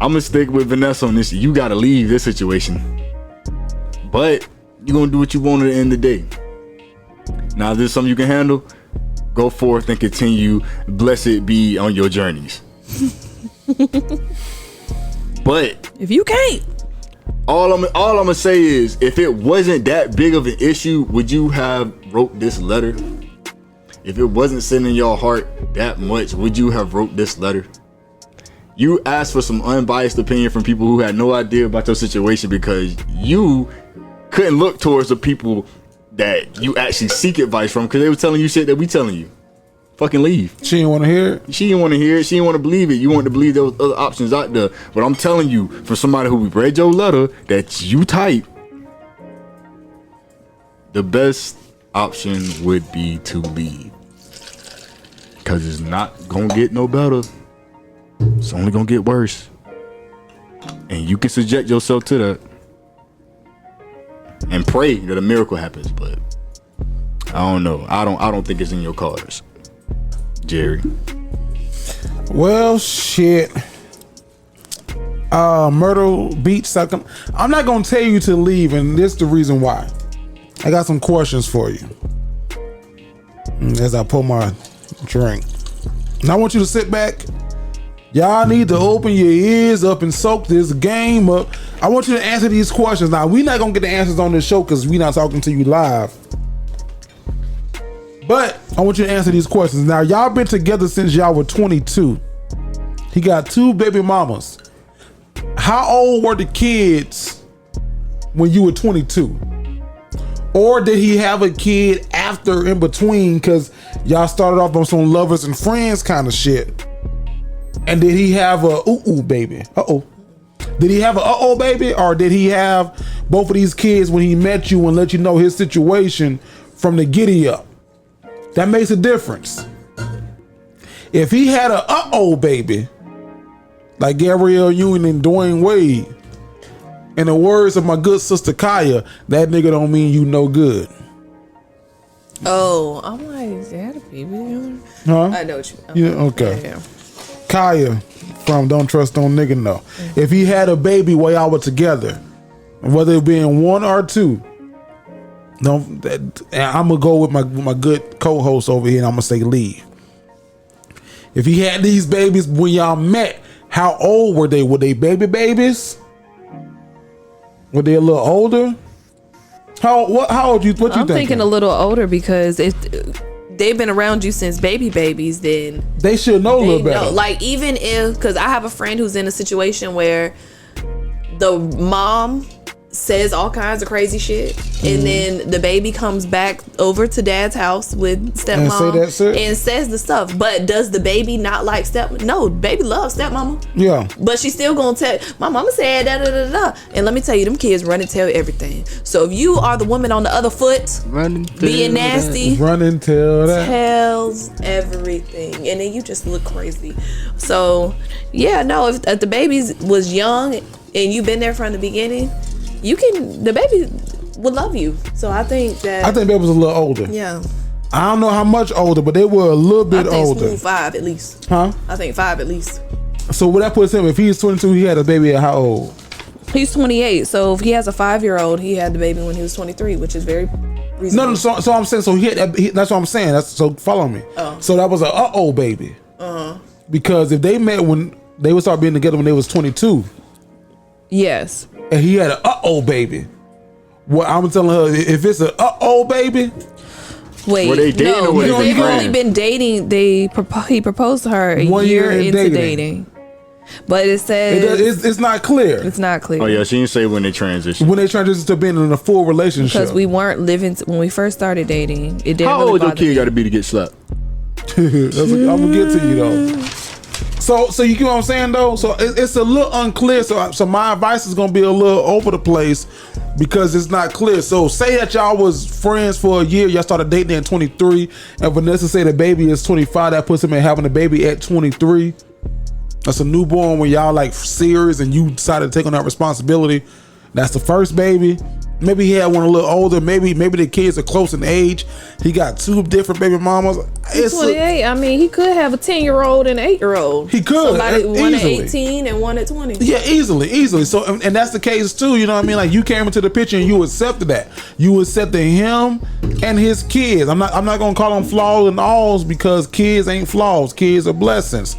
I'm gonna stick with Vanessa on this. You gotta leave this situation, but you're gonna do what you want at the end of the day. Now, if this is something you can handle, go forth and continue. Blessed be on your journeys. But if you can't, all I'm gonna say is, if it wasn't that big of an issue, would you have wrote this letter? If it wasn't sitting in your heart that much, would you have wrote this letter? You asked for some unbiased opinion from people who had no idea about your situation because you couldn't look towards the people that you actually seek advice from, because they were telling you shit that we telling you. Fucking leave. She didn't want to hear it. She didn't want to hear it. She didn't want to believe it. You wanted to believe there was other options out there. But I'm telling you, for somebody who read your letter that you type, the best option would be to leave. Because it's not going to get no better. It's only going to get worse. And you can subject yourself to that. And pray that a miracle happens. But I don't know. I don't think it's in your cards, Jerry. Well, shit. Myrtle Beach second. I'm not gonna tell you to leave, and this is the reason why. I got some questions for you as I pour my drink. And I want you to sit back. Y'all need to open your ears up and soak this game up. I want you to answer these questions. Now, we're not gonna get the answers on this show because we're not talking to you live. But I want you to answer these questions. Now, y'all been together since y'all were 22. He got 2 baby mamas. How old were the kids when you were 22? Or did he have a kid after, in between, because y'all started off on some lovers and friends kind of shit? And did he have a ooh baby? Did he have a baby? Or did he have both of these kids when he met you and let you know his situation from the giddy up? That makes a difference. If he had a baby, like Gabrielle Union and Dwayne Wade, in the words of my good sister Kaya, that nigga don't mean you no good. Oh, I'm like, is that a baby? Huh? I know what you mean. Yeah, okay. Yeah. Kaya from Don't Trust No Nigga No. If he had a baby while y'all were together, whether it being 1 or 2, I'm gonna go with my good co-host over here, and I'm gonna say leave. If he had these babies when y'all met, how old were they? Were they babies? Were they a little older? How old you? What you I'm thinking a little older because if they've been around you since babies, then they should know a little better. Like even if, because I have a friend who's in a situation where the mom says all kinds of crazy shit, and then the baby comes back over to dad's house with stepmom and says the stuff. But does the baby not like No, baby loves stepmama. Yeah. But she's still gonna tell, my mama said da da da da. And let me tell you, them kids run and tell everything. So if you are the woman on the other foot, being nasty, run and tell that, tells everything, and then you just look crazy. So yeah, no, if the baby was young and you've been there from the beginning, the baby would love you. So I think baby was a little older. Yeah. I don't know how much older, but they were a little bit older. I think 5 at least. Huh? I think 5 at least. So what that puts him, if he's 22, he had a baby at how old? He's 28. So if he has a 5-year-old, he had the baby when he was 23, which is very reasonable. No, so I'm saying, so that's what I'm saying. So follow me. Oh. So that was a baby. Because if they met when they would start being together when they was 22. Yes. And he had a baby. Well, I'm telling her, if it's a baby. Wait, were they dating or were they've only been dating. He proposed to her a year into dating. But it says it's not clear. It's not clear. Oh yeah, she didn't say when they transitioned. When they transitioned to being in a full relationship. Because we weren't living when we first started dating. It didn't. How old your kid got to be to get slapped? I'm gonna get to you though. So you get what I'm saying though. So it's a little unclear. So my advice is gonna be a little over the place because it's not clear. So say that y'all was friends for a year, y'all started dating at 23, and Vanessa say the baby is 25. That puts him in having a baby at 23. That's a newborn when y'all like serious and you decided to take on that responsibility. That's the first baby. Maybe he had one a little older. Maybe the kids are close in age. He got 2 different baby mamas. He's 28. I mean, he could have a 10-year-old and an 8-year-old. He could. One at 18 and one at 20. Yeah, easily. So, and that's the case too. You know what I mean? Like you came into the picture and you accepted that. You accepted him and his kids. I'm not gonna call them flaws and alls because kids ain't flaws. Kids are blessings.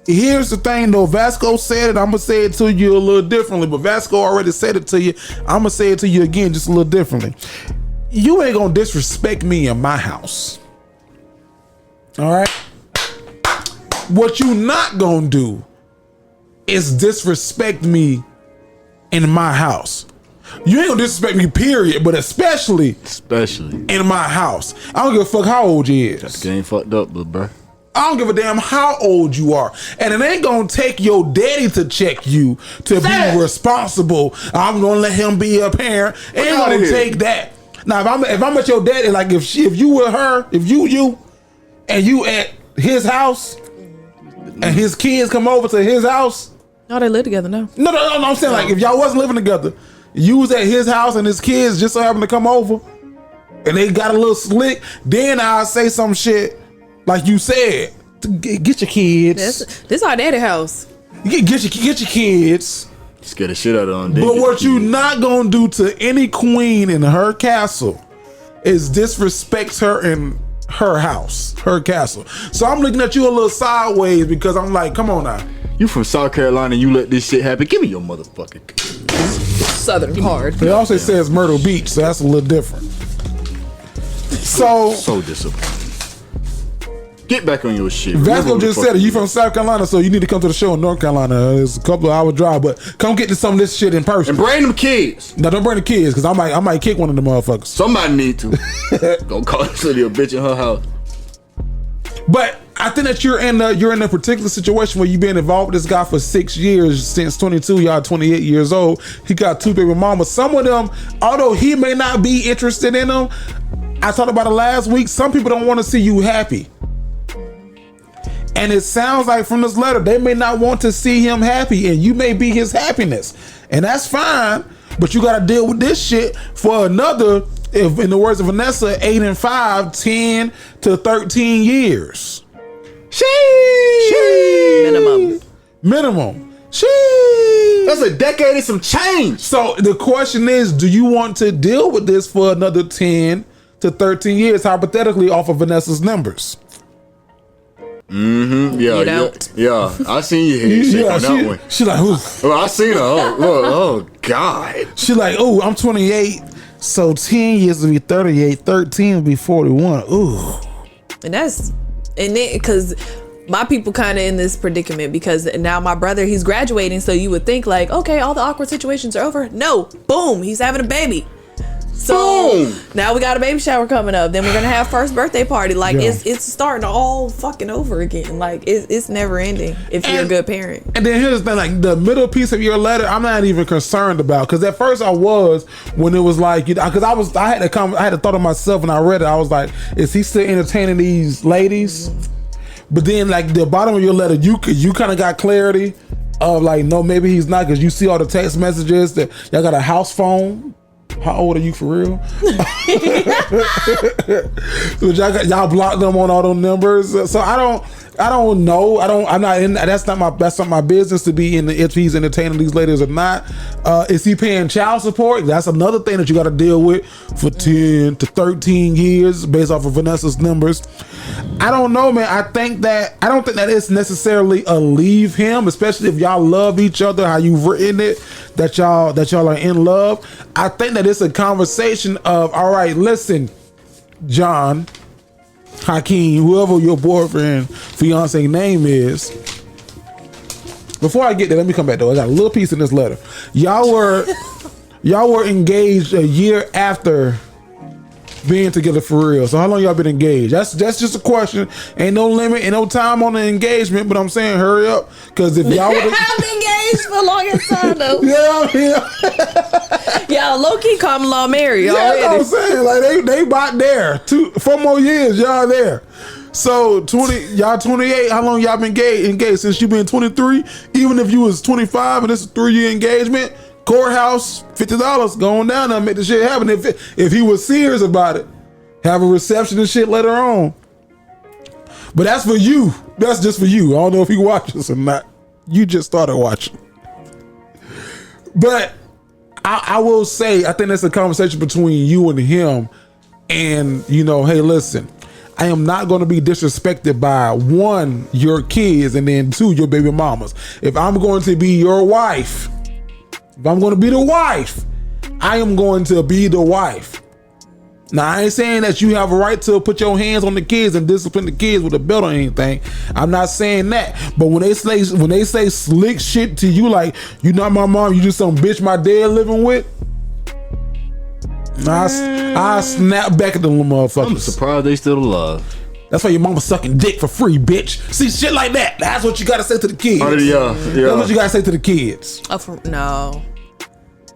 Here's the thing though, Vasco said it, I'm gonna say it to you a little differently, but Vasco already said it to you. I'm gonna say it to you again just a little differently. You ain't gonna disrespect me in my house. All right? What you not gonna do is disrespect me in my house. You ain't gonna disrespect me, period, but especially in my house. I don't give a fuck how old you is. That game fucked up, little bro. I don't give a damn how old you are. And it ain't gonna take your daddy to check you to be responsible. I'm gonna let him be a parent. It ain't gonna take that. Now if I'm at your daddy, like if you with her, if you and you at his house and his kids come over to his house. No, they live together now. No, I'm saying like if y'all wasn't living together, you was at his house and his kids just so happened to come over and they got a little slick, then I'll say some shit. Like you said, get your kids. This our daddy house. Get your kids. Scare the shit out of them. But what you not gonna do to any queen in her castle is disrespect her in her house, her castle. So I'm looking at you a little sideways because I'm like, come on now. You from South Carolina and you let this shit happen. Give me your motherfucking Southern card. It also says Myrtle Beach, so that's a little different. So disappointing. Get back on your shit. Vasco just said it. You from South Carolina, so you need to come to the show in North Carolina. It's a couple of hour drive, but come get to some of this shit in person. And bring them kids. No, don't bring the kids, because I might kick one of the motherfuckers. Somebody need to. Go call City a bitch in her house. But I think that you're in a particular situation where you've been involved with this guy for 6 years, since 22, y'all 28 years old. He got 2 baby mamas. Some of them, although he may not be interested in them, I talked about it last week, some people don't want to see you happy. And it sounds like from this letter, they may not want to see him happy, and you may be his happiness. And that's fine, but you got to deal with this shit for another, if in the words of Vanessa, 8 and 5, 10 to 13 years. Minimum. That's a decade and some change. So the question is, do you want to deal with this for another 10 to 13 years, hypothetically, off of Vanessa's numbers? Mm-hmm. Yeah. I seen your head shake on that one. She like, who? Well, I seen her. Oh God. She like, oh, I'm 28. So 10 years would be 38, 13 would be 41. Ooh. And then because my people kind of in this predicament because now my brother, he's graduating, so you would think like, okay, all the awkward situations are over. No, boom, he's having a baby. So now we got a baby shower coming up. Then we're gonna have first birthday party. Like it's starting all fucking over again. Like it's never ending if you're a good parent. And then here's the thing, like the middle piece of your letter, I'm not even concerned about, because at first I was, when it was like, you know, because I had to thought of myself when I read it. I was like, is he still entertaining these ladies? But then like the bottom of your letter, you kind of got clarity of like, no, maybe he's not, because you see all the text messages that y'all got a house phone. How old are you for real? So y'all blocked them on all those numbers. So I don't know. I'm not in. That's not my business to be in if he's entertaining these ladies or not. Is he paying child support? That's another thing that you got to deal with for 10 to 13 years based off of Vanessa's numbers. I don't know, man. I don't think that it's necessarily a leave him, especially if y'all love each other, how you've written it, that y'all are in love. I think that it's a conversation of, all right, listen, John, Hakeem, whoever your boyfriend, fiance name is. Before I get there, let me come back though. I got a little piece in this letter. Y'all were engaged a year after being together for real. So how long y'all been engaged? That's just a question. Ain't no limit, ain't no time on the engagement, but I'm saying hurry up, because if y'all would I've been engaged for the longest time though. Yeah. Y'all low-key common law married already. That's what I'm saying. Like they about there. 4 more years, y'all there. So y'all 28. How long y'all been engaged? Since you been 23? Even if you was 25 and this is a 3-year engagement, courthouse, $50 going down there, make the shit happen. If he was serious about it, have a reception and shit later on. But that's for you. That's just for you. I don't know if he watches or not. You just started watching. But I will say, I think that's a conversation between you and him. And, you know, hey, listen, I am not going to be disrespected by 1, your kids, and then 2, your baby mamas. If I'm going to be your wife, if I'm going to be the wife, I am going to be the wife. Now, I ain't saying that you have a right to put your hands on the kids and discipline the kids with a belt or anything. I'm not saying that. But when they say slick shit to you, like, you not my mom, you just some bitch my dad living with, I snap back at them motherfuckers. I'm surprised they still alive. That's why your mama sucking dick for free, bitch. See, shit like that. That's what you gotta say to the kids. Yeah. That's what you gotta say to the kids. No.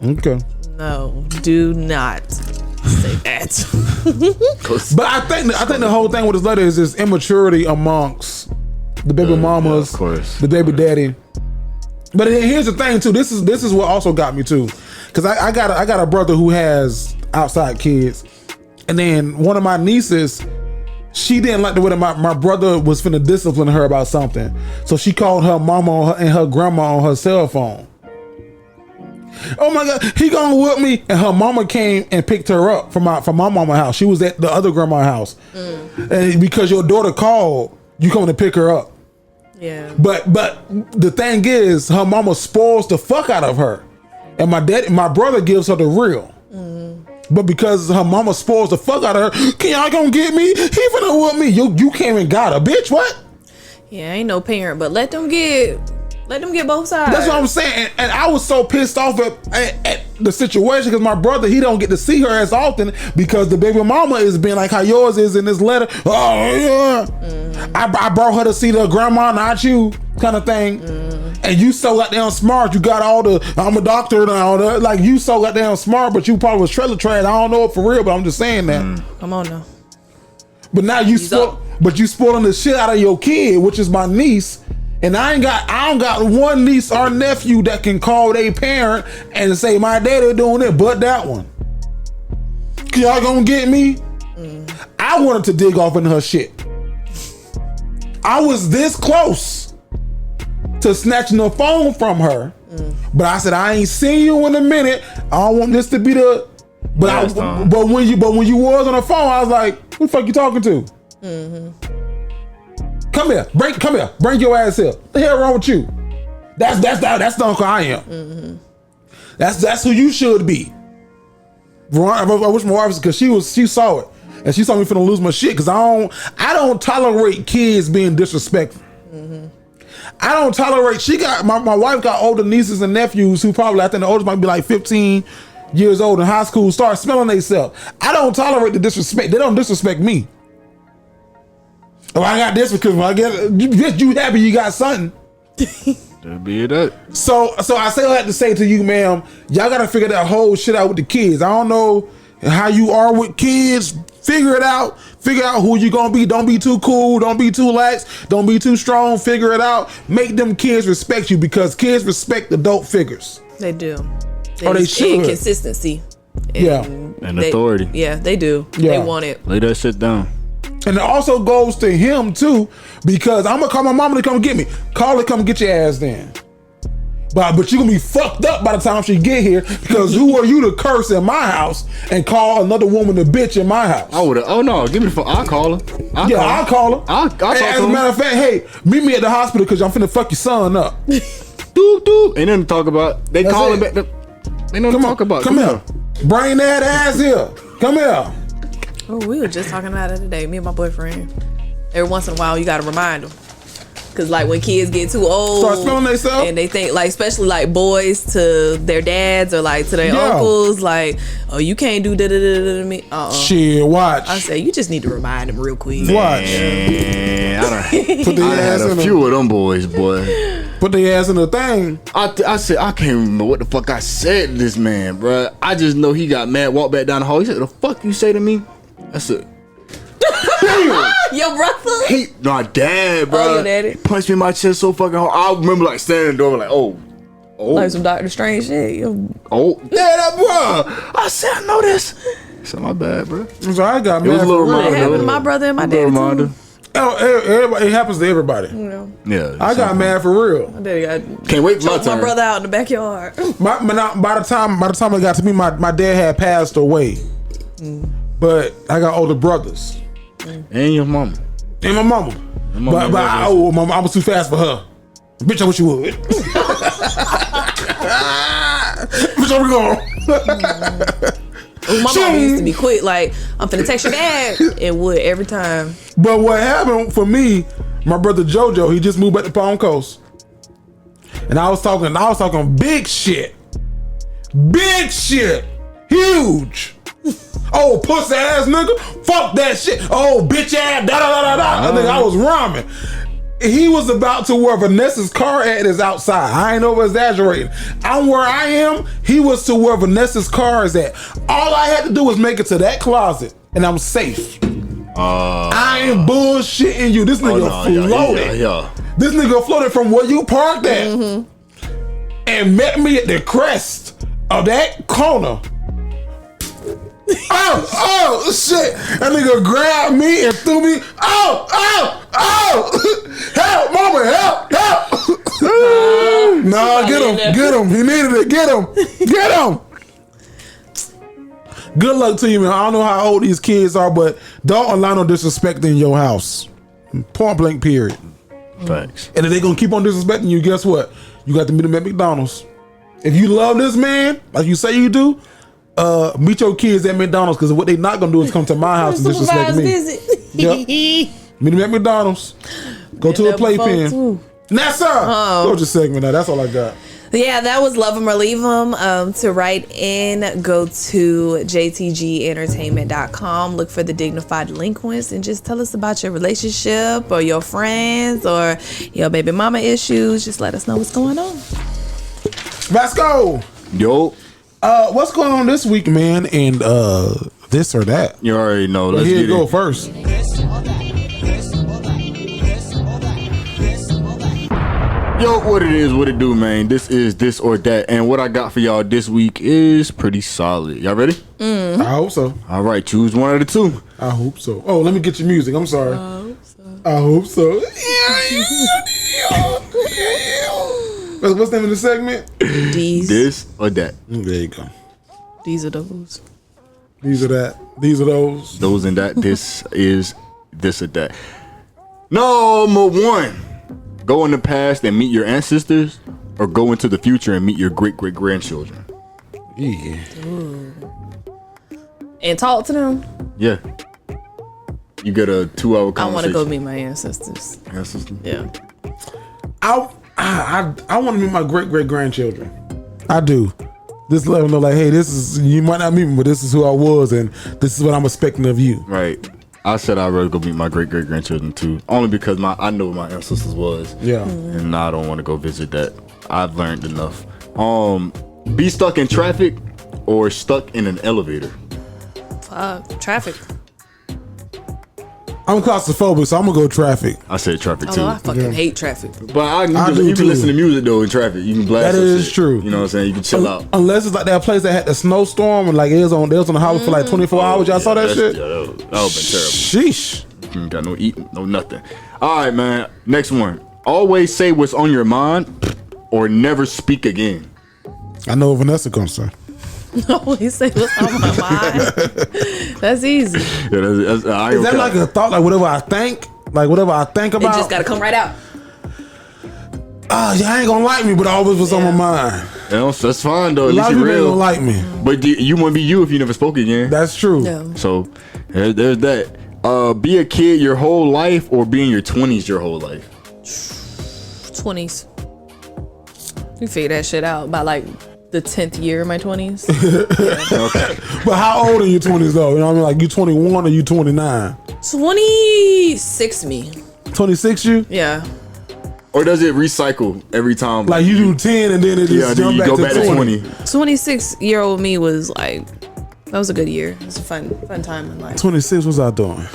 Okay. No, do not say that. But I think the whole thing with this letter is this immaturity amongst the baby mamas, of course, the baby daddy. But here's the thing too. This is what also got me too, because I got a brother who has outside kids, and then one of my nieces, she didn't like the way that my brother was finna discipline her about something, so she called her mama and her grandma on her cell phone. Oh my God, he gonna whip me. And her mama came and picked her up from my mama house. She was at the other grandma's house. And because your daughter called, you coming to pick her up. Yeah. But the thing is, her mama spoils the fuck out of her. And my brother gives her the real. But because her mama spoils the fuck out of her, can y'all gonna get me? He finna whip me. You came and got her, bitch, what? Yeah, ain't no parent, but let them get both sides. That's what I'm saying. And I was so pissed off at the situation, because my brother, he don't get to see her as often because the baby mama is being like how yours is in this letter. Oh yeah. I brought her to see the grandma, not you, kind of thing. And you so goddamn smart. You got all the, I'm a doctor and all that. Like, you so goddamn smart, but you probably was trailer trash. I don't know it for real, but I'm just saying that. Come on now. But now you spoiling the shit out of your kid, which is my niece. And I don't got one niece or nephew that can call their parent and say my daddy doing it, but that one. Y'all gonna get me? I wanted to dig off in her shit. I was this close to snatching the phone from her, but I said I ain't seen you in a minute. I don't want this to be the. But when you was on the phone, I was like, who the fuck you talking to? Come here, bring your ass here. What the hell wrong with you? That's the uncle I am. That's who you should be. I wish my wife was, because she saw it and she saw me finna lose my shit, because I don't tolerate kids being disrespectful. I don't tolerate. She got my wife got older nieces and nephews who probably, I think the oldest might be like 15 years old in high school, start smelling themselves. I don't tolerate the disrespect. They don't disrespect me. Oh, I got this because when I get you happy you got something. That'd be it. So I say all that to say to you, ma'am, y'all gotta figure that whole shit out with the kids. I don't know how you are with kids. Figure it out. Figure out who you gonna be. Don't be too cool. Don't be too lax. Don't be too strong. Figure it out. Make them kids respect you, because kids respect adult figures. They do. They should. And consistency. And authority. Yeah, they do. Yeah. They want it. Lay that shit down. And it also goes to him too, because I'm gonna call my mama to come get me. Call her, come get your ass then. But you gonna be fucked up by the time she get here, because who are you to curse in my house and call another woman a bitch in my house? I would've. Oh no, give me the phone. I'll call her. I'll call her. I'll talk As to a her. matter of fact, hey, meet me at the hospital because I'm finna fuck your son up. Doop doop. Ain't nothing to talk about. They That's call it. her back. Ain't nothing to talk about. Come here. Bring that ass here. Come here. Oh, we were just talking about it today, me and my boyfriend. Every once in a while, you gotta remind them. Cause like when kids get too old, Start smelling themselves, and they think, like, especially like boys to their dads or like to their uncles, like, oh, you can't do da da da da to me. Shit, watch. I say you just need to remind them real quick. Watch. Man, Put their ass had in a few of them boys, boy. Put their ass in the thing. I said, I can't remember what the fuck I said to this man, bro. I just know he got mad, walked back down the hall. He said, the fuck you say to me? I said, Your brother? my dad, bro. Oh, your daddy? Punched me in my chest so fucking hard. I remember like standing in the door like, oh. Like some Dr. Strange shit. Oh, yeah, that bro. I said, I know this. I said, my bad, bro. So I got It was mad a little for real. It reminder. happened to my brother and my Little daddy reminder. too. Everybody, it happens to everybody. You know, Yeah. I got mad for real. my daddy got Can't wait for my choked my turn. brother out in the backyard. By the time it got to me, my dad had passed away. But I got older brothers. And your mama. And my mama. But I was too fast for her. Bitch, I wish you would. Bitch, where we going? My mom used to be quick, like, I'm finna text your dad, and would every time. But what happened for me, my brother JoJo, he just moved back to Palm Coast. And I was talking big shit. Big shit. Huge. Oh, pussy ass nigga. Fuck that shit. Oh, bitch ass. Da da da da da. Nigga, I was rhyming. He was about to where Vanessa's car at is outside. I ain't over exaggerating. I'm where I am. He was to where Vanessa's car is at. All I had to do was make it to that closet, and I'm safe. I ain't bullshitting you. This nigga floated. Yeah. This nigga floated from where you parked at and met me at the crest of that corner. Oh, shit. That nigga grabbed me and threw me. Oh. Help, mama, help. Nah, get him. He needed it. Get him. Good luck to you, man. I don't know how old these kids are, but don't allow no disrespect in your house. Point blank, period. Thanks. And if they gonna keep on disrespecting you, guess what? You got to meet them at McDonald's. If you love this man, like you say you do, meet your kids at McDonald's, because what they not gonna do is come to my house and disrespect me. Visit. Yep. Meet them at McDonald's. Go to a playpen. Nessa! Go to segment now. That's all I got. Yeah, that was Love 'Em or Leave 'Em. To write in, go to jtgentertainment.com. Look for the Dignified Delinquents and just tell us about your relationship or your friends or your baby mama issues. Just let us know what's going on. Vasco! Yo. What's going on this week, man? And this or that. You already know. But Let's here get you go it. first. Yo, what it is, what it do, man. This is This or That. And what I got for y'all this week is pretty solid. Y'all ready? I hope so. All right, choose one of the two. I hope so. Oh, let me get your music. I'm sorry. I hope so. What's the name of the segment? These. This or that. There you go. These are those. These are that. These are those. Those and that. This is This or That. Number one. Go in the past and meet your ancestors, or go into the future and meet your great-great-grandchildren. Yeah. And talk to them. Yeah. You get a 2-hour conversation. I want to go meet my ancestors. Ancestors? Yeah. I want to meet my great grandchildren. I do. Just let them know, like, hey, this is, you might not meet me, but this is who I was, and this is what I'm expecting of you. Right. I said I'd rather go meet my great grandchildren too, only because I know what my ancestors was. Yeah. And now I don't want to go visit that. I've learned enough. Be stuck in traffic or stuck in an elevator. Traffic. I'm claustrophobic, so I'm gonna go traffic. I said traffic too. Oh, I fucking hate traffic. But you do can too. listen to music though in traffic. You can blast. That some is shit. true. You know what I'm saying? You can chill out. Unless it's like that place that had the snowstorm and like they was on the highway for like 24 hours. Y'all saw that shit? Yeah, that would have been terrible. Sheesh. You ain't got no eating, no nothing. All right, man. Next one. Always say what's on your mind or never speak again. I know where Vanessa comes from. Always say what's on my mind. That's easy. Yeah, that's, Is that like a thought, like whatever I think? Like whatever I think about? It just gotta come right out. Yeah, I ain't gonna like me, but always what's on my mind. Yeah, that's fine though. A At lot least of you're people ain't real. gonna like me. But you wouldn't be you if you never spoke again. That's true. Yeah. So there's that. Be a kid your whole life or be in your 20s your whole life. 20s. You figure that shit out by like the 10th year of my 20s. Okay. But how old are you 20s though? You know what I mean? Like you 21 or you 29? 26 me. 26 you? Yeah. Or does it recycle every time? Like you do 10 and then it just then jump you back go to back 20. to 20. 26-year-old me was like, that was a good year. It was a fun time in life. 26, what's I doing?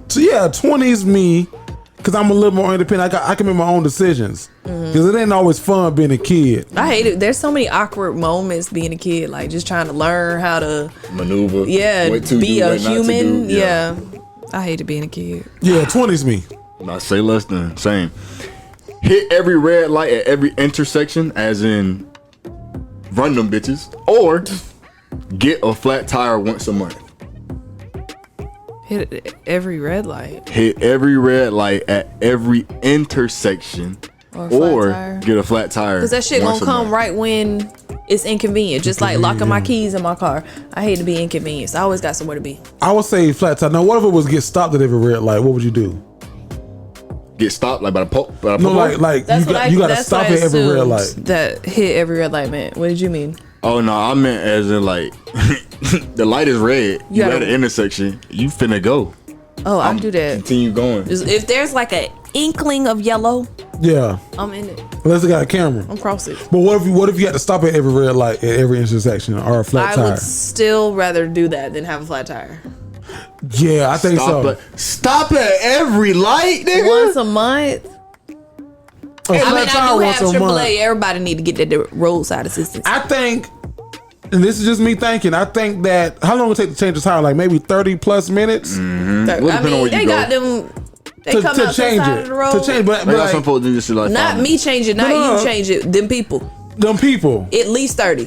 So yeah, 20s me, because I'm a little more independent. I can make my own decisions. Because it ain't always fun being a kid. I hate it. There's so many awkward moments being a kid, like just trying to learn how to Maneuver. Yeah, what to be do, a what not to human. do. Yeah. I hated being a kid. Yeah, 20s me. Not say less than same. Hit every red light at every intersection, as in run them bitches, or get a flat tire once a month. Hit every red light. Hit every red light at every intersection, Or a flat tire. get a flat tire. Because that shit once gonna a come month. right when it's inconvenient. Just like locking my keys in my car. I hate to be inconvenienced. I always got somewhere to be. I would say flat tire. Now, what if it was get stopped at every red light? What would you do? Get stopped like by the pope. No, like you got to stop at every red light. That hit every red light meant. What did you mean? Oh no, I meant as in like the light is red. You gotta- at an intersection. You finna go. Oh, I do that. Continue going. If there's like an inkling of yellow, Yeah, I'm in it. unless it got a camera. I'm cross it. But what if you had to stop at every red light at every intersection or a flat I tire? would still rather do that than have a flat tire. Yeah, I think so. Stop at every light, nigga. Once a month. A I flat mean, I tire do once have a month. AAA. Everybody need to get that roadside assistance. I think, and this is just me thinking, I think that, how long would it take to change the tire? Like maybe 30 plus minutes? Well, I depending on mean, where they you got go. them. They come out to the side of the road. To change, but Like, like, some folks do this shit like Not me change it. Not No. you change it. Them people. them people. At least 30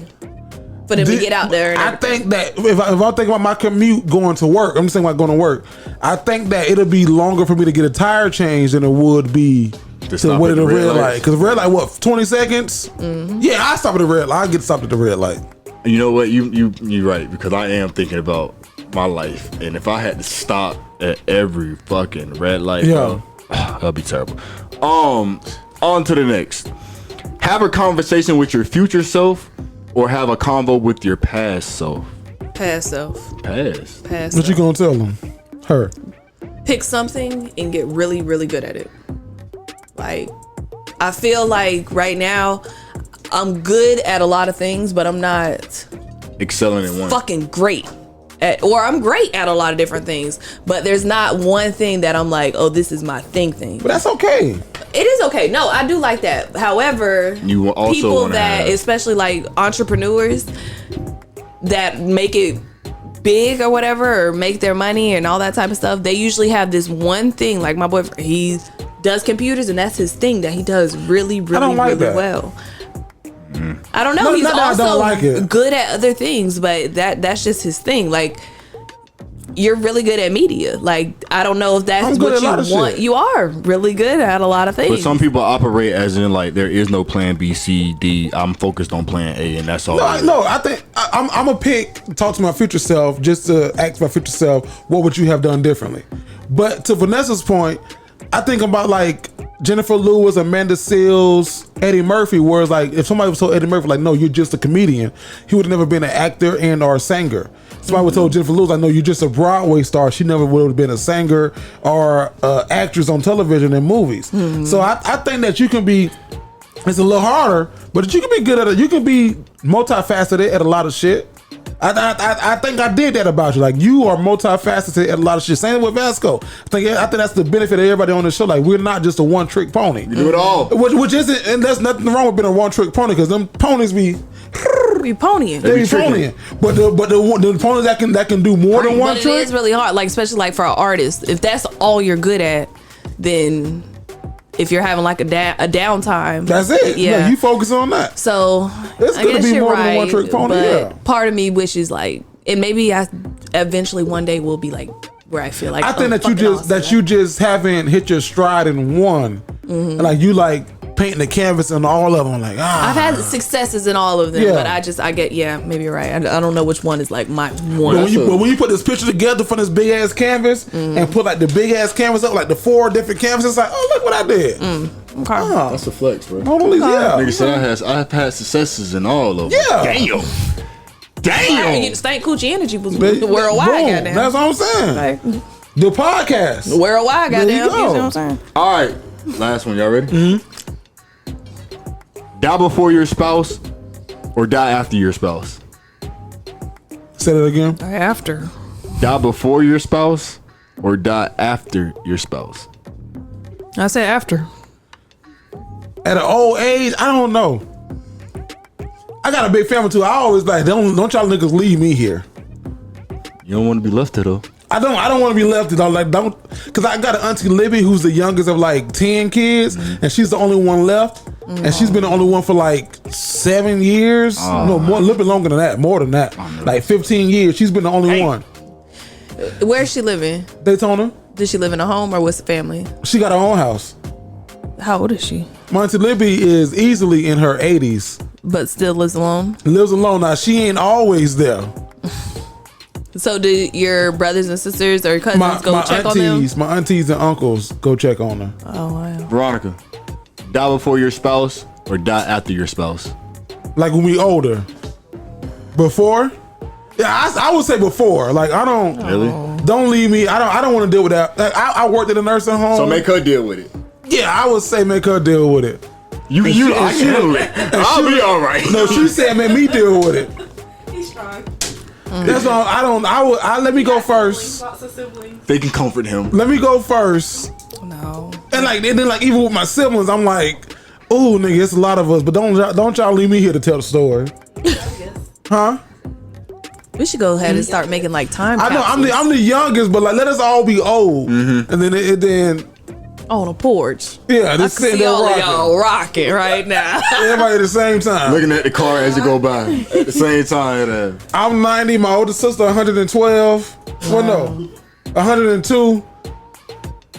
for them to get out there. And I think that if I think about my commute going to work, I'm just saying about going to work, I think that it'll be longer for me to get a tire change than it would be to stop wait at at the a red red light. light. Because red light, what, 20 seconds? Yeah, I stop at the red light. I get stopped at the red light. You know what? You're right, because I am thinking about my life, and if I had to stop at every fucking red light, Yeah. that'd be terrible. On to the next. Have a conversation with your future self, or have a convo with your past self. Pass self. Past. Pass What you self. gonna tell them? Her. Pick something and get really, really good at it. Like, I feel like right now I'm good at a lot of things, but I'm not Excelling in one. fucking great at, or I'm great at a lot of different things, but there's not one thing that I'm like, oh, this is my thing. But that's okay. It is okay. No, I do like that. However, You also people wanna that, have- especially like entrepreneurs that make it big or whatever, or make their money and all that type of stuff, they usually have this one thing. Like my boyfriend, he does computers and that's his thing that he does really, really, don't like really that. well. I don't know. No, He's not that I don't also like it. good at other things, but that's just his thing. Like, you're really good at media. Like, I don't know if that's what you want. You are really good at a lot of things. But some people operate as in like there is no plan B, C, D. I'm focused on plan A, and that's all. No, I think I'm gonna talk to my future self, just to ask my future self, what would you have done differently? But to Vanessa's point, I think about like Jennifer Lewis, Amanda Seales, Eddie Murphy, whereas like if somebody was told Eddie Murphy like, no, you're just a comedian, he would have never been an actor and or a singer. Somebody would told Jennifer Lewis, I know you're just a Broadway star, she never would have been a singer or actress on television and movies. So I think that you can be, it's a little harder, but you can be good at it. You can be multifaceted at a lot of shit. I think I did that about you. Like, you are multifaceted at a lot of shit. Same with Vasco. I think that's the benefit of everybody on the show. Like, we're not just a one-trick pony. We do it all. Which isn't, and there's nothing wrong with being a one-trick pony, because them ponies be ponying. They be ponying. But the ponies that can do more than one trick. It is really hard. Like, especially like for an artist, if that's all you're good at, then if you're having like a downtime, that's it. Yeah, you focus on that. So it's gonna be more than a one trick pony. Yeah. Part of me wishes like, and maybe I eventually one day will be like where I feel like I think that you just haven't hit your stride in one. Like, you like painting the canvas on all of them. Like, I've had successes in all of them, but I get maybe you're right. I don't know which one is like my one. But when you put this picture together from this big ass canvas and put like the big ass canvas up, like the 4 different canvases, like, oh, look what I did. Okay. That's a flex, bro. Nigga said I've had successes in all of them. Yeah. Damn. Stank Coochie Energy was worldwide. Goddamn. That's what I'm saying. Like, the podcast. Worldwide. Goddamn. You know what I'm saying? All right. Last one. Y'all ready? Die before your spouse or die after your spouse? Say that again. Die after. Die before your spouse or die after your spouse? I say after. At an old age, I don't know. I got a big family too. I always like, don't y'all niggas leave me here. You don't want to be left there though. I don't want to be left. Like, don't, because I got an auntie Libby who's the youngest of like 10 kids, and she's the only one left, and she's been the only one for like 7 years. No, more, a little bit longer than that, more than that, like 15 years. She's been the only one. Where's she living? Daytona. Does she live in a home or with the family? She got her own house. How old is she? My auntie Libby is easily in her 80s, but still lives alone. Lives alone. Now, she ain't always there. So do your brothers and sisters or cousins go check on them? My aunties and uncles go check on her. Oh, wow. Veronica, die before your spouse or die after your spouse? Like when we older. Before? Yeah, I would say before. Like, I don't. Really? Don't leave me. I don't want to deal with that. Like, I worked at a nursing home. So make her deal with it. Yeah, I would say make her deal with it. I handle it. I'll be all right. No, she said make me deal with it. He's strong. That's all. I let me go first. Lots of siblings. They can comfort him. Let me go first. No. And then like even with my siblings, I'm like, oh nigga, it's a lot of us, but don't y'all leave me here to tell the story. Huh? We should go ahead and start making like time capsules. I know I'm the youngest, but like let us all be old, and then on a porch. Yeah, just sitting there all y'all rocking right now. Everybody at the same time. Looking at the car as it go by. At the same time. I'm 90, my older sister 112. Well, no, 102.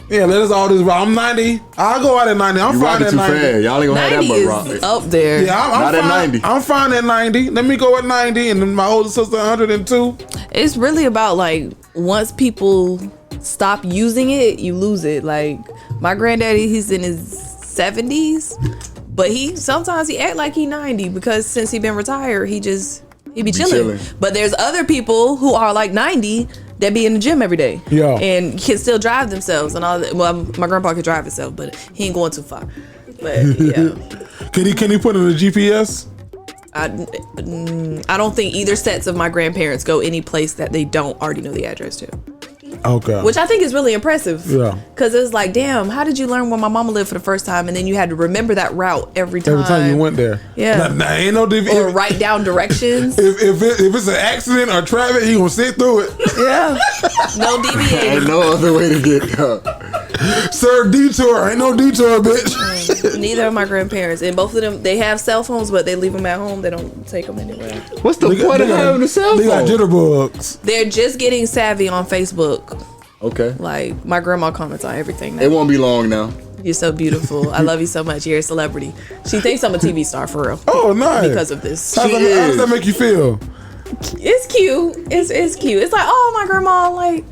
Yeah, let us all this rock. I'm 90. I'll go out at 90. I'm fine at 90. Fast. Y'all ain't gonna have that much rock. Up there. Yeah, I'm not fine. At 90. I'm fine at 90. Let me go at 90, and then my older sister 102. It's really about like once people stop using it, you lose it. Like my granddaddy, he's in his 70s, but sometimes he act like he 90 because since he been retired, he be chilling. But there's other people who are like 90 that be in the gym every day, and can still drive themselves and all that. Well, my grandpa could drive himself, but he ain't going too far. But yeah, can he put in a GPS? I don't think either sets of my grandparents go any place that they don't already know the address to. Okay. Which I think is really impressive. Yeah. Because it's like, damn, how did you learn where my mama lived for the first time, and then you had to remember that route every time? Every time you went there. Yeah. Nah, ain't no or write down directions. If it's an accident or traffic, you gonna sit through it. Yeah. No deviating. Ain't no other way to get up. Sir, detour. Ain't no detour, bitch. Neither of my grandparents, and both of them, they have cell phones, but they leave them at home. They don't take them anywhere. What's the point of having a cell phone? They got jitterbugs. They're just getting savvy on Facebook. Okay. Like, my grandma comments on everything now. It won't be long now. You're so beautiful. I love you so much. You're a celebrity. She thinks I'm a TV star for real. Oh, nice. Because of this. How does that make you feel? It's cute. It's cute. It's like, oh, my grandma, like,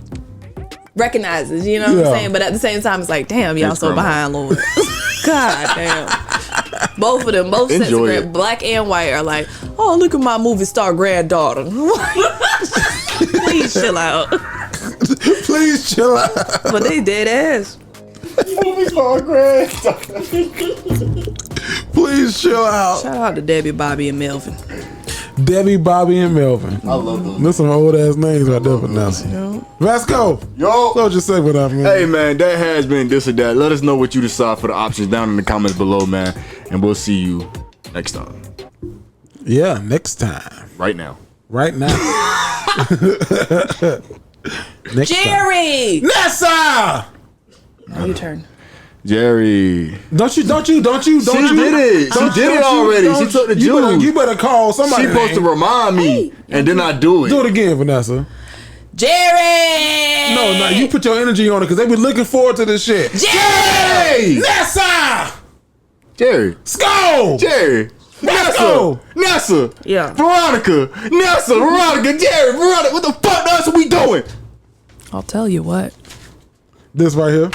recognizes, you know what I'm saying? But at the same time, it's like, damn, y'all so behind, Lord. God damn. Both of them, both sets of black and white, are like, oh, look at my movie star granddaughter. Please chill out. Please chill out. But they dead ass. Movie star granddaughter. Please chill out. Shout out to Debbie, Bobby, and Melvin. Debbie, Bobby, and Melvin. I love those. There's some old ass names right there, Vanessa. Vasco. Yo. So just say what up, man. Hey, man, that has been this or that. Let us know what you decide for the options down in the comments below, man. And we'll see you next time. Yeah, next time. Right now. Right now. Next Jerry! time. Nessa! Now your turn. Jerry. Don't you? She did it. She did it already. She took the juice. You better call somebody. She supposed to remind me, and then I do it. Do it again, Vanessa. Jerry! No, you put your energy on it because they be looking forward to this shit. Jerry! Nessa! Jerry. Sko! Jerry. Nessa. Yeah. Veronica. Jerry. Veronica. What the fuck else are we doing? I'll tell you what. This right here.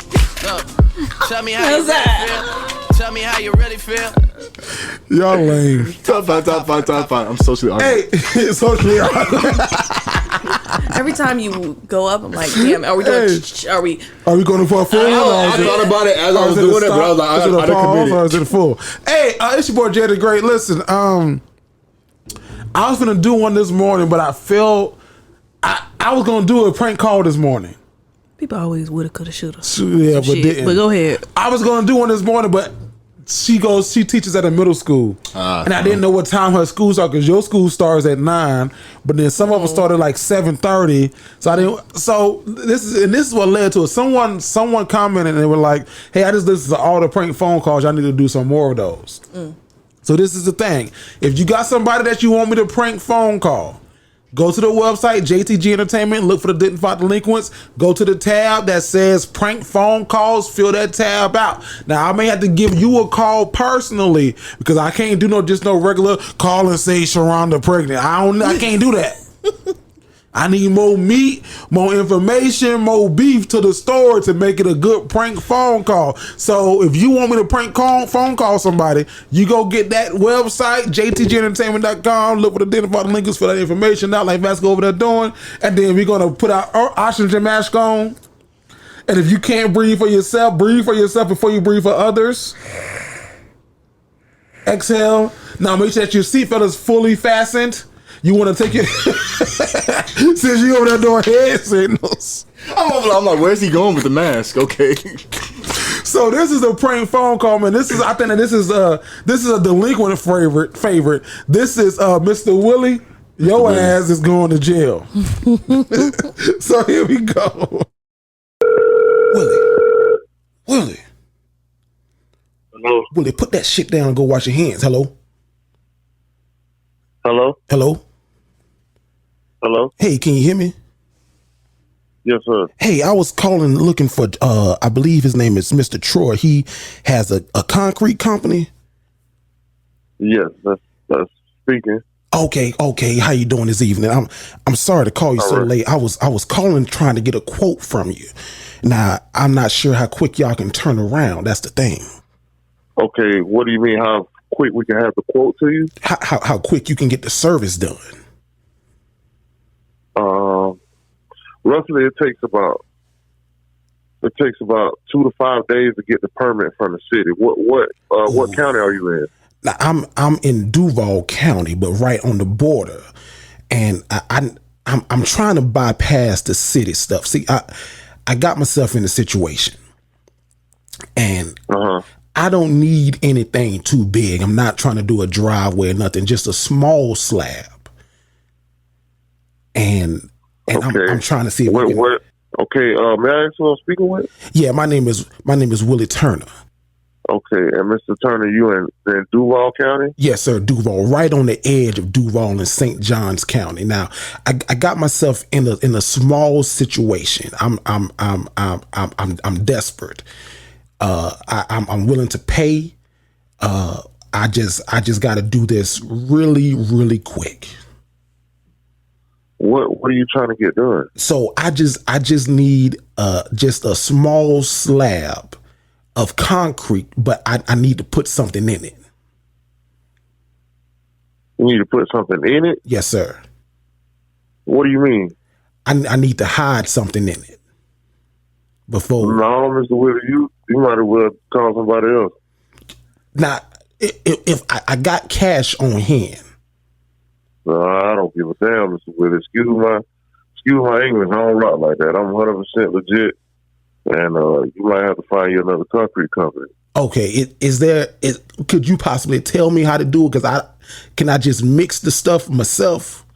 Tell me how you really feel. Tell me how you really feel. Y'all lame. Top five. I'm socially awkward. Hey, socially awkward. Every time you go up, I'm like, damn, are we doing? Are we going for a full? I thought about it as I was doing it, but I was like, I done committed. Or is it full? Hey, it's your boy Jay the Great. Listen, I was gonna do one this morning, but I felt I was gonna do a prank call this morning. People always woulda, coulda, shoulda. Yeah, but didn't. But go ahead. I was gonna do one this morning, but she teaches at a middle school, and I didn't know what time her school started because your school starts at 9, but then some of us started like 7:30. So I didn't. So this is what led to it. Someone commented and they were like, "Hey, I just listened to all the prank phone calls. I need to do some more of those." So this is the thing: if you got somebody that you want me to prank phone call, go to the website, JTG Entertainment, look for the Dignified Delinquents, go to the tab that says prank phone calls, fill that tab out. Now, I may have to give you a call personally because I can't do no regular call and say Sharonda pregnant. I can't do that. I need more meat, more information, more beef to the story to make it a good prank phone call. So if you want me to phone call somebody, you go get that website, jtgentertainment.com, look for the Dignified Delinquents, fill that information out like Vasco over there doing, and then we're going to put our oxygen mask on. And if you can't breathe for yourself before you breathe for others. Exhale. Now make sure that your seatbelt is fully fastened. You want to take it since you over there doing hand signals. I'm like, where's he going with the mask? Okay. So this is a prank phone call, man. I think that this is a delinquent favorite. This is Mr. Willie. Your ass is going to jail. So here we go. Willie. Hello. Willie, put that shit down and go wash your hands. Hello. Hey, can you hear me? Yes, sir. Hey, I was calling looking for, I believe his name is Mr. Troy. He has a concrete company. Yes, that's speaking. Okay. How you doing this evening? I'm sorry to call you so late. I was calling trying to get a quote from you. Now, I'm not sure how quick y'all can turn around. That's the thing. Okay, what do you mean how quick we can have the quote to you? How quick you can get the service done? Roughly, it takes about 2 to 5 days to get the permit from the city. What county are you in? Now, I'm in Duval County, but right on the border, and I'm trying to bypass the city stuff. See, I got myself in a situation, and I don't need anything too big. I'm not trying to do a driveway or nothing, just a small slab. And I'm trying to see if Okay, may I ask who I'm speaking with? Yeah, my name is Willie Turner. Okay, and Mr. Turner, you in Duval County? Yes, sir. Duval, right on the edge of Duval and St. Johns County. Now, I got myself in a small situation. I'm desperate. I'm willing to pay. I just got to do this really, really quick. What are you trying to get done? So I just need just a small slab of concrete, but I need to put something in it. You need to put something in it? Yes, sir. What do you mean? I need to hide something in it before. No, Mr. Willie, you might as well call somebody else. Now, if I got cash on hand. No, I don't give a damn, Mr. Willie. Excuse my English. I don't rock like that. I'm 100% legit. And you might have to find you another concrete company. Okay, could you possibly tell me how to do it? Because can I just mix the stuff myself?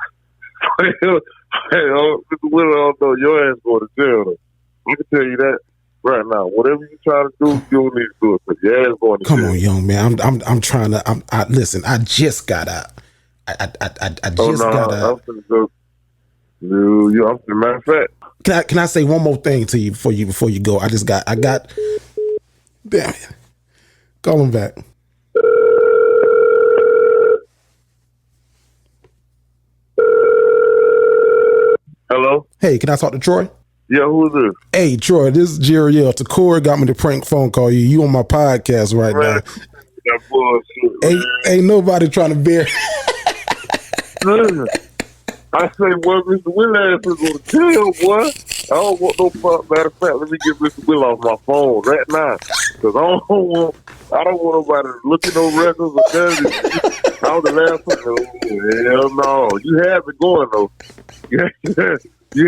Hey, Mr. Willie, I don't know. Your ass going to jail, though. I can tell you that right now. Whatever you try to do, you don't need to do it. But your ass going to jail. Come on, young man. I'm trying to. Listen. I just got out. I just got out. I'm finna go. I'm finna, matter of fact. Can I say one more thing to you before you go? I got. Damn it. Call him back. Hello? Hey, can I talk to Troy? Yeah, who is this? Hey, Troy, this is Jeriel. Takora got me to prank phone call you. You on my podcast right now. That bullshit, ain't nobody trying to bear. Listen, I say, well, Mr. Will ass is going to jail, boy. I don't want no fuck. Matter of fact, let me get Mr. Will off my phone right now. Because I don't want nobody looking no records or nothing. I was the last person. Hell no. You have it going, though. You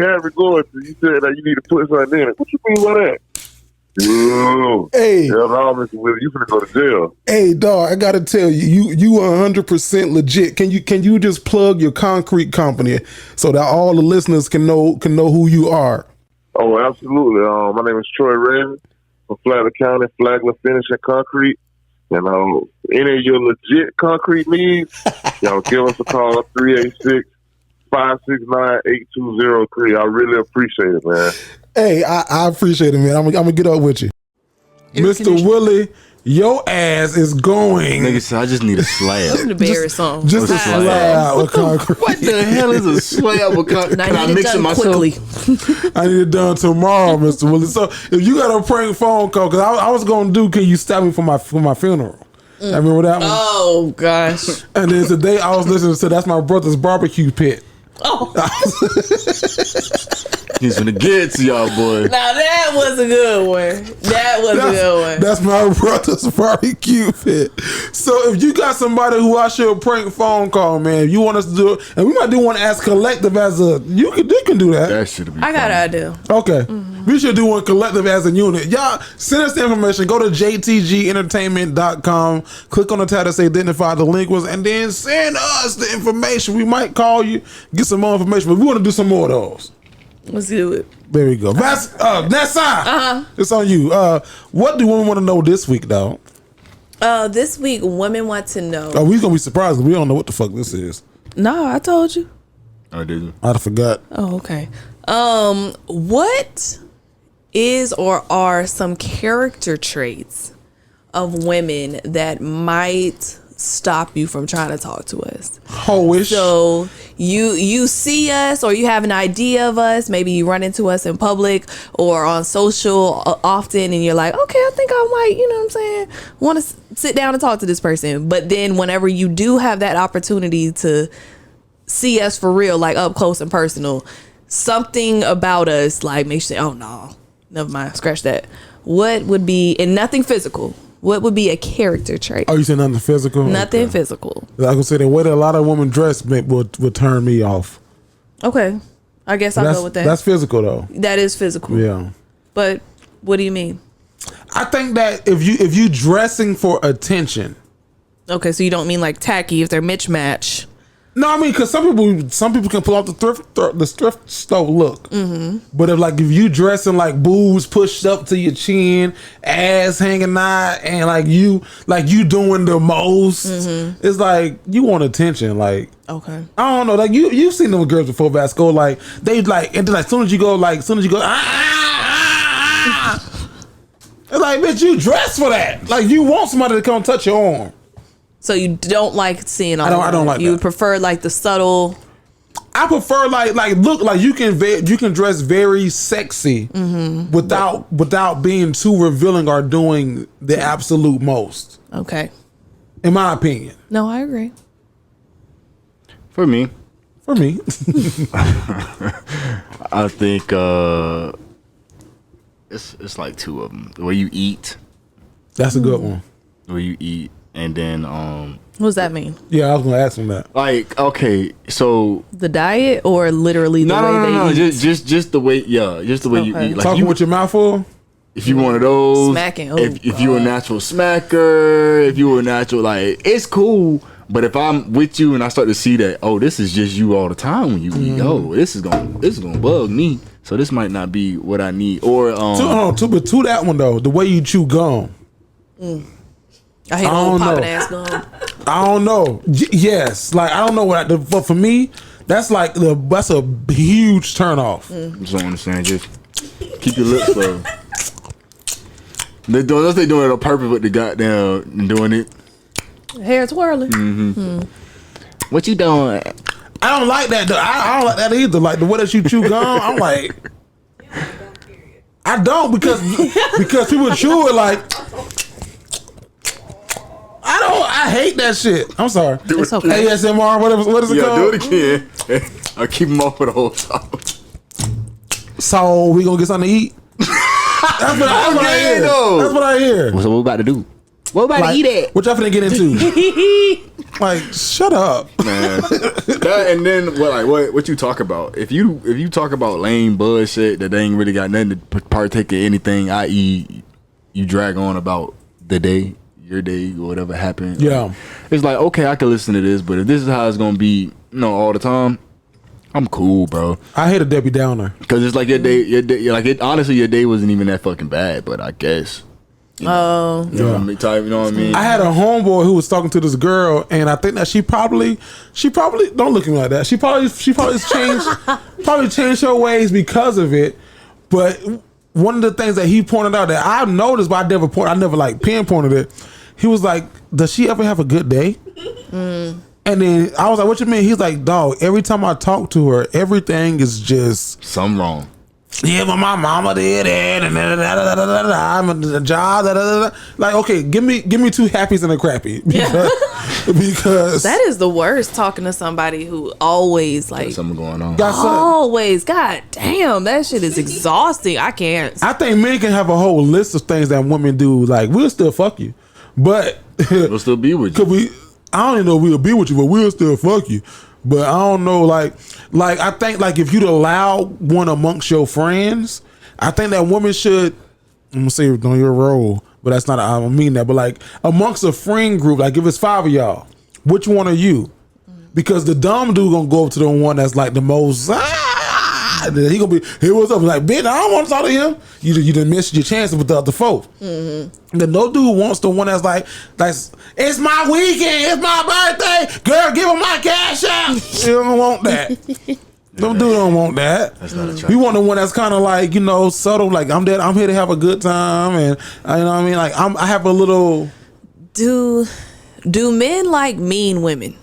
have it going. So you said that you need to put something in it. What you mean by that? Yo. Hey. Hell no, Mr. Will. You finna go to jail. Hey, dog, I got to tell you, you are 100% legit. Can you just plug your concrete company so that all the listeners can know who you are? Oh, absolutely. My name is Troy Redden from Flagler County, Flagler Finishing Concrete. And any of your legit concrete needs, y'all give us a call, 386-569-8203. I really appreciate it, man. Hey, I appreciate it, man. I'm gonna get up with you. Mr. Willie, your ass is going. Nigga said, I just need a slab. I'm the bear song. Just a slab of concrete. What the hell is a slab of concrete? Can I mix it myself? Quickly. I need it done tomorrow, Mr. Willie. So if you got a prank phone call, because I was gonna do, can you stop me for my funeral? I remember that one. Oh gosh. And then today I was listening to That's My Brother's Barbecue Pit. Oh. He's gonna get to y'all, boy. Now that was a good one. That was a good one. That's My Brother's Barbecue Pit. So if you got somebody who I should prank phone call, man, if you want us to do it, and we might do one as collective as a, you can do that. That should be I got an idea. Okay. We should do one collective as a unit. Y'all send us the information. Go to jtgentertainment.com. Click on the tab that say Dignified Delinquents, and then send us the information. We might call you, get some more information, but we want to do some more of those. Let's do it. There we go. Vanessa, it's on you. What do women want to know this week, though? This week, women want to know. Oh, we gonna be surprised. We don't know what the fuck this is. No, I told you. I didn't. I forgot. Oh, okay. What is or are some character traits of women that might stop you from trying to talk to us? Hoish. So you see us, or you have an idea of us, maybe you run into us in public or on social often, and you're like, okay, I think I might, you know what I'm saying, want to sit down and talk to this person. But then whenever you do have that opportunity to see us for real, like up close and personal, something about us like makes you say, oh no, never mind, scratch that. What would be, and nothing physical, what would be a character trait? Oh, you said nothing physical? Nothing physical. Like I said, the way that a lot of women dress would turn me off. Okay. I guess I'll go with that. That's physical, though. That is physical. Yeah. But what do you mean? I think that if you dressing for attention. Okay, so you don't mean like tacky if they're mismatch. No, I mean, because some people can pull off the thrift store look. Mm-hmm. But if you dressing like boobs pushed up to your chin, ass hanging out, and like you doing the most, it's like you want attention. Like, Okay. I don't know, like you've seen them girls before, Vasco. Like they like, and then as soon as you go, it's like, bitch, you dress for that. Like you want somebody to come touch your arm. So you don't like seeing all I don't like you that. prefer like the subtle. I prefer like look like you can dress very sexy without being too revealing or doing the absolute most. Okay. In my opinion. No, I agree. For me, I think it's like two of them. The way you eat, That's a good one. the way you eat, and then What does that mean? Yeah, I was gonna ask him that. like okay, so The diet or literally the way no, they eat? just the way, just the way you Okay. eat. Like Talking with your mouth full. if you one of those, Smacking, oh, if you a natural smacker, if you a natural, like it's cool. But if I'm with you and I start to see that, oh, this is just you all the time when you eat, oh, this is gonna bug me. So this might not be what I need. Or But to that one though, the way you chew gum. I hate I old don't know. popping ass gum. I don't know. Yes, like I don't know but for me, that's a huge turn off. just don't understand. Just keep your lips closed. They doing it on purpose, but they goddamn doing it. Hair twirling. What you doing? I don't like that. I don't like that either. Like the way that you chew gum, I'm like, I don't because people chew it like. I hate that shit. I'm sorry. It's okay. ASMR, what is it Yeah, called? do it again. I'll keep them off for the whole time. So we gonna get something to eat? That's what I hear. though. That's what I hear. So what we about to do? What about Like, to eat at? what y'all finna get into? Like, shut up. Man. That, and then what you talk about? If you talk about lame bullshit that they ain't really got nothing to partake in anything, i.e., you drag on about the day, your day, or whatever happened. Yeah. It's like, okay, I can listen to this, but if this is how it's gonna be, all the time, I'm cool, bro. I hate a Debbie Downer. Cause it's like your day, honestly, your day wasn't even that fucking bad, but I guess. Oh. You know what I mean? Type, you know what I mean? I had a homeboy who was talking to this girl, and I think that she probably don't look at me like that. She probably changed her ways because of it. But one of the things that he pointed out that I noticed, but I never like pinpointed it. He was like, "Does she ever have a good day?" And then I was like, "What you mean?" He's like, "Dog, every time I talk to her, everything is just Something wrong. yeah, but my mama did it, and I'm at the job. Like, okay, give me two happies and a crappy because That is the worst, talking to somebody who always like Something going on. got something. always. God damn, that shit is exhausting. I can't. I think men can have a whole list of things that women do. Like, we'll still fuck you, but We'll still be with you. could we? I don't even know if we'll be with you, but we'll still fuck you. But I don't know, like I think like if you'd allow one amongst your friends, I think that women should. I'm gonna say it on your role, but that's not. I don't mean that. But like amongst a friend group, like if it's 5 of y'all, which one are you? Because the dumb dude gonna go up to the one that's like the most. He gonna be, hey, what's up? Like, bitch, I don't want to talk to him. You done missed your chances with the other folk. Then no dude wants the one that's like, it's my weekend, it's my birthday, girl, give him my cash out. You don't want that. Them dude don't want that. That's not attractive. We want the one that's kind of like, subtle. Like I'm here to have a good time, and you know what I mean. Like I have a little. Do men like mean women?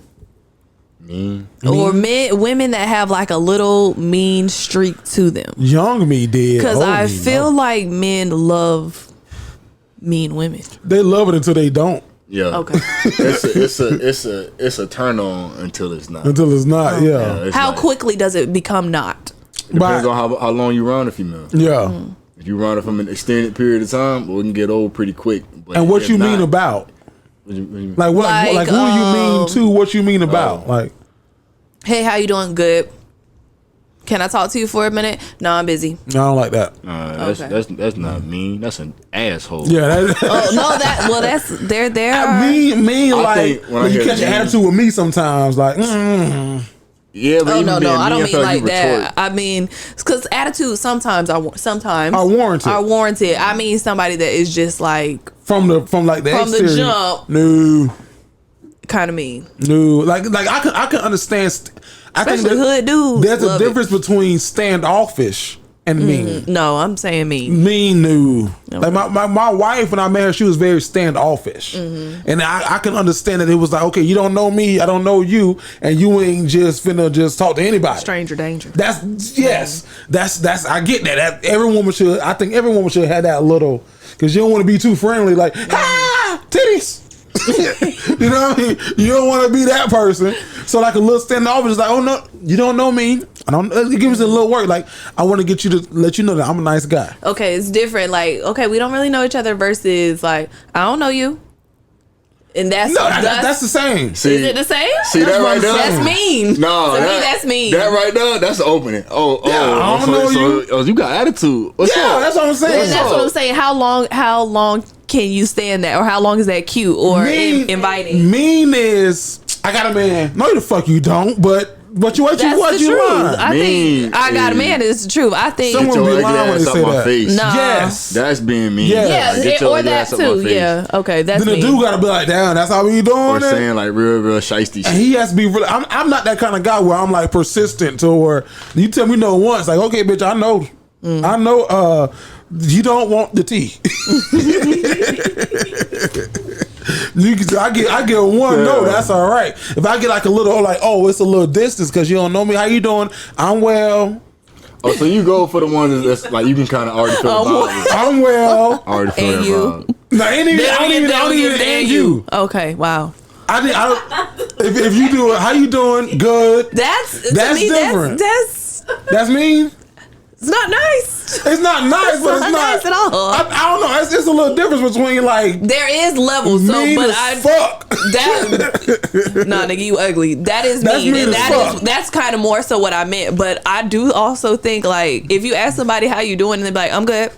Mean. Or women that have like a little mean streak to them? Young me did. Because Old I me, feel no. like men love mean women. They love it until they don't. Yeah. Okay. It's a turn on until it's not. Until it's not. Yeah. It's How like- quickly does it become not? Depends But- on how long you run a female. Yeah. If you run it from an extended period of time, well, it can get old pretty quick. But And what if you not- mean about? what you- Like what? Like, Like who do you mean to? What you mean about? Like Hey, how you doing? Good. Can I talk to you for a minute? No, I'm busy. No, I don't like that. That's not mean. That's an asshole. Yeah, that, Oh no, that's there. mean I like think when I when you hear catch the an mean- attitude with me sometimes, like, Yeah, but Oh even no, being I don't mean, mean feel like you that. retort. I mean, because attitudes sometimes are warranted. I mean somebody that is just like from the exterior. jump. No, kind of mean, like I can understand. I think especially hood dudes. there's a love it. difference between standoffish and mean. No, I'm saying mean. Mean, no. Okay. Like my wife, when I met her, she was very standoffish, and I can understand that it was like, okay, you don't know me, I don't know you, and you ain't just finna just talk to anybody. Stranger danger. That's that's I get that. Every woman should. I think every woman should have that little, because you don't want to be too friendly. Like titties. You know what I mean? You don't want to be that person. So like a little standoffish is like, oh no, you don't know me. I don't. It gives us a little work. Like I want to get you to let you know that I'm a nice guy. Okay, it's different. Like, okay, we don't really know each other versus like, I don't know you. And that's that's the same. See, is it the same? See that right there? That's mean. No, to me, that's mean. That right there, that's the opening. I don't know you. Oh, you got attitude. What's Yeah, up? that's what I'm saying. And that's what I'm saying. How long can you stand that, or how long is that cute or inviting? Mean is I got a man. No, the fuck you don't. But what you That's the you truth. lying. I think I got a man. It's the truth. I think Someone Get your be ugly lying when ass they off say my that. face. Nah. Yes. That's being mean. Yeah. Like, get your or ugly that ass off my too. face. Yeah. Okay, that's Then the mean. dude gotta be like, damn, that's how we doing Or it. saying like real shiesty And shit. he has to be really. I'm not that kind of guy where I'm like persistent to where you tell me no once, like, okay, bitch, I know. I know you don't want the tea. I get one no, that's all right. If I get like a little like, oh, it's a little distance because you don't know me, how you doing? I'm well. Oh, so you go for the ones that's like you can kind of already feel the vibe. I'm well. Already feel And that you. vibe. No, I don't even and you. Okay, wow. I don't. If you do it, how you doing? Good. That's That's to me, different. That's mean. it's not nice. It's not nice, but it's not nice at all. I don't know. It's just a little difference between like There is levels, so mean but as fuck. that nah, nigga, you ugly. That is That's mean, mean and as fuck. that's kind of more so what I meant. But I do also think like if you ask somebody how you doing and they be like, I'm good.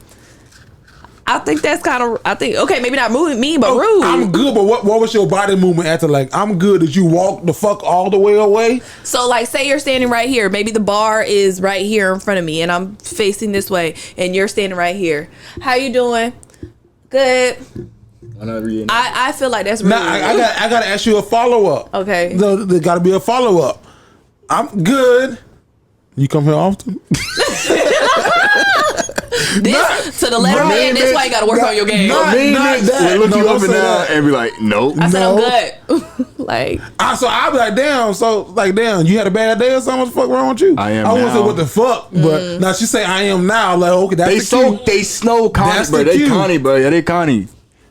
I think that's kind of. I think okay, maybe not mean, but rude. I'm good, but what was your body movement after? Like, I'm good. Did you walk the fuck all the way away? So like, say you're standing right here. Maybe the bar is right here in front of me, and I'm facing this way, and you're standing right here. How you doing? Good. I feel like that's rude. Nah, I gotta ask you a follow up. Okay. There gotta be a follow up. I'm good. You come here often? This to the left hand. That's why you gotta work on your game. Not that. Look No, you don't up and say down that. and be like, nope. I said No. I'm good. Like So I'll be like, damn. So like, damn, you had a bad day or something? What the fuck wrong with you? I am I won't say now. what the fuck, but now she say I am now. Like, okay, that's They snow Connie, That's bro. the They cue. Connie, bro. Yeah, they Connie.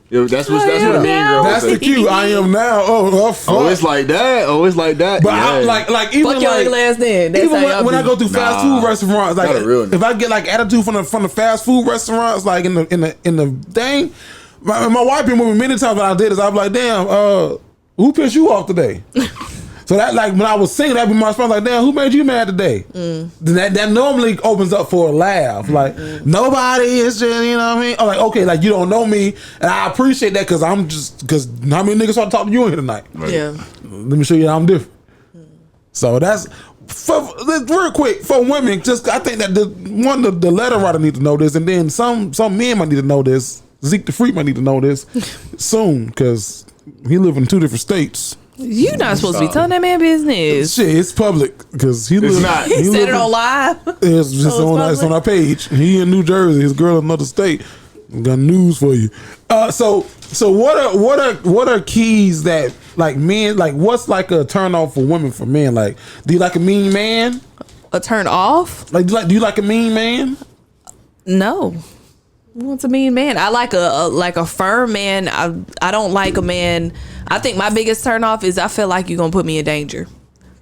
Yeah, that's what a mean girl That's would the say. cue. I am now. Oh fuck. Oh, it's like that. But yeah. I like even fuck your like ugly ass then. That's even how y'all when I be. go through fast food restaurants, like Not a real nigga. if I get like attitude from the fast food restaurants, like in the thing, my wife been with me many times when I did this. I was like, damn, who pissed you off today? So that like when I was singing, that'd be my response. Like, damn, who made you mad today? Then that normally opens up for a laugh. Like nobody is just, you know what I mean? Or like, okay, like you don't know me, and I appreciate that because how many niggas want to talk to you in here tonight? Yeah. Let me show you how I'm different. So that's real quick for women. Just I think that the letter writer need to know this, and then some men might need to know this. Zeke the Freak might need to know this soon because he live in 2 different states. You not supposed to be telling that man business. Shit, it's public because he lives. not. He said it on live. It's just it's on our page. He in New Jersey. His girl in another state. Got news for you. So what are keys that like men like? What's like a turn off for women for men? Like, do you like a mean man? A turn off? Like, do you like a mean man? No. Who wants a mean man? I like a firm man. I don't like a man. I think my biggest turn off is I feel like you're gonna put me in danger.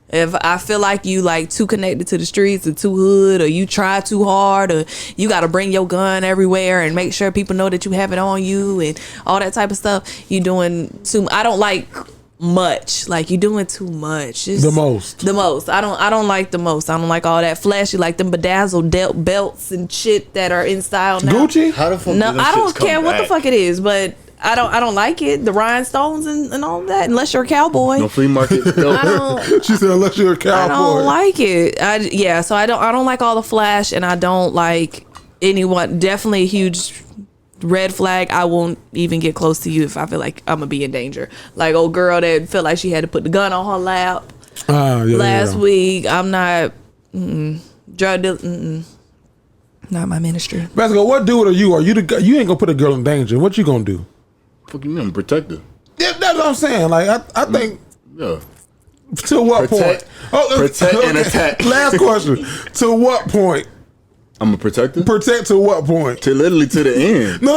If I feel like you like too connected to the streets or too hood or you try too hard or you got to bring your gun everywhere and make sure people know that you have it on you and all that type of stuff, you doing too. I don't like much. Like you doing too much. Just The most. I don't like the most. I don't like all that flashy, like them bedazzled belts and shit that are in style now. Gucci? How the fuck? No, do them I don't shits come care what the back? fuck it is, but I don't like it. The rhinestones and all that. Unless you're a cowboy, No flea market. I don't. She said, unless you're a cowboy. I don't like it. So I don't like all the flash, and I don't like anyone. Definitely a huge red flag. I won't even get close to you if I feel like I'm gonna be in danger. Like old girl that felt like she had to put the gun on her lap last week. I'm not drug dealer. Not my ministry. Vasco, what dude are you? You ain't gonna put a girl in danger. What you gonna do? Fuck you mean, protect her. Yeah, that's what I'm saying. Like I think Yeah. to what Protect- point? protect and attack. Last question. To what point? I'm a protector. Protect to what point? To literally to the end. No.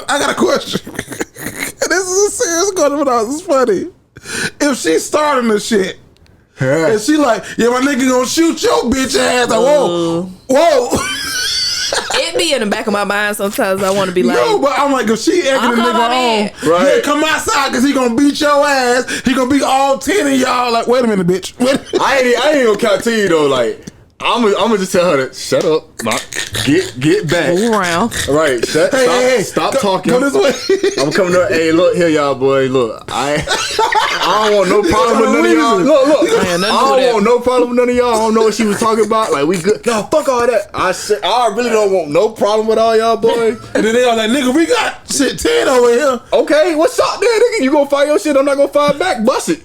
I got a question. This is a serious question, but it's funny. If she's starting the shit, and she like, yeah, my nigga gonna shoot your bitch ass. Like, whoa. It be in the back of my mind sometimes. I want to be like, No, but I'm like, if she egging I'll the come on in. nigga on, yeah, come outside because he gonna beat your ass. He gonna beat all 10 of y'all. Like, wait a minute, bitch. Wait a minute. I ain't gonna count to you though. Like I'm gonna just tell her to shut up, get back. move around. Right, stop talking. Go this way. I'm coming up. Hey, look here, y'all, boy. Look, I don't want no problem with none of y'all. Look. Man, I don't want no problem with none of y'all. I don't know what she was talking about. Like we good. No, fuck all that. I really don't want no problem with all y'all boys. And then they all like, nigga, we got shit 10 over here. Okay, what's up there, nigga? You gonna fire your shit? I'm not gonna fire back. Bust it.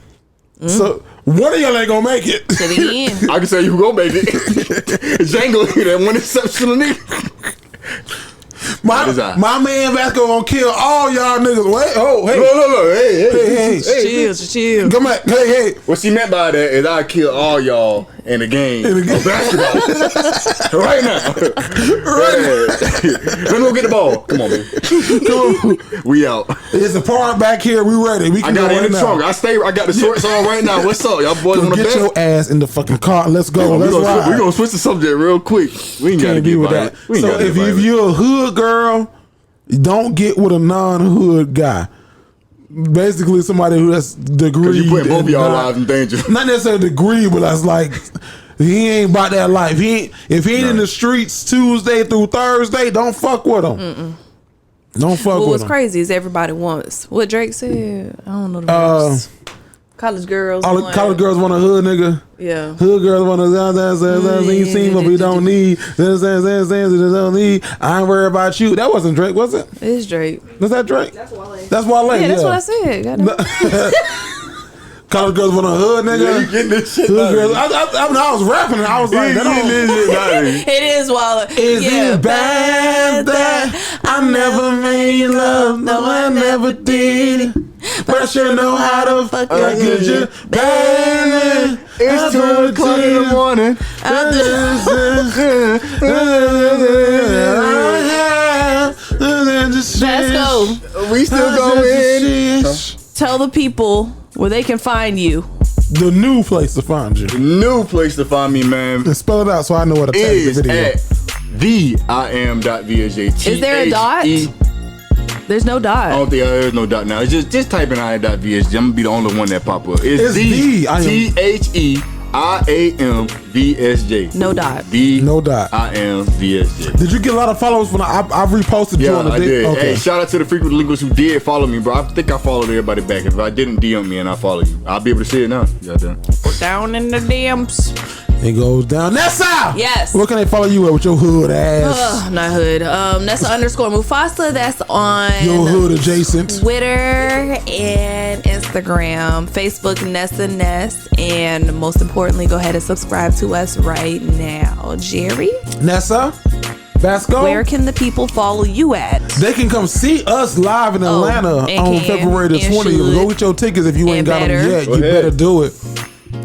So one of y'all ain't gonna make it. To the end. I can tell you who gonna make it. Django, that one exceptional nigga. My man Vasco gonna kill all y'all niggas. Wait, hey. Look. Hey. Chill. Come back. Hey. What she meant by that is I kill all y'all in the game of basketball. Right now. Let me go get the ball. Come on, man. Come on. We out. There's a part back here. We ready. We can I got go it right in the now. trunk. I got the shorts on right now. What's up? Y'all boys want to Get bet? your ass in the fucking car. Let's go. Let's ride. We're going to switch the subject real quick. We ain't got to Can't be get with violent. that. We ain't So gotta get if violent. you're a hood girl, don't get with a non-hood guy. Basically, somebody who that's degree. Because you putting both of y'all not- lives in danger. Not necessarily degree, but that's like he ain't about that life. If he ain't in the streets Tuesday through Thursday, don't fuck with him. Don't fuck What with was him. crazy is everybody wants what Drake said. I don't know the rest. College girls. All the want- college girls want a hood nigga. Yeah. Hood girls want to you seen what we don't need. Don't need. I ain't worried about you. That wasn't Drake, was it? It's Drake. Was that Drake? That's Wale. That's Wale. Yeah, that's what I said. Goddamn. College girls want a hood nigga. Yeah, you getting this shit Hood out of girls. me. I was rapping and I was like, that don't. It is Wale. Is it bad that I never made love? No, I never did. But I sure know how to fuck you. Get you bad. It's 2 o'clock in the morning. Vasco, We still going. tell the people where they can find you. The new place to find you. New place to find me, man, And spell it out so I know what to tag the is video. at theiam.vsj. Is there a dot? There's no I dot. don't think there's no dot now. It's just type in I.vsj. I'm gonna be the only one that pop up. It's the I am- THEIAMVSJ. No dot. No dot. IAMVSJ. Did you get a lot of followers when I reposted you Yeah, on the I did. Okay. Hey, shout out to the frequent delinquents who did follow me, bro. I think I followed everybody back. If I didn't DM me and I follow you, I'll be able to see it now. Goddamn. Down in the DMs. It goes down. Nessa! Yes. What can they follow you at with your hood ass? Not hood. Nessa _ Mufasa. That's on Your hood adjacent. Twitter and Instagram, Facebook Nessa Ness, and most importantly, go ahead and subscribe to us right now. Jerry, Nessa? Vasco? where can the people follow you at? They can come see us live in Atlanta and on can, February the and 20th. should, Go get your tickets if you ain't and got them better. yet. Go You ahead. better do it.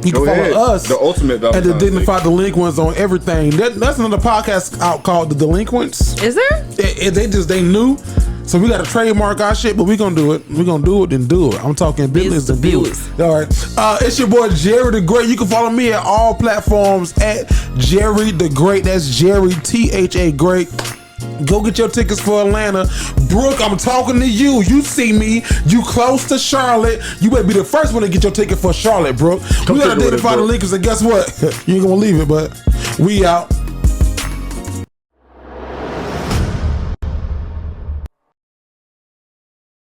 You can Go ahead. follow us The ultimate at the Valentine's Day. Dignified Delinquents on everything. That's another podcast out called The Delinquents. Is there? They new. So we got to trademark our shit, but we gonna do it. We gonna do it and do it. I'm talking business and do it. Business. All right. It's your boy Jerry the Great. You can follow me at all platforms at Jerry the Great. That's Jerry THA Great. Go get your tickets for Atlanta. Brooke, I'm talking to you. You see me. You close to Charlotte. You better be the first one to get your ticket for Charlotte, Brooke. We got to Dignified Delinquents, and guess what? You ain't gonna believe it, but we out.